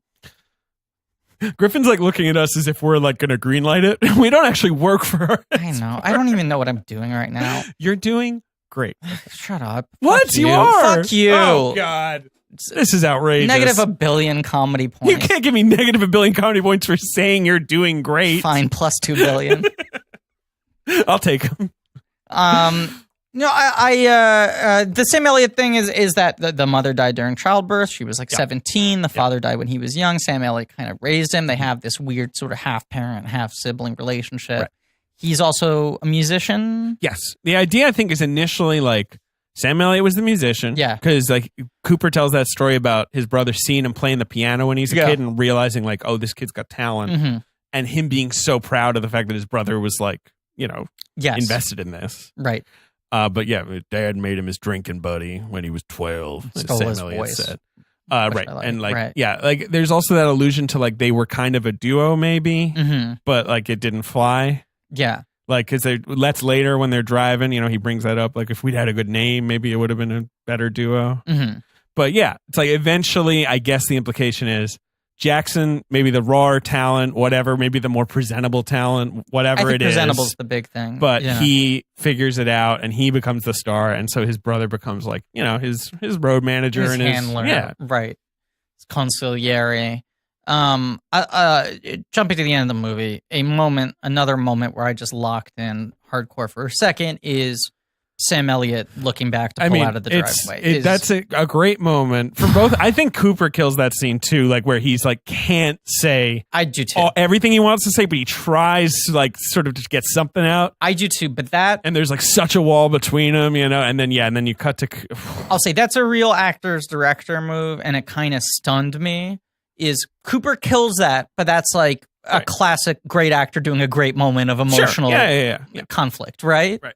Griffin's like looking at us as if we're like going to greenlight it. We don't actually work for her. I know. I don't even know what I'm doing right now. You're doing great. Shut up. What? Fuck You are? Fuck you. Oh, God. This is outrageous. Negative a billion comedy You points. can't give me negative a billion comedy points for saying you're doing great. Fine, plus 2 billion. I'll take them. No, the Sam Elliott thing is that the mother died during childbirth. She was like 17. The father died when he was young. Sam Elliott kind of raised him. They have this weird sort of half parent, half sibling relationship. Right. He's also a musician. Yes. The idea, I think, is initially like Sam Elliott was the musician. Yeah. Because like Cooper tells that story about his brother seeing him playing the piano when he's a Yeah. kid and realizing like, oh, this kid's got talent. Mm-hmm. And him being so proud of the fact that his brother was like, Yes. invested in this. Right. But yeah, dad made him his drinking buddy when he was 12. as Stole Sam his Elliott voice. said. Right. I like. And like, Right. yeah, like there's also that allusion to like they were kind of a duo maybe, Mm-hmm. but like it didn't fly. Yeah. Like, because that's later when they're driving, you know, he brings that up. Like, if we'd had a good name, maybe it would have been a better duo. Mm-hmm. But yeah, it's like eventually, I guess the implication is Jackson, maybe the rawer talent, whatever, maybe the more presentable talent, whatever I think it is. presentable's the big thing. But yeah. he figures it out and he becomes the star. And so his brother becomes like, you know, his road manager his and handler, yeah. right? His consigliere. Jumping to the end of the movie, another moment where I just locked in hardcore for a second is Sam Elliott looking back to pull out of the driveway. That's a great moment for both. I think Cooper kills that scene too, like where he's like can't say I do too. Everything he wants to say, but he tries to like sort of just get something out. I do too, but that and there's like such a wall between them, you know. And then you cut to. I'll say that's a real actor's director move, and it kind of stunned me. Is Cooper kills that, but that's like a classic great actor doing a great moment of emotional conflict, right? Right.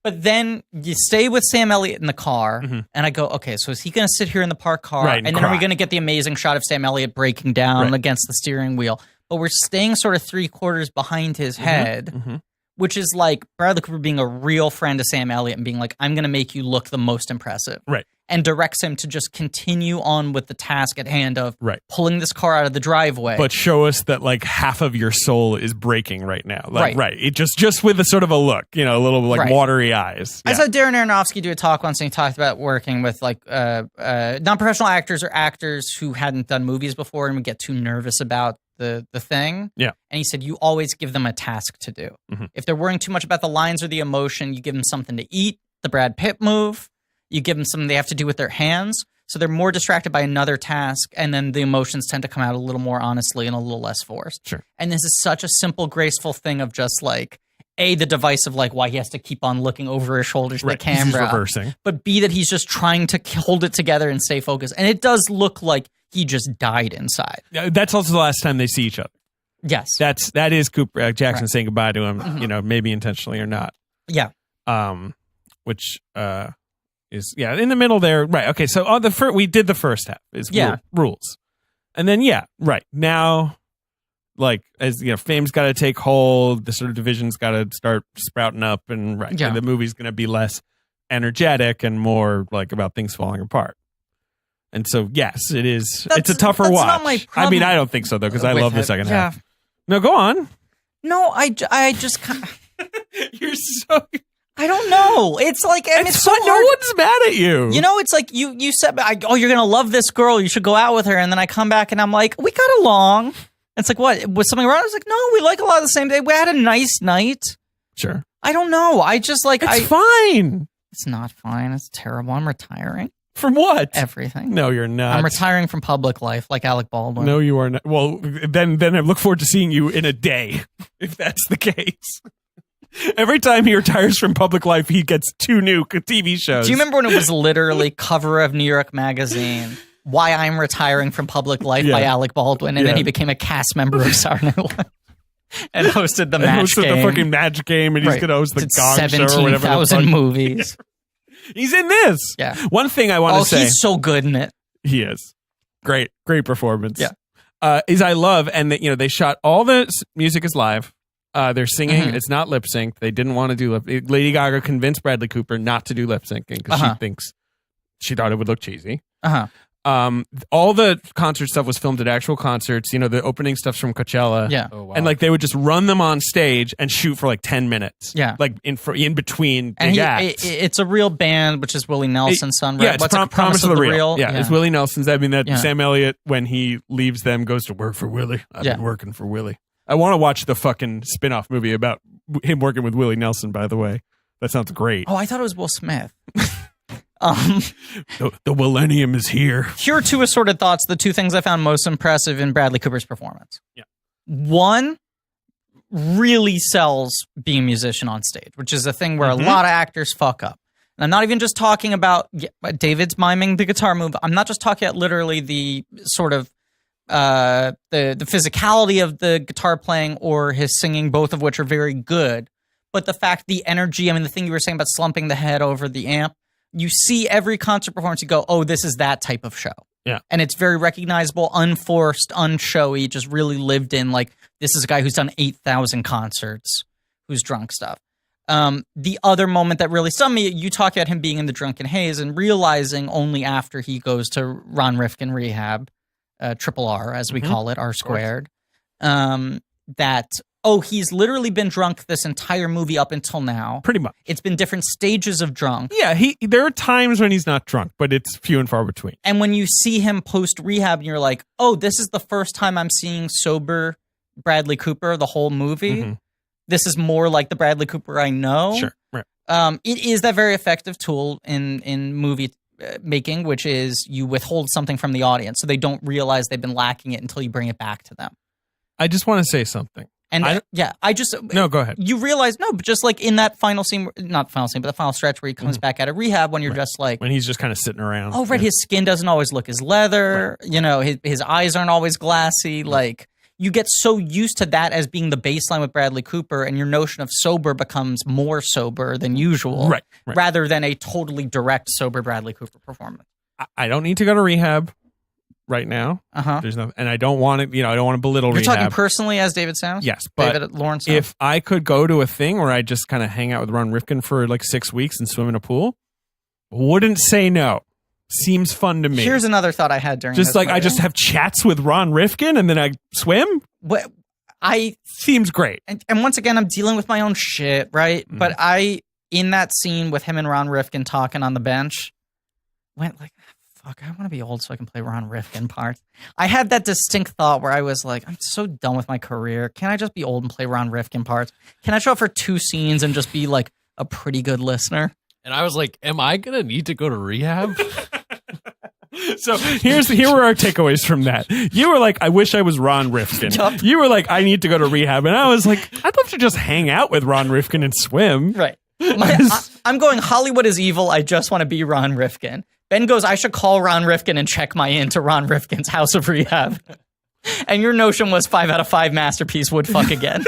But then you stay with Sam Elliott in the car, and I go, okay, so is he going to sit here in the parked car? Right, and then are we going to get the amazing shot of Sam Elliott breaking down against the steering wheel? But we're staying sort of 3/4 behind his head, which is like Bradley Cooper being a real friend to Sam Elliott and being like, I'm going to make you look the most impressive. Right. And directs him to just continue on with the task at hand of pulling this car out of the driveway. But show us that like half of your soul is breaking right now. Like, right. It just with a sort of a look, you know, a little like watery eyes. I saw Darren Aronofsky do a talk once and he talked about working with like non-professional actors or actors who hadn't done movies before and would get too nervous about the thing. Yeah. And he said, you always give them a task to do. If they're worrying too much about the lines or the emotion, you give them something to eat, the Brad Pitt move. You give them something they have to do with their hands, so they're more distracted by another task, and then the emotions tend to come out a little more honestly and a little less forced. Sure. And this is such a simple, graceful thing of just like, A, the device of like why he has to keep on looking over his shoulders to the camera. He's reversing. But B, that he's just trying to hold it together and stay focused. And it does look like he just died inside. That's also the last time they see each other. Yes. That is Cooper Jackson saying goodbye to him, you know, maybe intentionally or not. Yeah. Which is in the middle there, right? Okay, so on we did the first half is rules, and then now, like as you know, fame's got to take hold, the sort of division's got to start sprouting up, and the movie's going to be less energetic and more like about things falling apart. And so, yes, it is. It's a tougher watch. Not my problem. I mean, I don't think so though, because I love the second half. No, go on. No, I just kind of. You're so. I don't know. It's like it's so no hard. one's mad at you. You know, it's like you said, you're gonna love this girl. You should go out with her. And then I come back and I'm like, we got along. It's like, what? Was something wrong? I was like, no, we like a lot of the same day. We had a nice night. Sure. I don't know. I just like it's fine. It's not fine. It's terrible. I'm retiring from what? Everything. No, you're not. I'm retiring from public life, like Alec Baldwin. No, you are not. Well, then I look forward to seeing you in a day, if that's the case. Every time he retires from public life, he gets 2 new TV shows. Do you remember when it was literally cover of New York Magazine, Why I'm Retiring from Public Life by Alec Baldwin, and then he became a cast member of Saturday Night Live and hosted the match game. Hosted the fucking match game, and he's going to host the Gong Show or whatever. 17,000 movies. He's in this. Yeah. One thing I want to say. Oh, he's so good in it. He is. Great performance. Yeah. Is I love, and that, you know, they shot all the music is live. They're singing. It's not lip sync. They didn't want to do lip. Lady Gaga convinced Bradley Cooper not to do lip syncing because she thought it would look cheesy. All the concert stuff was filmed at actual concerts. You know, the opening stuff's from Coachella. Yeah. Oh, wow. And like they would just run them on stage and shoot for like 10 minutes. Yeah. Like in between big acts. It's a real band, which is Willie Nelson's son. Right? Yeah, it's Promise of the Real. Yeah, Yeah. it's Willie Nelson's. I mean, that Sam Elliott, when he leaves them, goes to work for Willie. I've been working for Willie. I want to watch the fucking spin-off movie about him working with Willie Nelson, by the way. That sounds great. Oh, I thought it was Will Smith. The millennium is here. Here are 2 assorted thoughts, the 2 things I found most impressive in Bradley Cooper's performance. Yeah. 1, really sells being a musician on stage, which is a thing where a lot of actors fuck up. And I'm not even just talking about David's miming the guitar move. I'm not just talking about literally the sort of the physicality of the guitar playing or his singing, both of which are very good. But the fact, the energy, I mean, the thing you were saying about slumping the head over the amp, you see every concert performance, you go, oh, this is that type of show. Yeah. And it's very recognizable, unforced, unshowy, just really lived in, like, this is a guy who's done 8,000 concerts, who's drunk stuff. The other moment that really stunned me, you talk about him being in the drunken haze and realizing only after he goes to Ron Rifkin rehab, triple R, as we call it, R squared, that, he's literally been drunk this entire movie up until now. Pretty much. It's been different stages of drunk. Yeah, there are times when he's not drunk, but it's few and far between. And when you see him post rehab, and you're like, this is the first time I'm seeing sober Bradley Cooper the whole movie. Mm-hmm. This is more like the Bradley Cooper I know. Sure, right. It is that very effective tool in movie making, which is you withhold something from the audience so they don't realize they've been lacking it until you bring it back to them. I just want to say something. And No, go ahead. You realize, but just like in that final scene, not final scene, but the final stretch where he comes back out of rehab, when you're just like, when he's just kind of sitting around. Oh, right. His skin doesn't always look as leather. Right. His eyes aren't always glassy. Right. Like, you get so used to that as being the baseline with Bradley Cooper, and your notion of sober becomes more sober than usual, right. rather than a totally direct sober Bradley Cooper performance. I don't need to go to rehab right now. There's no, and I don't want to. I don't want to belittle You're rehab. talking personally as David Sounds? Yes, but David Lawrence. If I could go to a thing where I just kind of hang out with Ron Rifkin for like 6 weeks and swim in a pool, wouldn't say no. Seems fun to me. Here's another thought I had during just this like movie. I just have chats with Ron Rifkin and then I swim. What seems great. And once again, I'm dealing with my own shit, right? Mm. But in that scene with him and Ron Rifkin talking on the bench, went like, fuck, I want to be old so I can play Ron Rifkin parts. I had that distinct thought where I was like, I'm so done with my career. Can I just be old and play Ron Rifkin parts? Can I show up for 2 scenes and just be like a pretty good listener? And I was like, am I going to need to go to rehab? So here were our takeaways from that. You were like, I wish I was Ron Rifkin. Yep. You were like, I need to go to rehab. And I was like, I'd love to just hang out with Ron Rifkin and swim. Right. I'm going, Hollywood is evil. I just want to be Ron Rifkin. Ben goes, I should call Ron Rifkin and check my in to Ron Rifkin's House of Rehab. And your notion was 5 out of 5 masterpiece would fuck again.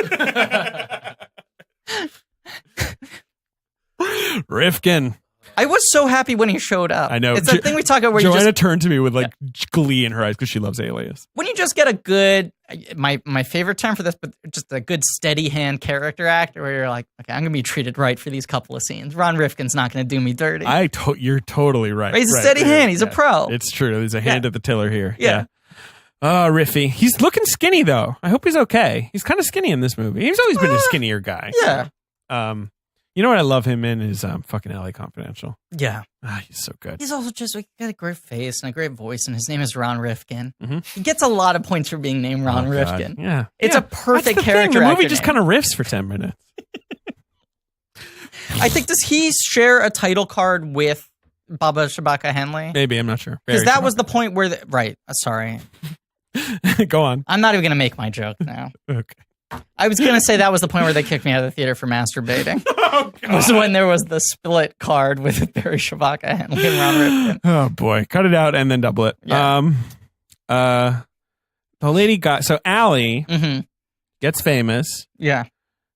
Rifkin. I was so happy when he showed up. I know. It's that thing we talk about where Joanna you just turned to me with like glee in her eyes because she loves Alias. When you just get a good, my favorite term for this, but just a good steady hand character actor where you're like, okay, I'm going to be treated right for these couple of scenes. Ron Rifkin's not going to do me dirty. You're totally right. He's a steady hand. He's a pro. It's true. There's a hand at the tiller here. Yeah. Oh, Riffy. He's looking skinny though. I hope he's okay. He's kind of skinny in this movie. He's always been a skinnier guy. Yeah. You know what I love him in is fucking LA Confidential. Yeah. He's so good. He's also just got a great face and a great voice, and his name is Ron Rifkin. Mm-hmm. He gets a lot of points for being named Ron Rifkin. Yeah. It's a perfect character. The movie actor just name. kind of riffs for 10 minutes. I think, does he share a title card with Baba Shabaka Henley? Maybe, I'm not sure. Because that was the point where, sorry. Go on. I'm not even going to make my joke now. Okay. I was going to say that was the point where they kicked me out of the theater for masturbating. Oh, God. It was when there was the split card with Barry Shabaka Henley and Ron Rifkin. Oh, boy. Cut it out and then double it. Yeah. The lady so Allie gets famous. Yeah.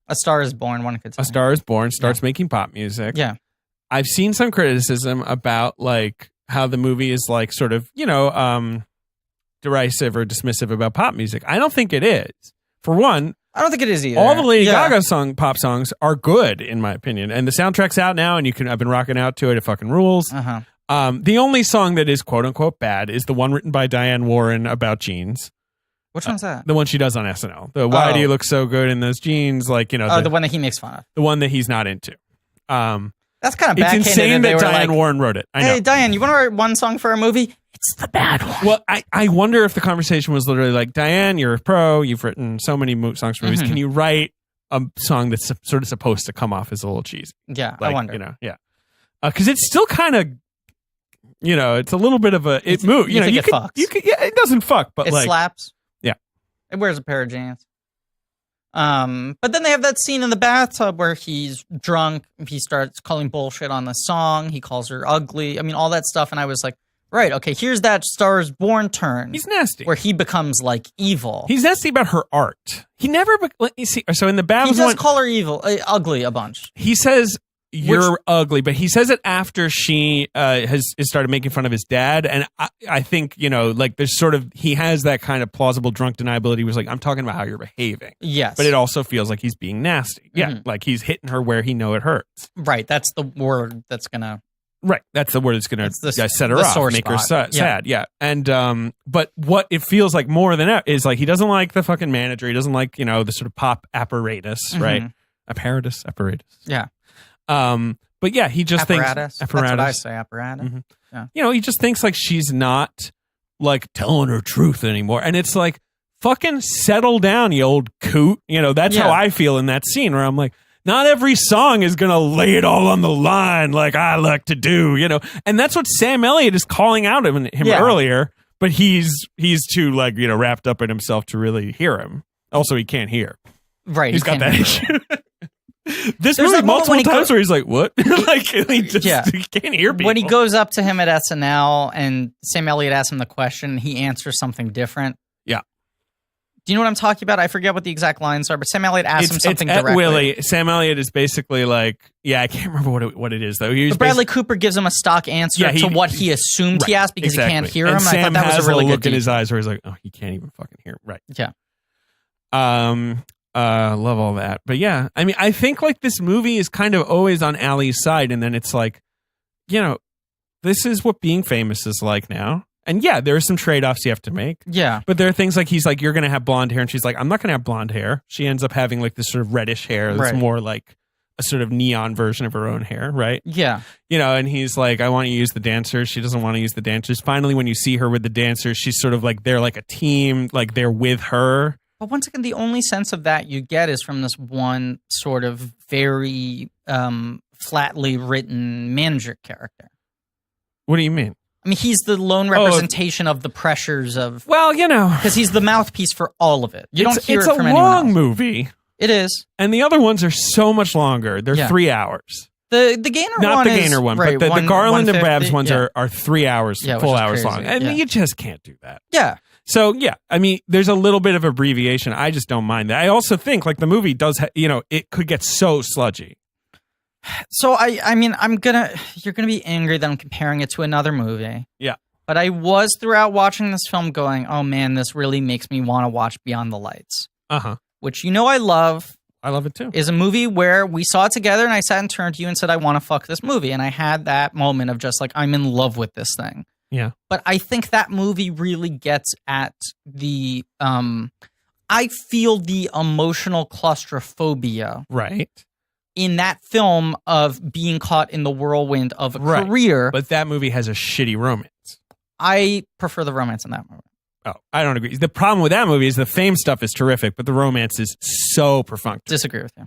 A Star is Born, one could say. A Star is Born, starts making pop music. Yeah. I've seen some criticism about like how the movie is like sort of, derisive or dismissive about pop music. I don't think it is. For one, I don't think it is either. all the Lady Gaga pop songs are good, in my opinion. And the soundtrack's out now, and I've been rocking out to it. It fucking rules. The only song that is quote unquote bad is the one written by Diane Warren about jeans. Which one's that? The one she does on SNL. The Why Do You Look So Good in Those Jeans? Like, the one that he makes fun of. The one that he's not into. That's kind of backhanded. It's insane that Diane Warren wrote it. I know. Hey, Diane, you want to write one song for our movie? It's the bad one. Well, I wonder if the conversation was literally like, Diane, you're a pro. You've written so many songs for movies. Can you write a song that's sort of supposed to come off as a little cheesy? Yeah, like, I wonder. Because it's still kind of, it's a little bit of a it move. You think it fucks? It doesn't fuck, but it like slaps. Yeah, it wears a pair of jeans. But then they have that scene in the bathtub where he's drunk. He starts calling bullshit on the song. He calls her ugly. I mean, all that stuff. And I was like, right, okay, here's that Star is Born turn. He's nasty. Where he becomes like evil. He's nasty about her art. He never. You see, so in the Babylon, he does call her evil, ugly a bunch. He says you're ugly, but he says it after she has started making fun of his dad, and I think, you know, like there's sort of, he has that kind of plausible drunk deniability. He was like, I'm talking about how you're behaving. Yes. But it also feels like he's being nasty. Yeah, like he's hitting her where he know it hurts. Right, that's the word that's gonna... Right, that's the word that's gonna set her off, make her sad. Yeah, and but what it feels like more than that is like he doesn't like the fucking manager. He doesn't like, you know, the sort of pop apparatus, right? Apparatus. Yeah. But yeah, he just apparatus. thinks apparatus. That's what I say, apparatus. Yeah. You know, he just thinks like she's not like telling her truth anymore, and it's like, fucking settle down, you old coot. You know, that's how I feel in that scene where I'm like, not every song is gonna lay it all on the line like I like to do, you know, and that's what Sam Elliott is calling out him earlier. But he's too, like, you know, wrapped up in himself to really hear him. Also, he can't hear. Right, he's got that issue. This movie multiple times where he's like, what? Like, he just he can't hear people. When he goes up to him at SNL and Sam Elliott asks him the question, he answers something different. Yeah. Do you know what I'm talking about? I forget what the exact lines are, but Sam Elliott asks him something directly. Willie. Sam Elliott is basically like, I can't remember what it is, though. But Bradley Cooper gives him a stock answer to what he assumed he asked because he can't hear him. And Sam I thought that was a really look good in his eyes where he's like, oh, he can't even fucking hear. Right. Yeah. Love all that. But yeah, I mean, I think like this movie is kind of always on Allie's side, and then it's like, you know, this is what being famous is like now. And yeah, there are some trade-offs you have to make. Yeah. But there are things like he's like, you're going to have blonde hair. And she's like, I'm not going to have blonde hair. She ends up having like this sort of reddish hair that's more like a sort of neon version of her own hair, right? Yeah. You know, and he's like, I want you to use the dancers. She doesn't want to use the dancers. Finally, when you see her with the dancers, she's sort of like, they're like a team, like they're with her. But once again, the only sense of that you get is from this one sort of very flatly written manager character. What do you mean? I mean, he's the lone representation of the pressures of... Well, you know... Because he's the mouthpiece for all of it. You don't hear it from anyone else. It's a long movie. It is. And the other ones are so much longer. They're 3 hours. The Gaynor one Not the is... Gaynor one, right, but the Garland and Babs ones are 3 hours, full hours long. And you just can't do that. Yeah. So, yeah, I mean, there's a little bit of abbreviation. I just don't mind that. I also think, like, the movie does, you know, it could get so sludgy. So, I mean, you're going to be angry that I'm comparing it to another movie. Yeah. But I was throughout watching this film going, oh man, this really makes me want to watch Beyond the Lights. Uh-huh. Which, you know, I love. I love it too. Is a movie where we saw it together and I sat and turned to you and said, I want to fuck this movie. And I had that moment of just like, I'm in love with this thing. Yeah. But I think that movie really gets at the, I feel the emotional claustrophobia. Right. In that film of being caught in the whirlwind of a career. But that movie has a shitty romance. I prefer the romance in that movie. Oh, I don't agree. The problem with that movie is the fame stuff is terrific, but the romance is so perfunctory. Disagree with you.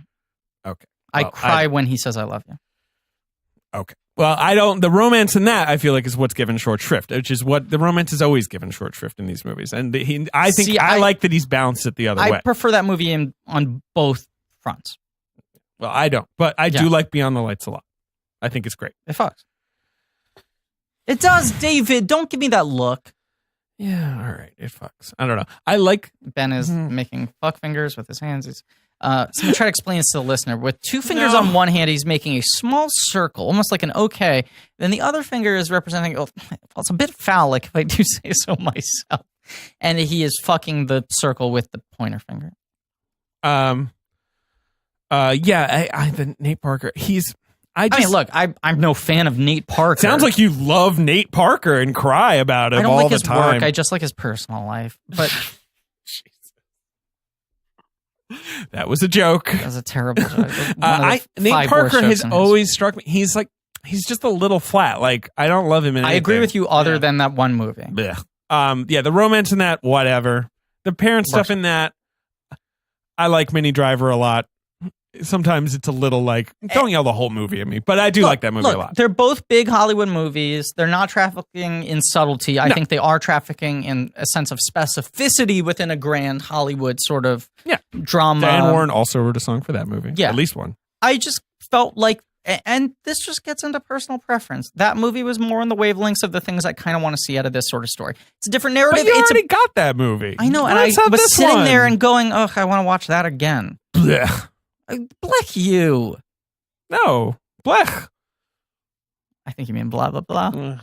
Okay. I cry when he says I love you. Okay. Well, the romance in that I feel like is what's given short shrift, which is what the romance is always given short shrift in these movies. And I like that he's balanced it the other way. I prefer that movie on both fronts. Well, I don't, but I do like Beyond the Lights a lot. I think it's great. It fucks. It does, David. Don't give me that look. Yeah, all right. It fucks. I don't know. I like... Ben is making fuck fingers with his hands. So I'm going to try to explain this to the listener. With two fingers on one hand, he's making a small circle, almost like an okay. Then the other finger is representing... well, it's a bit phallic, if I do say so myself. And he is fucking the circle with the pointer finger. The Nate Parker. I mean, look, I'm no fan of Nate Parker. Sounds like you love Nate Parker and cry about him all the time. Work. I just like his personal life. But that was a joke. That was a terrible joke. Nate Parker has always struck me. He's just a little flat. Like, I don't love him in anything. I agree with you other than that one movie. Yeah. The romance in that, whatever. The parent stuff in that, I like Minnie Driver a lot. Sometimes it's a little like, don't yell the whole movie at me, but I do like that movie a lot. They're both big Hollywood movies. They're not trafficking in subtlety. I think they are trafficking in a sense of specificity within a grand Hollywood sort of drama. Diane Warren also wrote a song for that movie. Yeah. At least one. I just felt like, and this just gets into personal preference. That movie was more on the wavelengths of the things I kind of want to see out of this sort of story. It's a different narrative. But you already got that movie. I know, and I was sitting there and going, I want to watch that again. Blech. Blech you. No. Blech. I think you mean blah, blah, blah.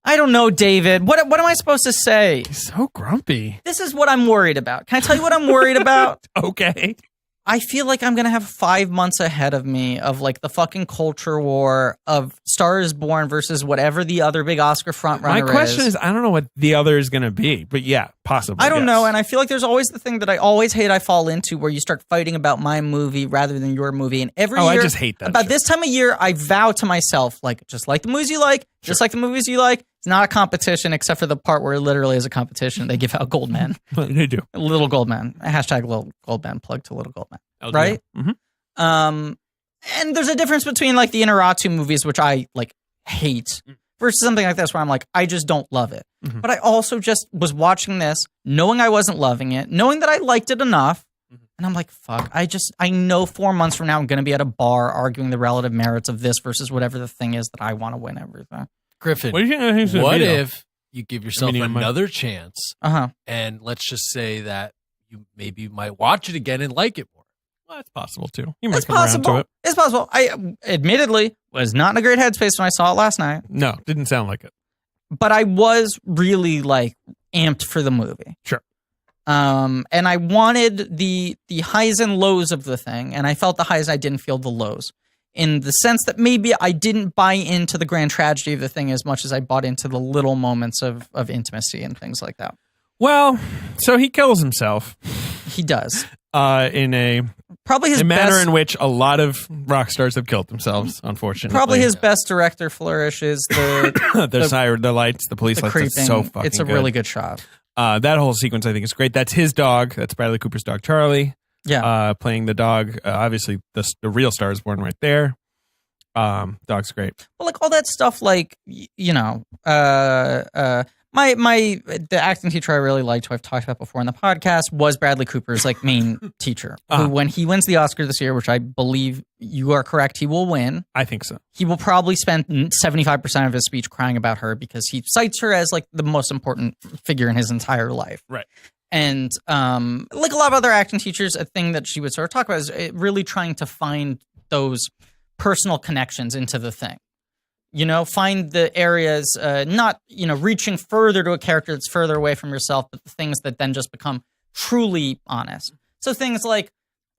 I don't know, David. What am I supposed to say? He's so grumpy. This is what I'm worried about. Can I tell you what I'm worried about? Okay. I feel like I'm going to have 5 months ahead of me of like the fucking culture war of Star is Born versus whatever the other big Oscar frontrunner My question is. is, I don't know what the other is going to be, but yeah, possibly. I don't yes. know, and I feel like there's always the thing that I always hate I fall into where you start fighting about my movie rather than your movie. And every year, I just hate that. about shit. this time of year, I vow to myself, like, just like the movies you like, just like the movies you like, it's not a competition except for the part where it literally is a competition. They give out gold men. They do. Little gold men. Hashtag little gold men. Plug to little gold men. LGM. Right? Mm-hmm. And there's a difference between like the Inarritu movies, which I like hate, versus something like this where I'm like, I just don't love it. Mm-hmm. But I also just was watching this, knowing I wasn't loving it, knowing that I liked it enough. And I'm like, fuck, I know 4 months from now I'm going to be at a bar arguing the relative merits of this versus whatever the thing is that I want to win everything. Griffin, What do you think? He's gonna what be, though? if you give yourself Medium, another chance, Uh-huh. and let's just say that you maybe might watch it again and like it more? Well, that's possible too. You might It's come around to possible. it. It's possible. I admittedly was not in a great headspace when I saw it last night, No, didn't sound like it. but I was really like amped for the movie. Sure. And I wanted the highs and lows of the thing, and I felt the highs, I didn't feel the lows. In the sense that maybe I didn't buy into the grand tragedy of the thing as much as I bought into the little moments of intimacy and things like that. Well, so he kills himself He does. in a Probably his manner best, in which a lot of rock stars have killed themselves, unfortunately. probably his best director flourish is the siren, the lights, the police the lights. creeping. It's so fucking It's a good. really good shot. That whole sequence, I think, is great. That's his dog. That's Bradley Cooper's dog, Charlie. Yeah. Playing the dog. Obviously, the real Star is Born right there. Dog's great. Well, like all that stuff, like you know, the acting teacher I really liked, who I've talked about before in the podcast, was Bradley Cooper's like main teacher. Uh-huh. Who, when he wins the Oscar this year, which I believe you are correct, he will win. I think so. He will probably spend 75% of his speech crying about her because he cites her as like the most important figure in his entire life. Right. And like a lot of other acting teachers, a thing that she would sort of talk about is really trying to find those personal connections into the thing. You know, find the areas, not, you know, reaching further to a character that's further away from yourself, but the things that then just become truly honest. So things like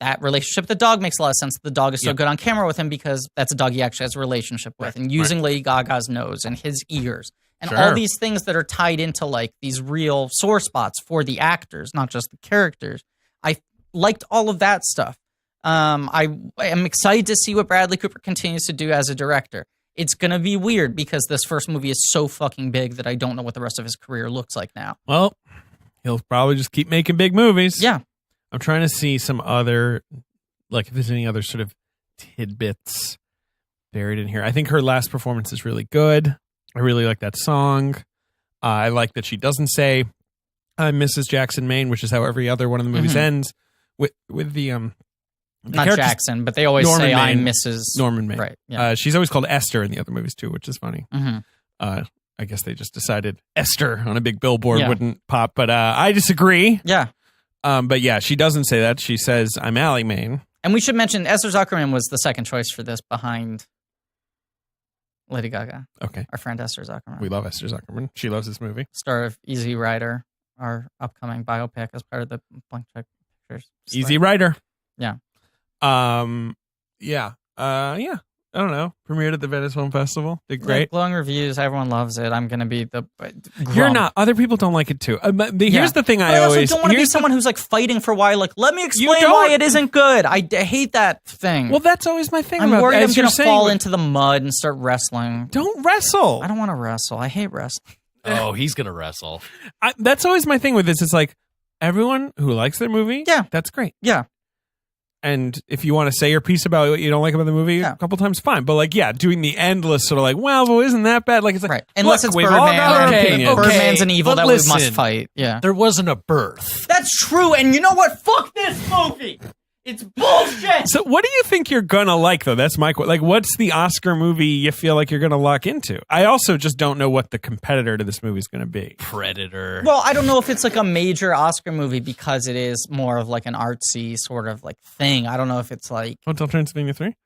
that relationship with the dog makes a lot of sense. The dog is so good on camera with him because that's a dog he actually has a relationship with. And using Lady Gaga's nose and his ears and all these things that are tied into like these real sore spots for the actors, not just the characters. I liked all of that stuff. I am excited to see what Bradley Cooper continues to do as a director. It's going to be weird because this first movie is so fucking big that I don't know what the rest of his career looks like now. Well, he'll probably just keep making big movies. Yeah. I'm trying to see some other, like if there's any other sort of tidbits buried in here. I think her last performance is really good. I really like that song. I like that she doesn't say, I'm Mrs. Jackson Maine, which is how every other one of the movies ends. With the Not characters- Jackson, but they always Norman say I'm Maine. Mrs. Norman Maine. Right. Yeah. She's always called Esther in the other movies too, which is funny. I guess they just decided Esther on a big billboard Yeah. wouldn't pop, but I disagree. Yeah. But yeah, she doesn't say that. She says, I'm Allie Maine. And we should mention Esther Zuckerman was the second choice for this behind Lady Gaga. Okay. Our friend Esther Zuckerman. We love Esther Zuckerman. She loves this movie. Star of Easy Rider, our upcoming biopic as part of the Blank Check Pictures. Easy Rider. Yeah. Yeah. I don't know. Premiered at the Venice Film Festival. Did Yeah, great. glowing reviews. Everyone loves it. I'm going to be the You're grump. not. Other people don't like it too. But here's Yeah. the thing But I also always... don't want to be here's the- someone who's like fighting for why. Like, let me explain don't- why it isn't good. I hate that thing. Well, that's always my thing I'm about worried I'm as you're going to saying, fall into the mud and start wrestling. Don't wrestle. I don't want to wrestle. I hate wrestling. Oh, he's gonna wrestle. That's always my thing with this. It's like, everyone who likes their movie, Yeah. that's great. Yeah. And if you want to say your piece about what you don't like about the movie Yeah. a couple times, fine. But like, yeah, doing the endless sort of like, well, isn't that bad? Like, it's like, Right. Unless look, it's we've all Birdman. got our Okay, opinions. okay. Birdman's an evil but that we must listen. fight. Yeah. There wasn't a birth. That's true. And you know what? Fuck this movie. It's bullshit. So what do you think you're gonna like though? That's my question. Like, what's the Oscar movie you feel like you're gonna lock into? I also just don't know what the competitor to this movie is gonna be. Predator. Well, I don't know if it's like a major Oscar movie because it is more of like an artsy sort of like thing. I don't know if it's like Hotel Transylvania 3?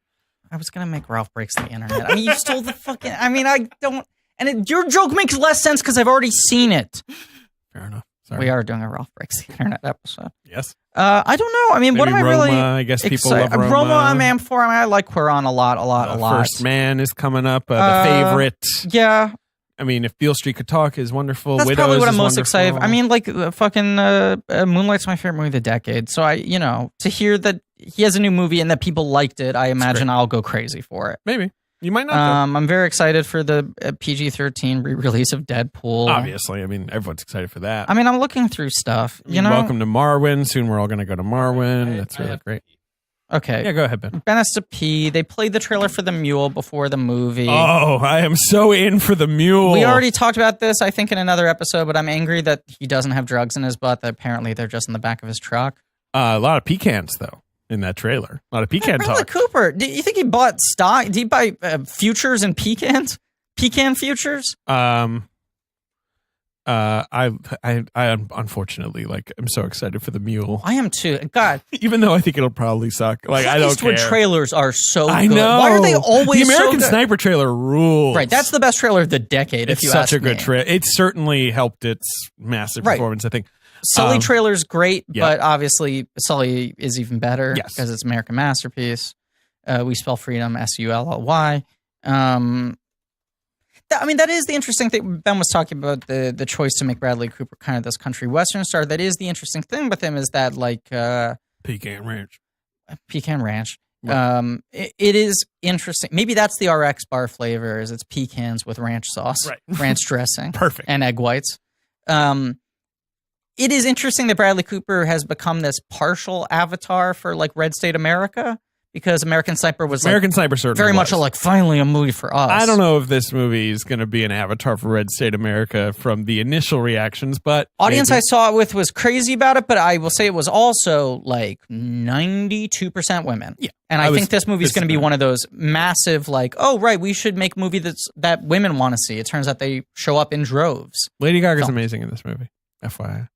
I was gonna make Ralph Breaks the Internet. I mean, you stole the fucking. I mean, I don't. And your joke makes less sense because I've already seen it. Fair enough. Sorry. We are doing a Ralph Breaks the Internet episode. Yes. I don't know. I mean, what am I Roma, really? I guess people love Roma. Roma, I'm amped for. I mean, I like Cuarón a lot. First Man is coming up. The Favorite. Yeah. I mean, if Beale Street Could Talk is wonderful. That's Widows probably what I'm is most excited for. wonderful. I mean, like, fucking Moonlight's my favorite movie of the decade. So to hear that he has a new movie and that people liked it, I imagine I'll go crazy for it. Maybe. You might not. I'm very excited for the PG-13 re-release of Deadpool. Obviously. I mean, everyone's excited for that. I mean, I'm looking through stuff. You know? Welcome to Marwin. Soon we're all going to go to Marwin. That's really great. Okay. Yeah, go ahead, Ben. Ben has to pee. They played the trailer for The Mule before the movie. Oh, I am so in for The Mule. We already talked about this, I think, in another episode, but I'm angry that he doesn't have drugs in his butt, that apparently they're just in the back of his truck. A lot of pecans, though, in that trailer. A lot of pecan Bradley talk. Cooper, do you think he bought stock? Did he buy futures in pecans? Pecan futures? I unfortunately, like, I'm so excited for The Mule. I am too. God. Even though I think it'll probably suck. Like, I don't Eastwood care. trailers are so I good. know. Why are they always The American so good? Sniper trailer rules. Right, that's the best trailer of the decade, if It's you such ask a good me. trailer. It certainly helped its massive Right. performance, I think. Sully trailer's great, yeah. but obviously Sully is even better Yes. because it's American Masterpiece. We spell freedom Sully. I mean, that is the interesting thing. Ben was talking about the choice to make Bradley Cooper kind of this country western star. That is the interesting thing with him is that, like, Pecan Ranch. Pecan Ranch. Right. It is interesting. Maybe that's the RX bar flavor. Is it's pecans with ranch sauce, Right. ranch dressing, Perfect. and egg whites. It is interesting that Bradley Cooper has become this partial avatar for, like, Red State America, because American Sniper was American Sniper certainly very much was. like finally a movie for us. I don't know if this movie is going to be an avatar for Red State America from the initial reactions, but Audience maybe. I saw it with was crazy about it, but I will say it was also like 92% women. Yeah. And I think this movie is going to be one of those massive, like, oh, right, we should make a movie that women want to see. It turns out they show up in droves. Lady Gaga's films. amazing in this movie. FYI.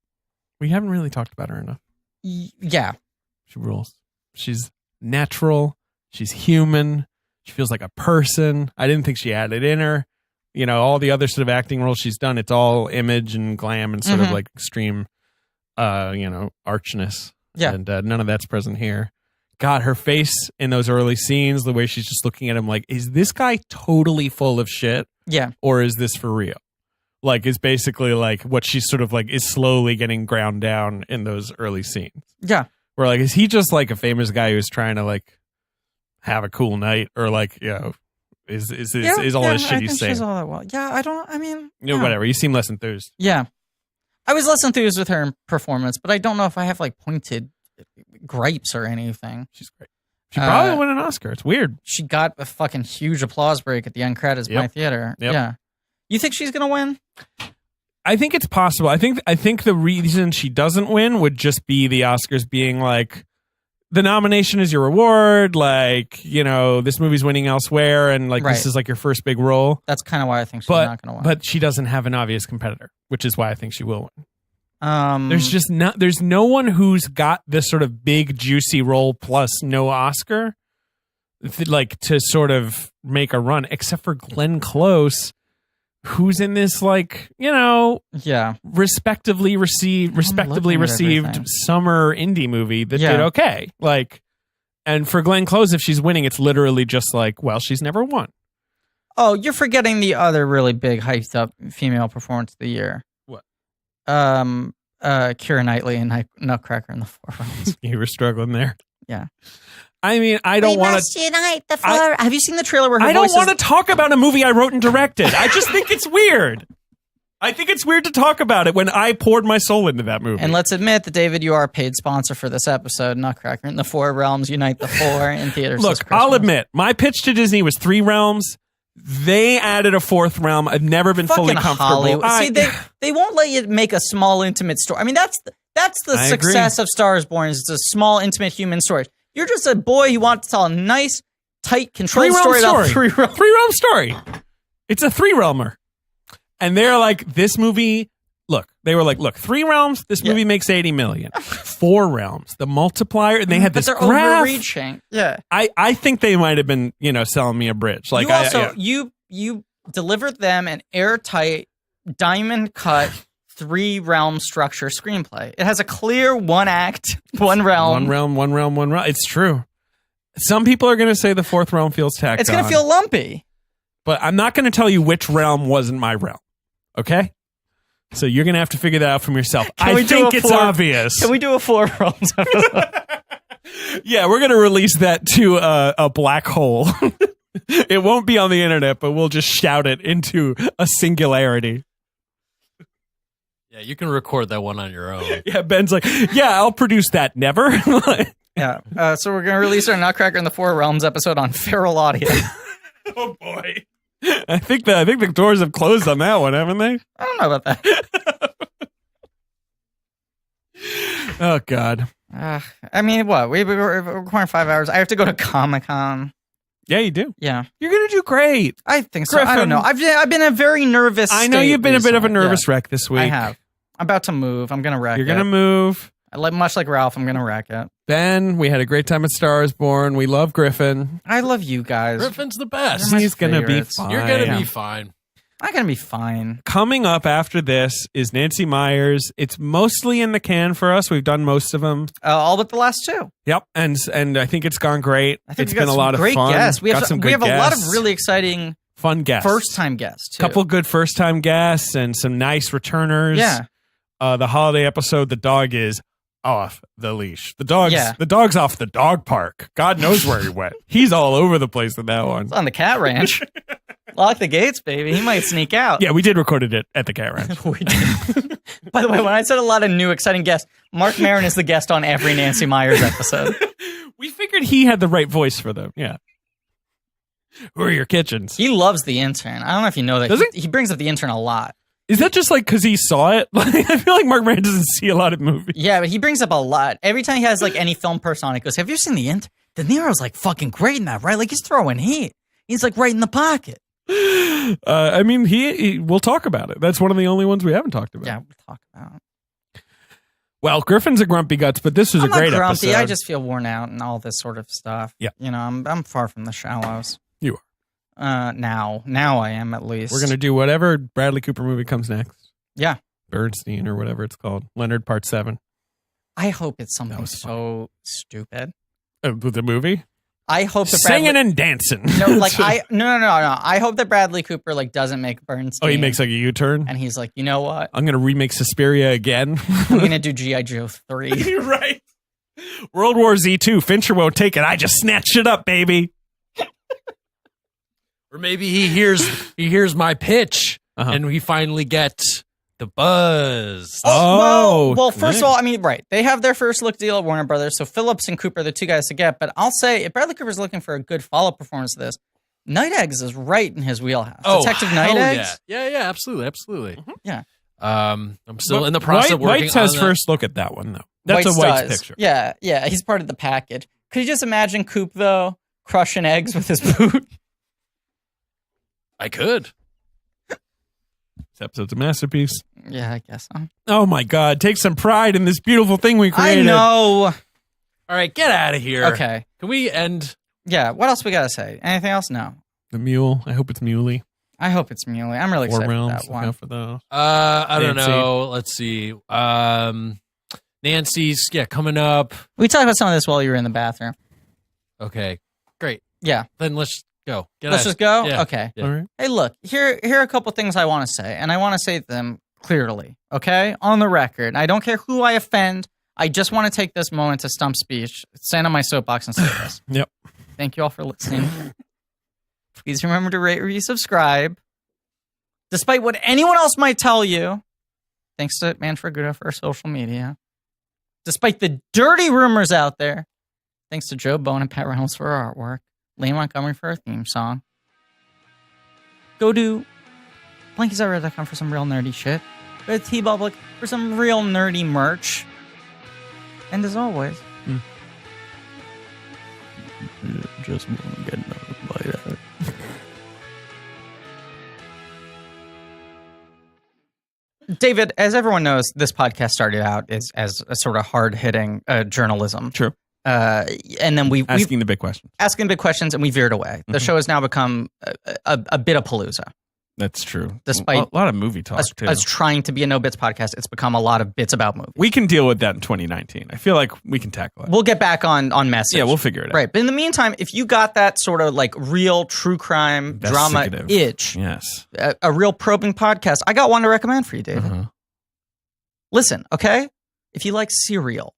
We haven't really talked about her enough. Yeah. She rules. She's natural. She's human. She feels like a person. I didn't think she had it in her. You know, all the other sort of acting roles she's done, it's all image and glam and sort of like extreme, archness. Yeah. And none of that's present here. God, her face in those early scenes, the way she's just looking at him like, is this guy totally full of shit? Yeah. Or is this for real? Like, is basically like what she's sort of like is slowly getting ground down in those early scenes. Yeah. Where like, is he just like a famous guy who's trying to like have a cool night, or like, you know, is all this shit he's saying? She's all that well. Yeah, I don't. I mean, You know, whatever. You seem less enthused. Yeah, I was less enthused with her performance, but I don't know if I have like pointed gripes or anything. She's great. She probably won an Oscar. It's weird. She got a fucking huge applause break at the end credits by theater. Yep. Yeah, you think she's gonna win? I think it's possible. I think the reason she doesn't win would just be the Oscars being like, the nomination is your reward. Like, you know, this movie's winning elsewhere, and like this is like your first big role. That's kind of why I think she's not going to win. But she doesn't have an obvious competitor, which is why I think she will win. There's There's no one who's got this sort of big juicy role plus no Oscar, like to sort of make a run, except for Glenn Close, who's in this, like, you know, respectively received summer indie movie that did okay. Like, and for Glenn Close, if she's winning, it's literally just like, well, she's never won. Oh, you're forgetting the other really big hyped up female performance of the year. What? Keira Knightley and Nutcracker in the Four Realms. You were struggling there. Yeah. I mean, I don't want to unite the four. Have you seen the trailer where her I don't voice want to talk about a movie I wrote and directed. I just think it's weird. I think it's weird to talk about it when I poured my soul into that movie. And let's admit that, David, you are a paid sponsor for this episode. Nutcracker in the Four Realms Unite the Four in theaters. Look, I'll admit, my pitch to Disney was 3 realms. They added a 4th realm. I've never been fully comfortable. See, they won't let you make a small, intimate story. I mean, that's the success of Star is Born. It's a small, intimate human story. You're just a boy who wants to tell a nice, tight, controlled story about 3 realms. 3 realm story. It's a 3 realmer. And they're like, this movie look, they were like, look, 3 realms, this movie makes 80 million. 4 realms, the multiplier, and they had this but they're graph. overreaching. Yeah. I think they might have been, selling me a bridge. Like you also you delivered them an airtight diamond cut 3 realm structure screenplay. It has a clear 1 act, 1 realm. One realm. It's true. Some people are going to say the 4th realm feels tacked It's going to on, feel lumpy. but I'm not going to tell you which realm wasn't my realm. Okay? So you're going to have to figure that out from yourself. I think it's obvious. Can we do a 4 realms episode? Yeah, we're going to release that to a black hole. It won't be on the internet, but we'll just shout it into a singularity. Yeah, you can record that one on your own. Yeah, Ben's like, yeah, I'll produce that. Never. Yeah. So we're going to release our Nutcracker in the 4 Realms episode on feral audio. Oh boy. I think the doors have closed on that one, haven't they? I don't know about that. Oh God. I mean, what? We're recording 5 hours. I have to go to Comic-Con. Yeah, you do. Yeah. You're gonna do great. I think so. Griffin. I don't know. I've been a very nervous I know state you've been a bit of a recently. nervous wreck this week. I have. I'm about to move. I'm going to wreck You're it. gonna move. Much like Ralph, I'm going to wreck it. Ben, we had a great time at Star is Born. We love Griffin. I love you guys. Griffin's the best. My He's gonna be favorites. fine. You're gonna Yeah. be fine. I'm going to be fine. Coming up after this is Nancy Myers. It's mostly in the can for us. We've done most of them. All but the last 2. Yep, and I think it's gone great. I think It's we got been a some lot of great fun. guests. We Got have some we good have a lot of guests. really exciting fun guests. first-time guests, too. Couple good first-time guests and some nice returners. Yeah. The holiday episode, the dog is off the leash. The dog's off the dog park. God knows where he went. He's all over the place in that one. It's on the cat ranch. Lock the gates, baby. He might sneak out. Yeah, we did record it at the cat ranch. We did. By the way, when I said a lot of new exciting guests, Mark Maron is the guest on every Nancy Myers episode. We figured he had the right voice for them. Yeah. Who are your kitchens? He loves the intern. I don't know if you know that. Does He brings up the intern a lot. Is that just like because he saw it? Like, I feel like Mark Maron doesn't see a lot of movies. Yeah, but he brings up a lot. Every time he has like any film person on, he goes, "Have you seen the intern? De Niro's like fucking great in that, right? Like he's throwing heat. He's like right in the pocket." I mean, we'll talk about it. That's one of the only ones we haven't talked about. Yeah, we'll talk about it. Well, Griffin's a grumpy guts, but this was I'm a great not grumpy. episode. I just feel worn out and all this sort of stuff. Yeah. You know, I'm far from the shallows. You are. Now I am at least. We're gonna do whatever Bradley Cooper movie comes next. Yeah. Bernstein or whatever it's called. Leonard Part 7. I hope it's something was so stupid. The movie? I hope that Singing and dancing. No, like no. I hope that Bradley Cooper like doesn't make Bernstein. Oh, he makes like a U-turn? and he's like, you know what? I'm gonna remake Suspiria again. I'm gonna do G.I. Joe 3. You're right. World War Z 2. Fincher won't take it. I just snatched it up, baby. Or maybe he hears my pitch and we finally get the buzz. Well, first of all, I mean, right. They have their first look deal at Warner Brothers, so Phillips and Cooper are the 2 guys to get. But I'll say, if Bradley Cooper's looking for a good follow-up performance to this, Night Eggs is right in his wheelhouse. Detective Night hell Eggs. Yeah, absolutely. Mm-hmm. Yeah. I'm still in the process of working White says on that. first look at that one, though. That's White's a White's does. picture. Yeah, he's part of the package. Could you just imagine Coop, though, crushing eggs with his boot? I could. This episode's a masterpiece. Yeah, I guess so. Oh my God. Take some pride in this beautiful thing we created. I know. All right, get out of here. Okay. Can we end? Yeah, what else we got to say? Anything else? No. The mule. I hope it's muley. I hope it's Muley. I'm really 4 excited realms. for that Look one. out for those. I don't Nancy. know. Let's see. Nancy's coming up. We talked about some of this while you were in the bathroom. Okay, great. Yeah. Then let's go. Let's just go? Yeah. Okay. Yeah. All right. Hey, look, here are a couple things I want to say, and I want to say them clearly, okay? On the record. I don't care who I offend. I just want to take this moment to stump speech, stand on my soapbox and say this. Yep. Thank you all for listening. Please remember to rate, review, subscribe. Despite what anyone else might tell you, thanks to Manfred Guda for our social media. Despite the dirty rumors out there, thanks to Joe Bone and Pat Reynolds for our artwork. Lane Montgomery for our theme song. Go to blankiesoutrare.com for some real nerdy shit. Go to T-Public for some real nerdy merch. And as always, just want to get notified by that. David, as everyone knows, this podcast started out as a sort of hard-hitting journalism. True. And then we Asking the big questions. asking big questions, and we veered away. The show has now become a bit of palooza. That's true. Despite a lot of movie talk, too. Us trying to be a no bits podcast, it's become a lot of bits about movies. We can deal with that in 2019. I feel like we can tackle it. We'll get back on message. Yeah, we'll figure it out. Right. But in the meantime, if you got that sort of like real true crime drama Investigative. itch, Yes. a real probing podcast, I got one to recommend for you, David. Uh-huh. Listen, okay? If you like Serial,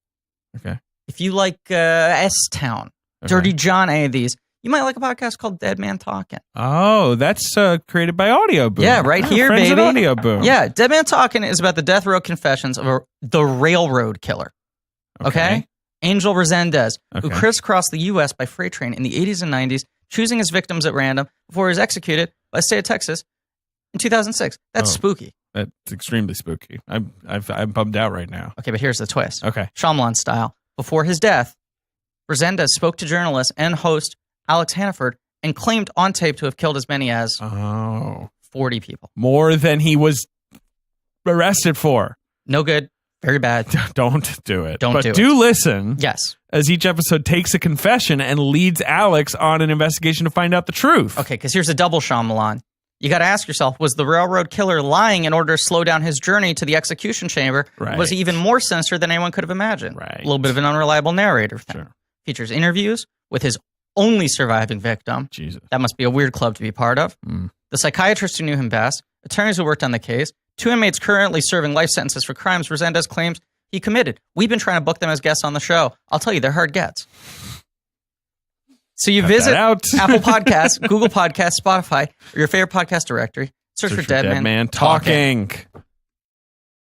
Okay. if you like S-Town, Okay. Dirty John, any of these, you might like a podcast called Dead Man Talking. Oh, that's created by Audio Boom. Yeah, right here, friends baby. At Audio Boom. Yeah, Dead Man Talking is about the death row confessions of the railroad killer. Okay? Angel Resendez, who Okay. crisscrossed the U.S. by freight train in the 80s and 90s, choosing his victims at random before he was executed by the state of Texas in 2006. That's Oh. spooky. That's extremely spooky. I'm bummed out right now. Okay, but here's the twist. Okay. Shyamalan style. Before his death, Resendez spoke to journalist and host Alex Hannaford and claimed on tape to have killed as many as Oh. 40 people. More than he was arrested for. No good. Very bad. Don't do it. Don't but do it. do listen Yes. as each episode takes a confession and leads Alex on an investigation to find out the truth. Okay, because here's a double Shyamalan. You got to ask yourself, was the railroad killer lying in order to slow down his journey to the execution chamber? Right. Was he even more sinister than anyone could have imagined? Right. A little bit of an unreliable narrator thing. Sure. Features interviews with his only surviving victim. Jesus. That must be a weird club to be part of. Mm. The psychiatrist who knew him best, attorneys who worked on the case, 2 inmates currently serving life sentences for crimes Resendez claims he committed. We've been trying to book them as guests on the show. I'll tell you, they're hard gets. So you Cut visit that out. Apple Podcasts, Google Podcasts, Spotify, or your favorite podcast directory. Search for Dead Man Talking.